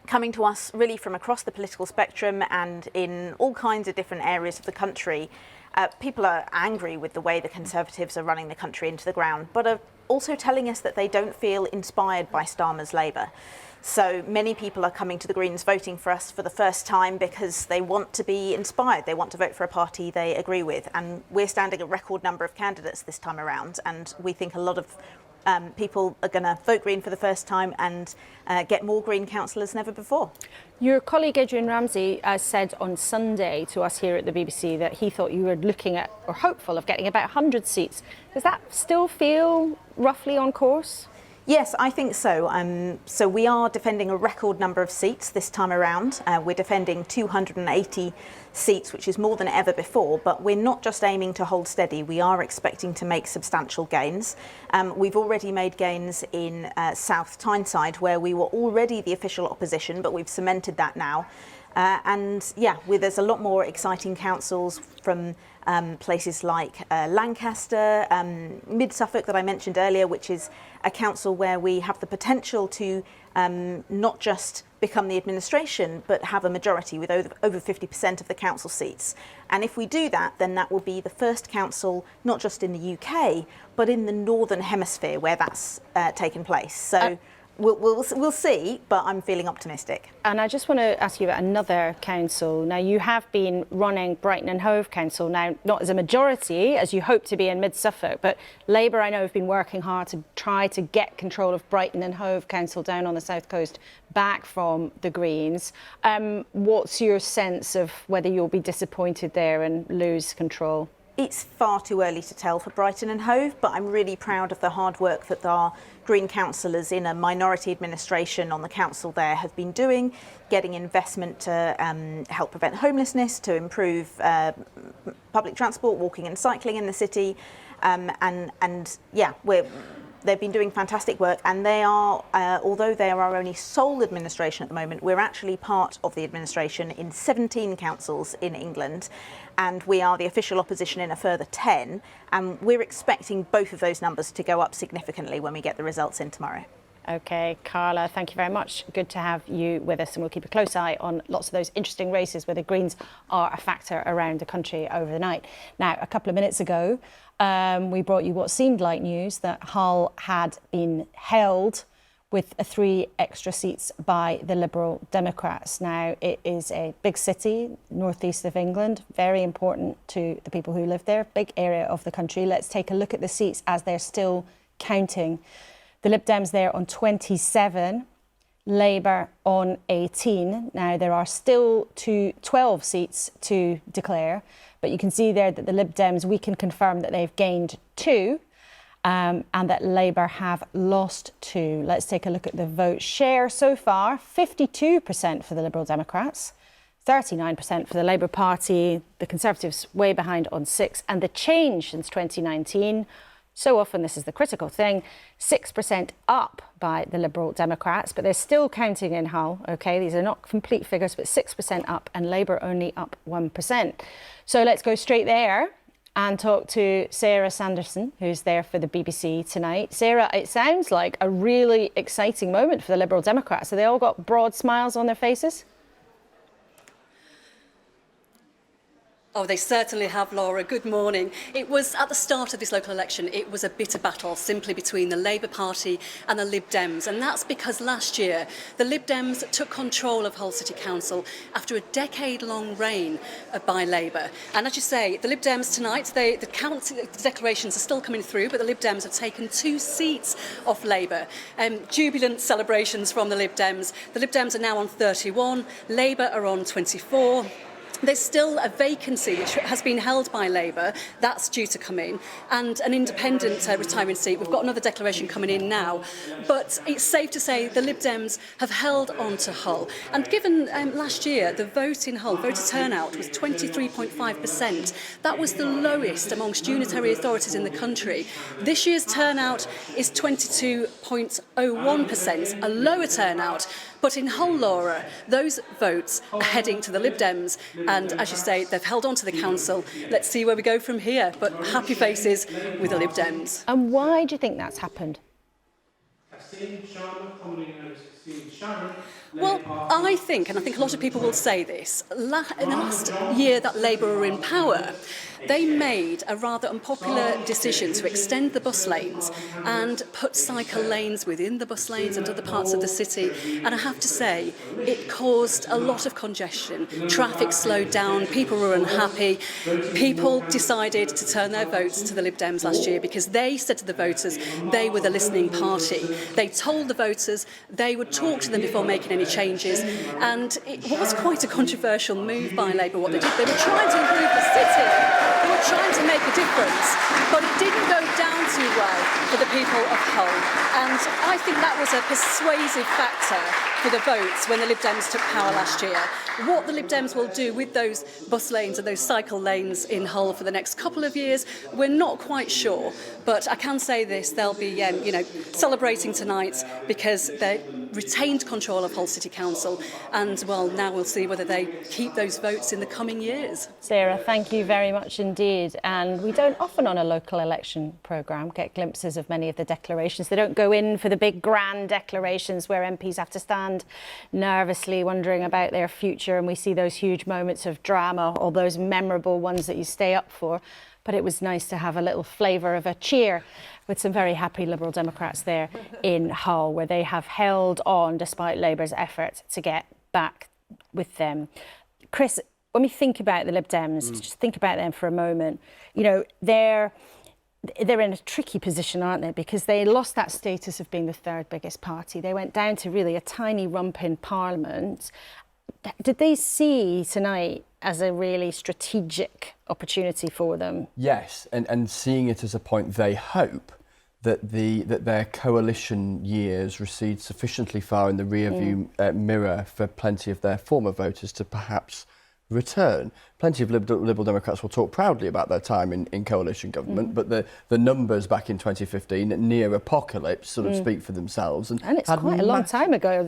coming to us really from across the political spectrum and in all kinds of different areas of the country. People are angry with the way the Conservatives are running the country into the ground, but are also telling us that they don't feel inspired by Starmer's Labour. So many people are coming to the Greens voting for us for the first time because they want to be inspired. They want to vote for a party they agree with. And we're standing a record number of candidates this time around. And we think a lot of people are going to vote Green for the first time and get more Green councillors than ever before. Your colleague Adrian Ramsey said on Sunday to us here at the BBC that he thought you were looking at or hopeful of getting about 100 seats. Does that still feel roughly on course? Yes, I think so. So we are defending a record number of seats this time around. We're defending 280 seats, which is more than ever before, but we're not just aiming to hold steady. We are expecting to make substantial gains. We've already made gains in South Tyneside, where we were already the official opposition, but we've cemented that now. And yeah, there's a lot more exciting councils from places like Lancaster, Mid-Suffolk that I mentioned earlier, which is a council where we have the potential to not just become the administration, but have a majority with over 50% of the council seats. And if we do that, then that will be the first council, not just in the UK, but in the Northern Hemisphere where that's taken place. So we'll see, but I'm feeling optimistic. And I just want to ask you about another council. Now, you have been running Brighton and Hove Council, now not as a majority, as you hope to be in Mid-Suffolk, but Labour, I know, have been working hard to try to get control of Brighton and Hove Council down on the south coast back from the Greens. What's your sense of whether you'll be disappointed there and lose control? It's far too early to tell for Brighton and Hove, but I'm really proud of the hard work that our Green councillors in a minority administration on the council there have been doing, getting investment to help prevent homelessness, to improve public transport, walking and cycling in the city, and yeah, they've been doing fantastic work, and they are, although they are our only sole administration at the moment, we're actually part of the administration in 17 councils in England, and we are the official opposition in a further 10, and we're expecting both of those numbers to go up significantly when we get the results in tomorrow. OK, Carla, thank you very much. Good to have you with us, and we'll keep a close eye on lots of those interesting races where the Greens are a factor around the country over the night. Now, a couple of minutes ago, we brought you what seemed like news that Hull had been held with 3 extra seats by the Liberal Democrats. Now, it is a big city, northeast of England, very important to the people who live there, big area of the country. Let's take a look at the seats as they're still counting. The Lib Dems there on 27, Labour on 18. Now, there are still 12 seats to declare, but you can see there that the Lib Dems, we can confirm that they've gained 2. and that Labour have lost 2. Let's take a look at the vote share so far. 52% for the Liberal Democrats, 39% for the Labour Party, the Conservatives way behind on 6, and the change since 2019, so often this is the critical thing, 6% up by the Liberal Democrats, but they're still counting in Hull, OK? These are not complete figures, but 6% up, and Labour only up 1%. So let's go straight there and talk to Sarah Sanderson, who's there for the BBC tonight. Sarah, it sounds like a really exciting moment for the Liberal Democrats. Have they all got broad smiles on their faces? Oh, they certainly have, Laura. Good morning. It was at the start of this local election, it was a bitter battle simply between the Labour Party and the Lib Dems. And that's because last year, the Lib Dems took control of Hull City Council after a decade-long reign by Labour. And as you say, the Lib Dems tonight, the declarations are still coming through, but the Lib Dems have taken 2 seats off Labour. Jubilant celebrations from the Lib Dems. The Lib Dems are now on 31, Labour are on 24. There's still a vacancy which has been held by Labour. That's due to come in. And an independent retiring seat. We've got another declaration coming in now. But it's safe to say the Lib Dems have held on to Hull. And given last year, the vote in Hull, voter turnout was 23.5%. That was the lowest amongst unitary authorities in the country. This year's turnout is 22.01%, a lower turnout. But in Hull, Laura, those votes are heading to the Lib Dems. And as you say, they've held on to the council. Let's see where we go from here. But happy faces with the Lib Dems. And why do you think that's happened? Well, I think, and I think a lot of people will say this, in the last year that Labour were in power, they made a rather unpopular decision to extend the bus lanes and put cycle lanes within the bus lanes and other parts of the city. And I have to say, it caused a lot of congestion. Traffic slowed down, people were unhappy. People decided to turn their votes to the Lib Dems last year because they said to the voters they were the listening party. They told the voters they would talk to them before making any changes. And it was quite a controversial move by Labour, what they did. They were trying to improve the city. They were trying to make a difference, but it didn't go down too well for the people of Hull. And I think that was a persuasive factor for the votes when the Lib Dems took power last year. What the Lib Dems will do with those bus lanes and those cycle lanes in Hull for the next couple of years, we're not quite sure. But I can say this, they'll be celebrating tonight because they retained control of Hull City Council. And, well, now we'll see whether they keep those votes in the coming years. Sarah, thank you very much indeed. And we don't often on a local election programme get glimpses of many of the declarations. They don't go in for the big grand declarations where MPs have to stand nervously wondering about their future, and we see those huge moments of drama or those memorable ones that you stay up for. But it was nice to have a little flavour of a cheer with some very happy Liberal Democrats there in Hull, where they have held on despite Labour's effort to get back with them. Chris, when we think about the Lib Dems, just think about them for a moment. You know, they're in a tricky position, aren't they? Because they lost that status of being the 3rd biggest party. They went down to really a tiny rump in Parliament. Did they see tonight as a really strategic opportunity for them? Yes, and seeing it as a point they hope that their coalition years recede sufficiently far in the rearview mirror for plenty of their former voters to perhaps return. Plenty of Liberal Democrats will talk proudly about their time in coalition government, but the numbers back in 2015, near apocalypse, sort of speak for themselves. And it's quite a long time ago.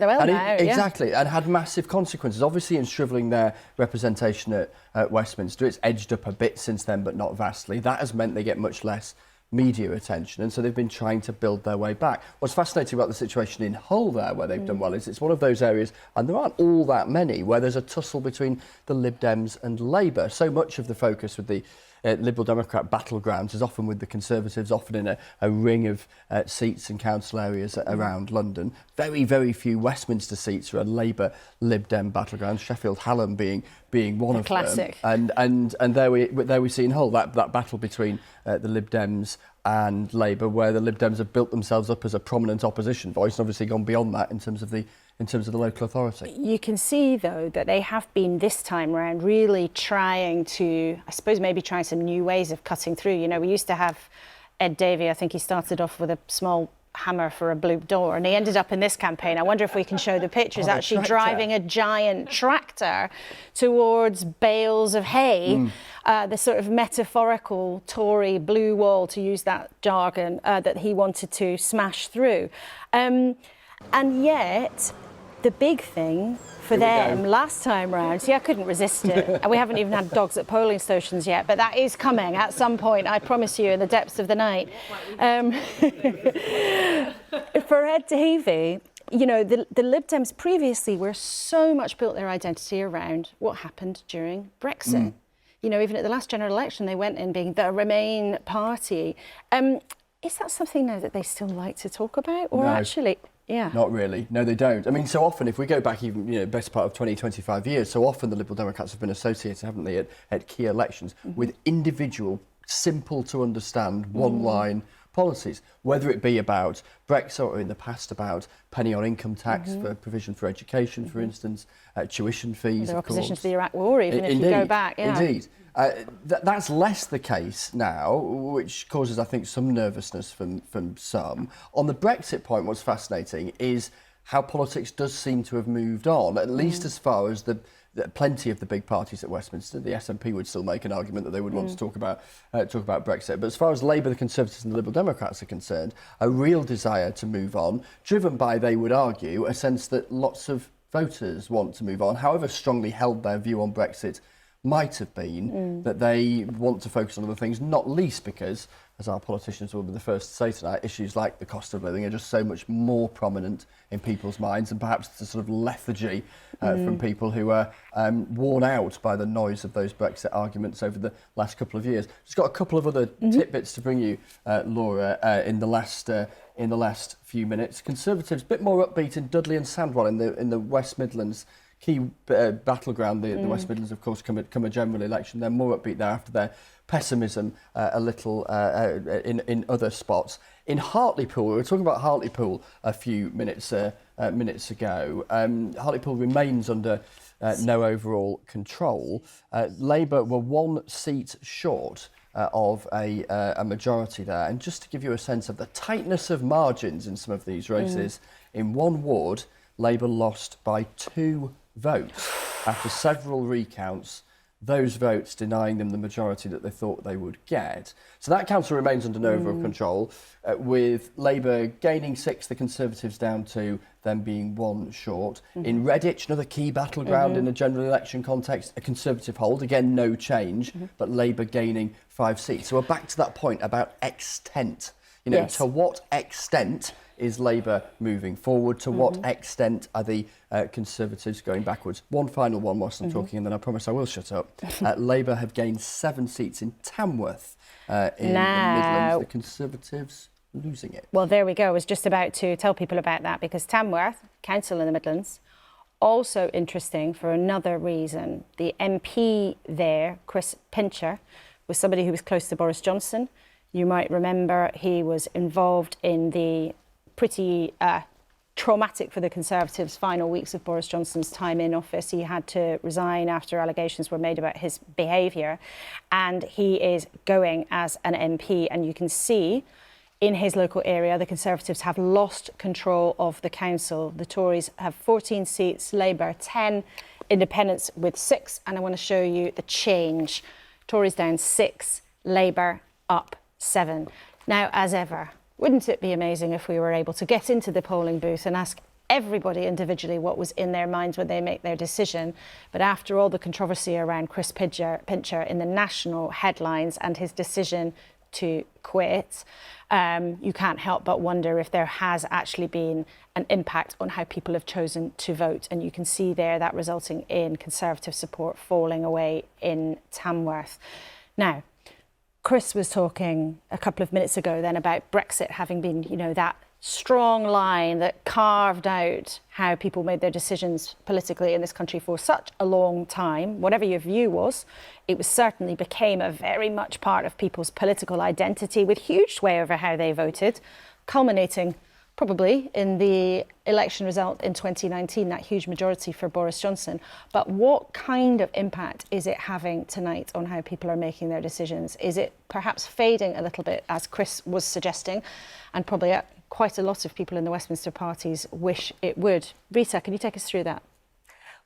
Exactly, and had massive consequences, obviously in shrivelling their representation at Westminster. It's edged up a bit since then, but not vastly. That has meant they get much less media attention, and so they've been trying to build their way back. What's fascinating about the situation in Hull there, where they've done well, is it's one of those areas, and there aren't all that many, where there's a tussle between the Lib Dems and Labour. So much of the focus with the Liberal Democrat battlegrounds is often with the Conservatives, often in a ring of seats and council areas around London. Very, very few Westminster seats are a Labour Lib Dem battleground, Sheffield Hallam being one of classic. them. And there we see in Hull that battle between the Lib Dems and Labour, where the Lib Dems have built themselves up as a prominent opposition voice and obviously gone beyond that in terms of the local authority. You can see, though, that they have been this time around really trying to, I suppose, maybe trying some new ways of cutting through. You know, we used to have Ed Davey. I think he started off with a small hammer for a blue door, and he ended up in this campaign. I wonder if we can show the pictures, actually driving a giant tractor towards bales of hay, the sort of metaphorical Tory blue wall, to use that jargon, that he wanted to smash through. And yet, the big thing for them last time round, see, I couldn't resist it. And we haven't even had dogs at polling stations yet, but that is coming at some point, I promise you, in the depths of the night. For Ed Davey, you know, the Lib Dems previously were so much built their identity around what happened during Brexit. You know, even at the last general election, they went in being the Remain party. Is that something now that they still like to talk about? Or actually... Yeah. Not really. No, they don't. I mean, so often, if we go back even, you know, best part of 20, 25 years, so often the Liberal Democrats have been associated, haven't they, at key elections with individual, simple to understand, one-line policies, whether it be about Brexit or in the past about penny on income tax for provision for education, for instance, tuition fees, their opposition to the Iraq War, even if you go back. Yeah. Indeed. That's less the case now, which causes, I think, some nervousness from some. On the Brexit point, what's fascinating is how politics does seem to have moved on, at least as far as plenty of the big parties at Westminster. The SNP would still make an argument that they would want to talk about Brexit. But as far as Labour, the Conservatives and the Liberal Democrats are concerned, a real desire to move on, driven by, they would argue, a sense that lots of voters want to move on, however strongly held their view on Brexit might have been, that they want to focus on other things, not least because, as our politicians will be the first to say tonight, issues like the cost of living are just so much more prominent in people's minds, and perhaps the sort of lethargy from people who are worn out by the noise of those Brexit arguments over the last couple of years. Just got a couple of other tidbits to bring you, Laura, in the last few minutes. Conservatives a bit more upbeat in Dudley and Sandwell in the West Midlands. Key battleground, the West Midlands, of course, come a general election. They're more upbeat there after their pessimism a little in other spots. In Hartlepool, we were talking about Hartlepool a few minutes ago. Hartlepool remains under no overall control. Labour were 1 seat short of a majority there. And just to give you a sense of the tightness of margins in some of these races, in one ward, Labour lost by 2 votes after several recounts, those votes denying them the majority that they thought they would get. So that council remains under no overall control, with Labour gaining 6, the Conservatives down 2, them being 1 short. In Redditch, another key battleground in a general election context, a Conservative hold, again no change, but Labour gaining 5 seats. So we're back to that point about extent. You know, to what extent is Labour moving forward? To what extent are the Conservatives going backwards? One final one whilst I'm talking, and then I promise I will shut up. Labour have gained 7 seats in Tamworth in the Midlands. The Conservatives losing it. Well, there we go. I was just about to tell people about that, because Tamworth, council in the Midlands, also interesting for another reason. The MP there, Chris Pincher, was somebody who was close to Boris Johnson. You might remember he was involved in the pretty traumatic for the Conservatives final weeks of Boris Johnson's time in office. He had to resign after allegations were made about his behaviour, and he is going as an MP. And you can see in his local area the Conservatives have lost control of the council. The Tories have 14 seats, Labour 10, Independents with 6, and I want to show you the change. Tories down 6, Labour up 7. Now, as ever, wouldn't it be amazing if we were able to get into the polling booth and ask everybody individually what was in their minds when they make their decision? But after all the controversy around Chris Pincher in the national headlines and his decision to quit, you can't help but wonder if there has actually been an impact on how people have chosen to vote. And you can see there that resulting in Conservative support falling away in Tamworth. Now, Chris was talking a couple of minutes ago then about Brexit having been, you know, that strong line that carved out how people made their decisions politically in this country for such a long time. Whatever your view was, it was certainly became a very much part of people's political identity, with huge sway over how they voted, culminating probably in the election result in 2019, that huge majority for Boris Johnson. But what kind of impact is it having tonight on how people are making their decisions? Is it perhaps fading a little bit, as Chris was suggesting, and probably quite a lot of people in the Westminster parties wish it would? Rita, can you take us through that?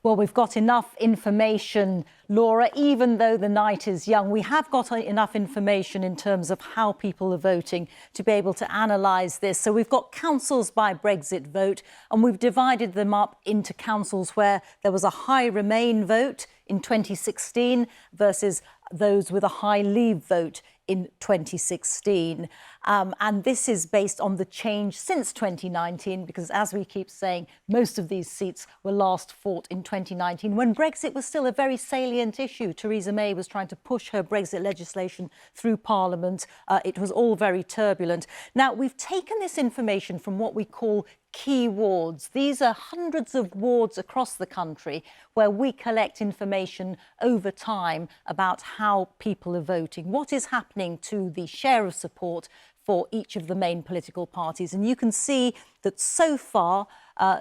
Well, we've got enough information, Laura, even though the night is young. We have got enough information in terms of how people are voting to be able to analyse this. So we've got councils by Brexit vote, and we've divided them up into councils where there was a high Remain vote in 2016 versus those with a high Leave vote in 2016. And this is based on the change since 2019, because as we keep saying, most of these seats were last fought in 2019 when Brexit was still a very salient issue. Theresa May was trying to push her Brexit legislation through Parliament. It was all very turbulent. Now, we've taken this information from what we call key wards. These are hundreds of wards across the country where we collect information over time about how people are voting, what is happening to the share of support for each of the main political parties. And you can see that so far,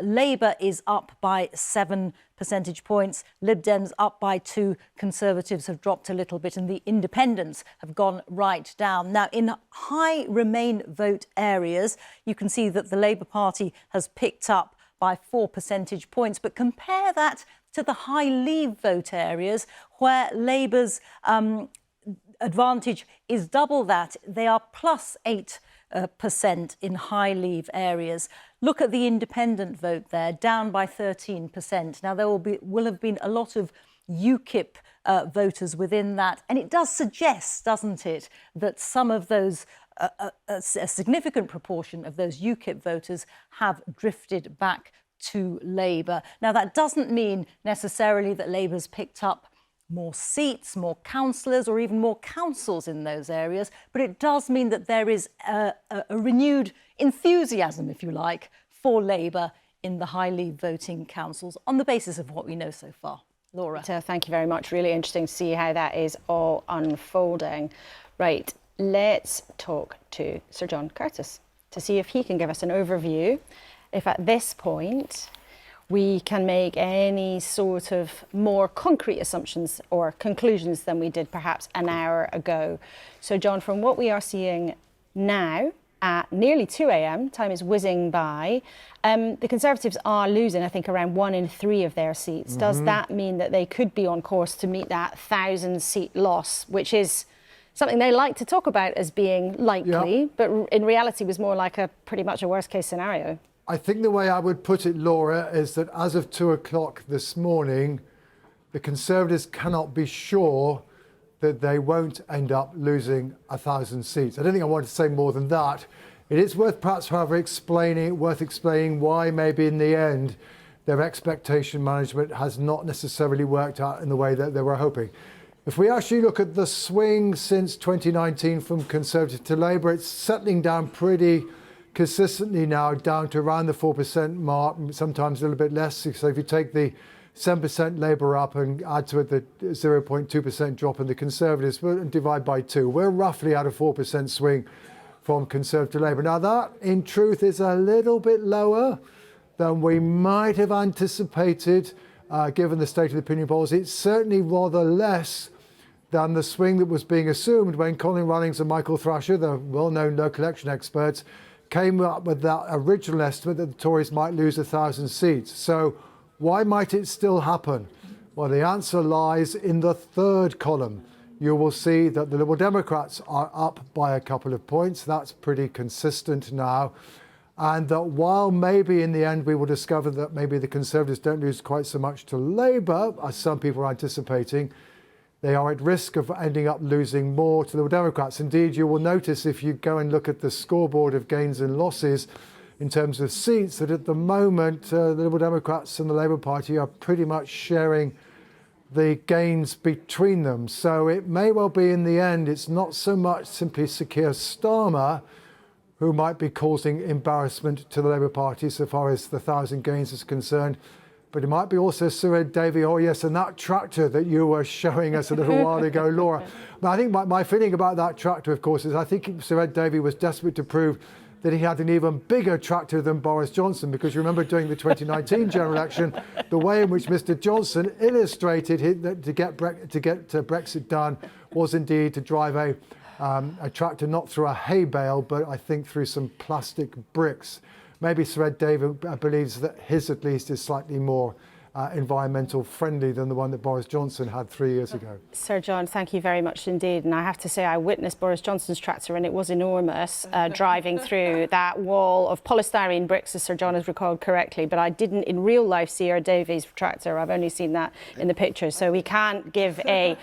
Labour is up by 7 percentage points, Lib Dems up by 2, Conservatives have dropped a little bit, and the Independents have gone right down. Now, in high Remain vote areas, you can see that the Labour Party has picked up by 4 percentage points, but compare that to the high Leave vote areas where Labour's advantage is double that. They are plus 8% in high Leave areas. Look at the Independent vote there, down by 13%. Now, there will have been a lot of UKIP voters within that. And it does suggest, doesn't it, that some of those, a significant proportion of those UKIP voters have drifted back to Labour. Now, that doesn't mean necessarily that Labour's picked up more seats, more councillors, or even more councils in those areas, but it does mean that there is a renewed enthusiasm, if you like, for Labour in the high Leave voting councils on the basis of what we know so far. Laura. Thank you very much. Really interesting to see how that is all unfolding. Right, let's talk to Sir John Curtis to see if he can give us an overview, if at this point we can make any sort of more concrete assumptions or conclusions than we did perhaps an hour ago. So, John, from what we are seeing now at nearly 2 a.m, time is whizzing by, the Conservatives are losing, I think, around 1 in 3 of their seats. Does that mean that they could be on course to meet that 1,000-seat loss, which is something they like to talk about as being likely, but in reality was more like pretty much a worst-case scenario? I think the way I would put it, Laura, is that as of 2 o'clock this morning, the Conservatives cannot be sure that they won't end up losing 1,000 seats. I don't think I want to say more than that. It is worth perhaps, however, explaining why maybe in the end their expectation management has not necessarily worked out in the way that they were hoping. If we actually look at the swing since 2019 from Conservative to Labour, it's settling down pretty consistently now, down to around the 4% mark, sometimes a little bit less. So if you take the 7% Labour up and add to it the 0.2% drop in the Conservatives and divide by 2, we're roughly at a 4% swing from Conservative to Labour. Now that, in truth, is a little bit lower than we might have anticipated, given the state of the opinion polls. It's certainly rather less than the swing that was being assumed when Colin Runnings and Michael Thrasher, the well-known local election experts, came up with that original estimate that the Tories might lose 1,000 seats. So why might it still happen? Well, the answer lies in the third column. You will see that the Liberal Democrats are up by a couple of points. That's pretty consistent now. And that while maybe in the end we will discover that maybe the Conservatives don't lose quite so much to Labour, as some people are anticipating, they are at risk of ending up losing more to the Democrats. Indeed, you will notice if you go and look at the scoreboard of gains and losses in terms of seats, that at the moment the Liberal Democrats and the Labour Party are pretty much sharing the gains between them. So it may well be in the end it's not so much simply Sir Keir Starmer who might be causing embarrassment to the Labour Party so far as the 1,000 gains is concerned, but it might be also Sir Ed Davey, oh yes, and that tractor that you were showing us a little while ago, Laura. But I think my feeling about that tractor, of course, is I think Sir Ed Davey was desperate to prove that he had an even bigger tractor than Boris Johnson, because you remember during the 2019 general election, the way in which Mr. Johnson illustrated that to get Brexit done was indeed to drive a tractor not through a hay bale, but I think through some plastic bricks. Maybe Sir Ed David believes that his at least is slightly more environmental friendly than the one that Boris Johnson had 3 years ago. Sir John, thank you very much indeed. And I have to say, I witnessed Boris Johnson's tractor and it was enormous, driving through that wall of polystyrene bricks, as Sir John has recalled correctly. But I didn't in real life see Sir Davies' tractor. I've only seen that in the pictures. So we can't give a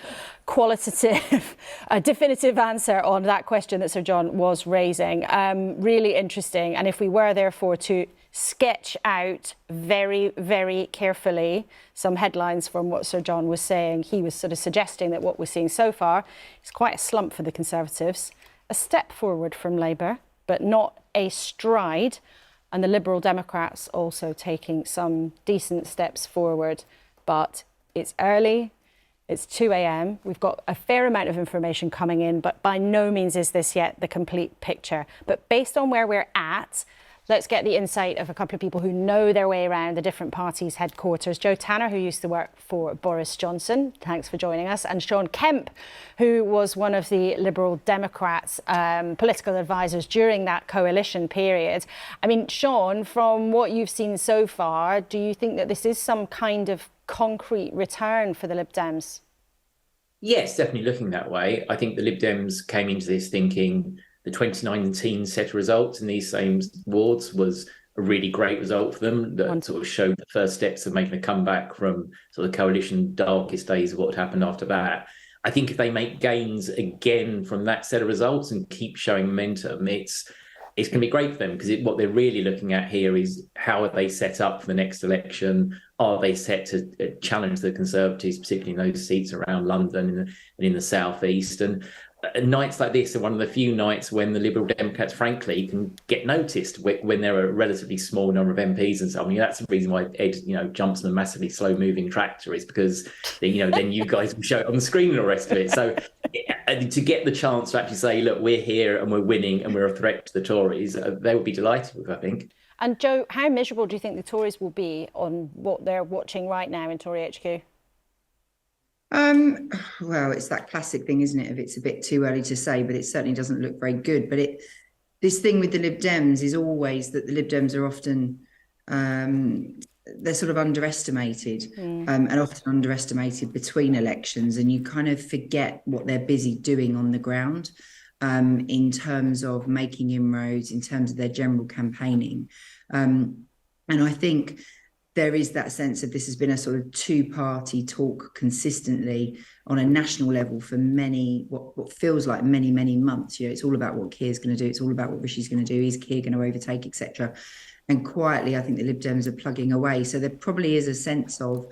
qualitative, definitive answer on that question that Sir John was raising. Really interesting. And if we were therefore to sketch out very, very carefully some headlines from what Sir John was saying, he was sort of suggesting that what we're seeing so far is quite a slump for the Conservatives, a step forward from Labour, but not a stride, and the Liberal Democrats also taking some decent steps forward. But it's early, it's 2 a.m. We've got a fair amount of information coming in, but by no means is this yet the complete picture. But based on where we're at, let's get the insight of a couple of people who know their way around the different parties' headquarters. Joe Tanner, who used to work for Boris Johnson, thanks for joining us, and Sean Kemp, who was one of the Liberal Democrats' political advisors during that coalition period. I mean, Sean, from what you've seen so far, do you think that this is some kind of concrete return for the Lib Dems? Yes, definitely looking that way. I think the Lib Dems came into this thinking the 2019 set of results in these same wards was a really great result for them that sort of showed the first steps of making a comeback from sort of coalition darkest days of what happened after that. I think if they make gains again from that set of results and keep showing momentum, it's going to be great for them, because what they're really looking at here is how are they set up for the next election? Are they set to challenge the Conservatives, particularly in those seats around London and in the South East? And nights like this are one of the few nights when the Liberal Democrats, frankly, can get noticed when there are a relatively small number of MPs and so on. I mean, that's the reason why Ed, jumps on a massively slow-moving tractor, is because, then you guys will show it on the screen and all the rest of it. So to get the chance to actually say, look, we're here and we're winning and we're a threat to the Tories, they would be delighted with, I think. And Joe, how miserable do you think the Tories will be on what they're watching right now in Tory HQ? Well, it's that classic thing, isn't it? If it's a bit too early to say, but it certainly doesn't look very good. But this thing with the Lib Dems is always that the Lib Dems are often they're sort of underestimated and often underestimated between elections, and you kind of forget what they're busy doing on the ground in terms of making inroads, in terms of their general campaigning, and I think there is that sense of this has been a sort of two-party talk consistently on a national level for what feels like many months. It's all about what Keir's going to do. It's all about what Rishi's going to do. Is Keir going to overtake, etc. And quietly, I think the Lib Dems are plugging away. So there probably is a sense of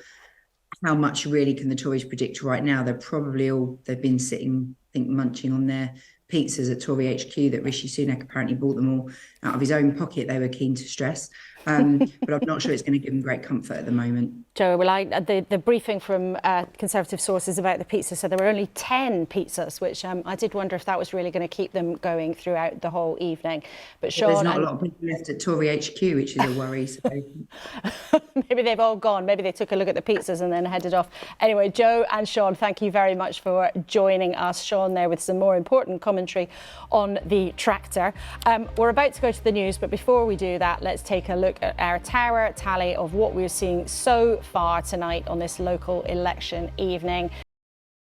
how much really can the Tories predict right now. They've been sitting, I think, munching on their pizzas at Tory HQ that Rishi Sunak apparently bought them all out of his own pocket, they were keen to stress. But I'm not sure it's going to give them great comfort at the moment. Joe, well, the briefing from Conservative sources about the pizza said there were only 10 pizzas, which I did wonder if that was really going to keep them going throughout the whole evening. But Sean, there's not a lot of people left at Tory HQ, which is a worry. So. Maybe they've all gone. Maybe they took a look at the pizzas and then headed off. Anyway, Joe and Sean, thank you very much for joining us. Sean there with some more important commentary on the tractor. We're about to go to the news, but before we do that, let's take a look at our tower tally of what we're seeing so far tonight on this local election evening.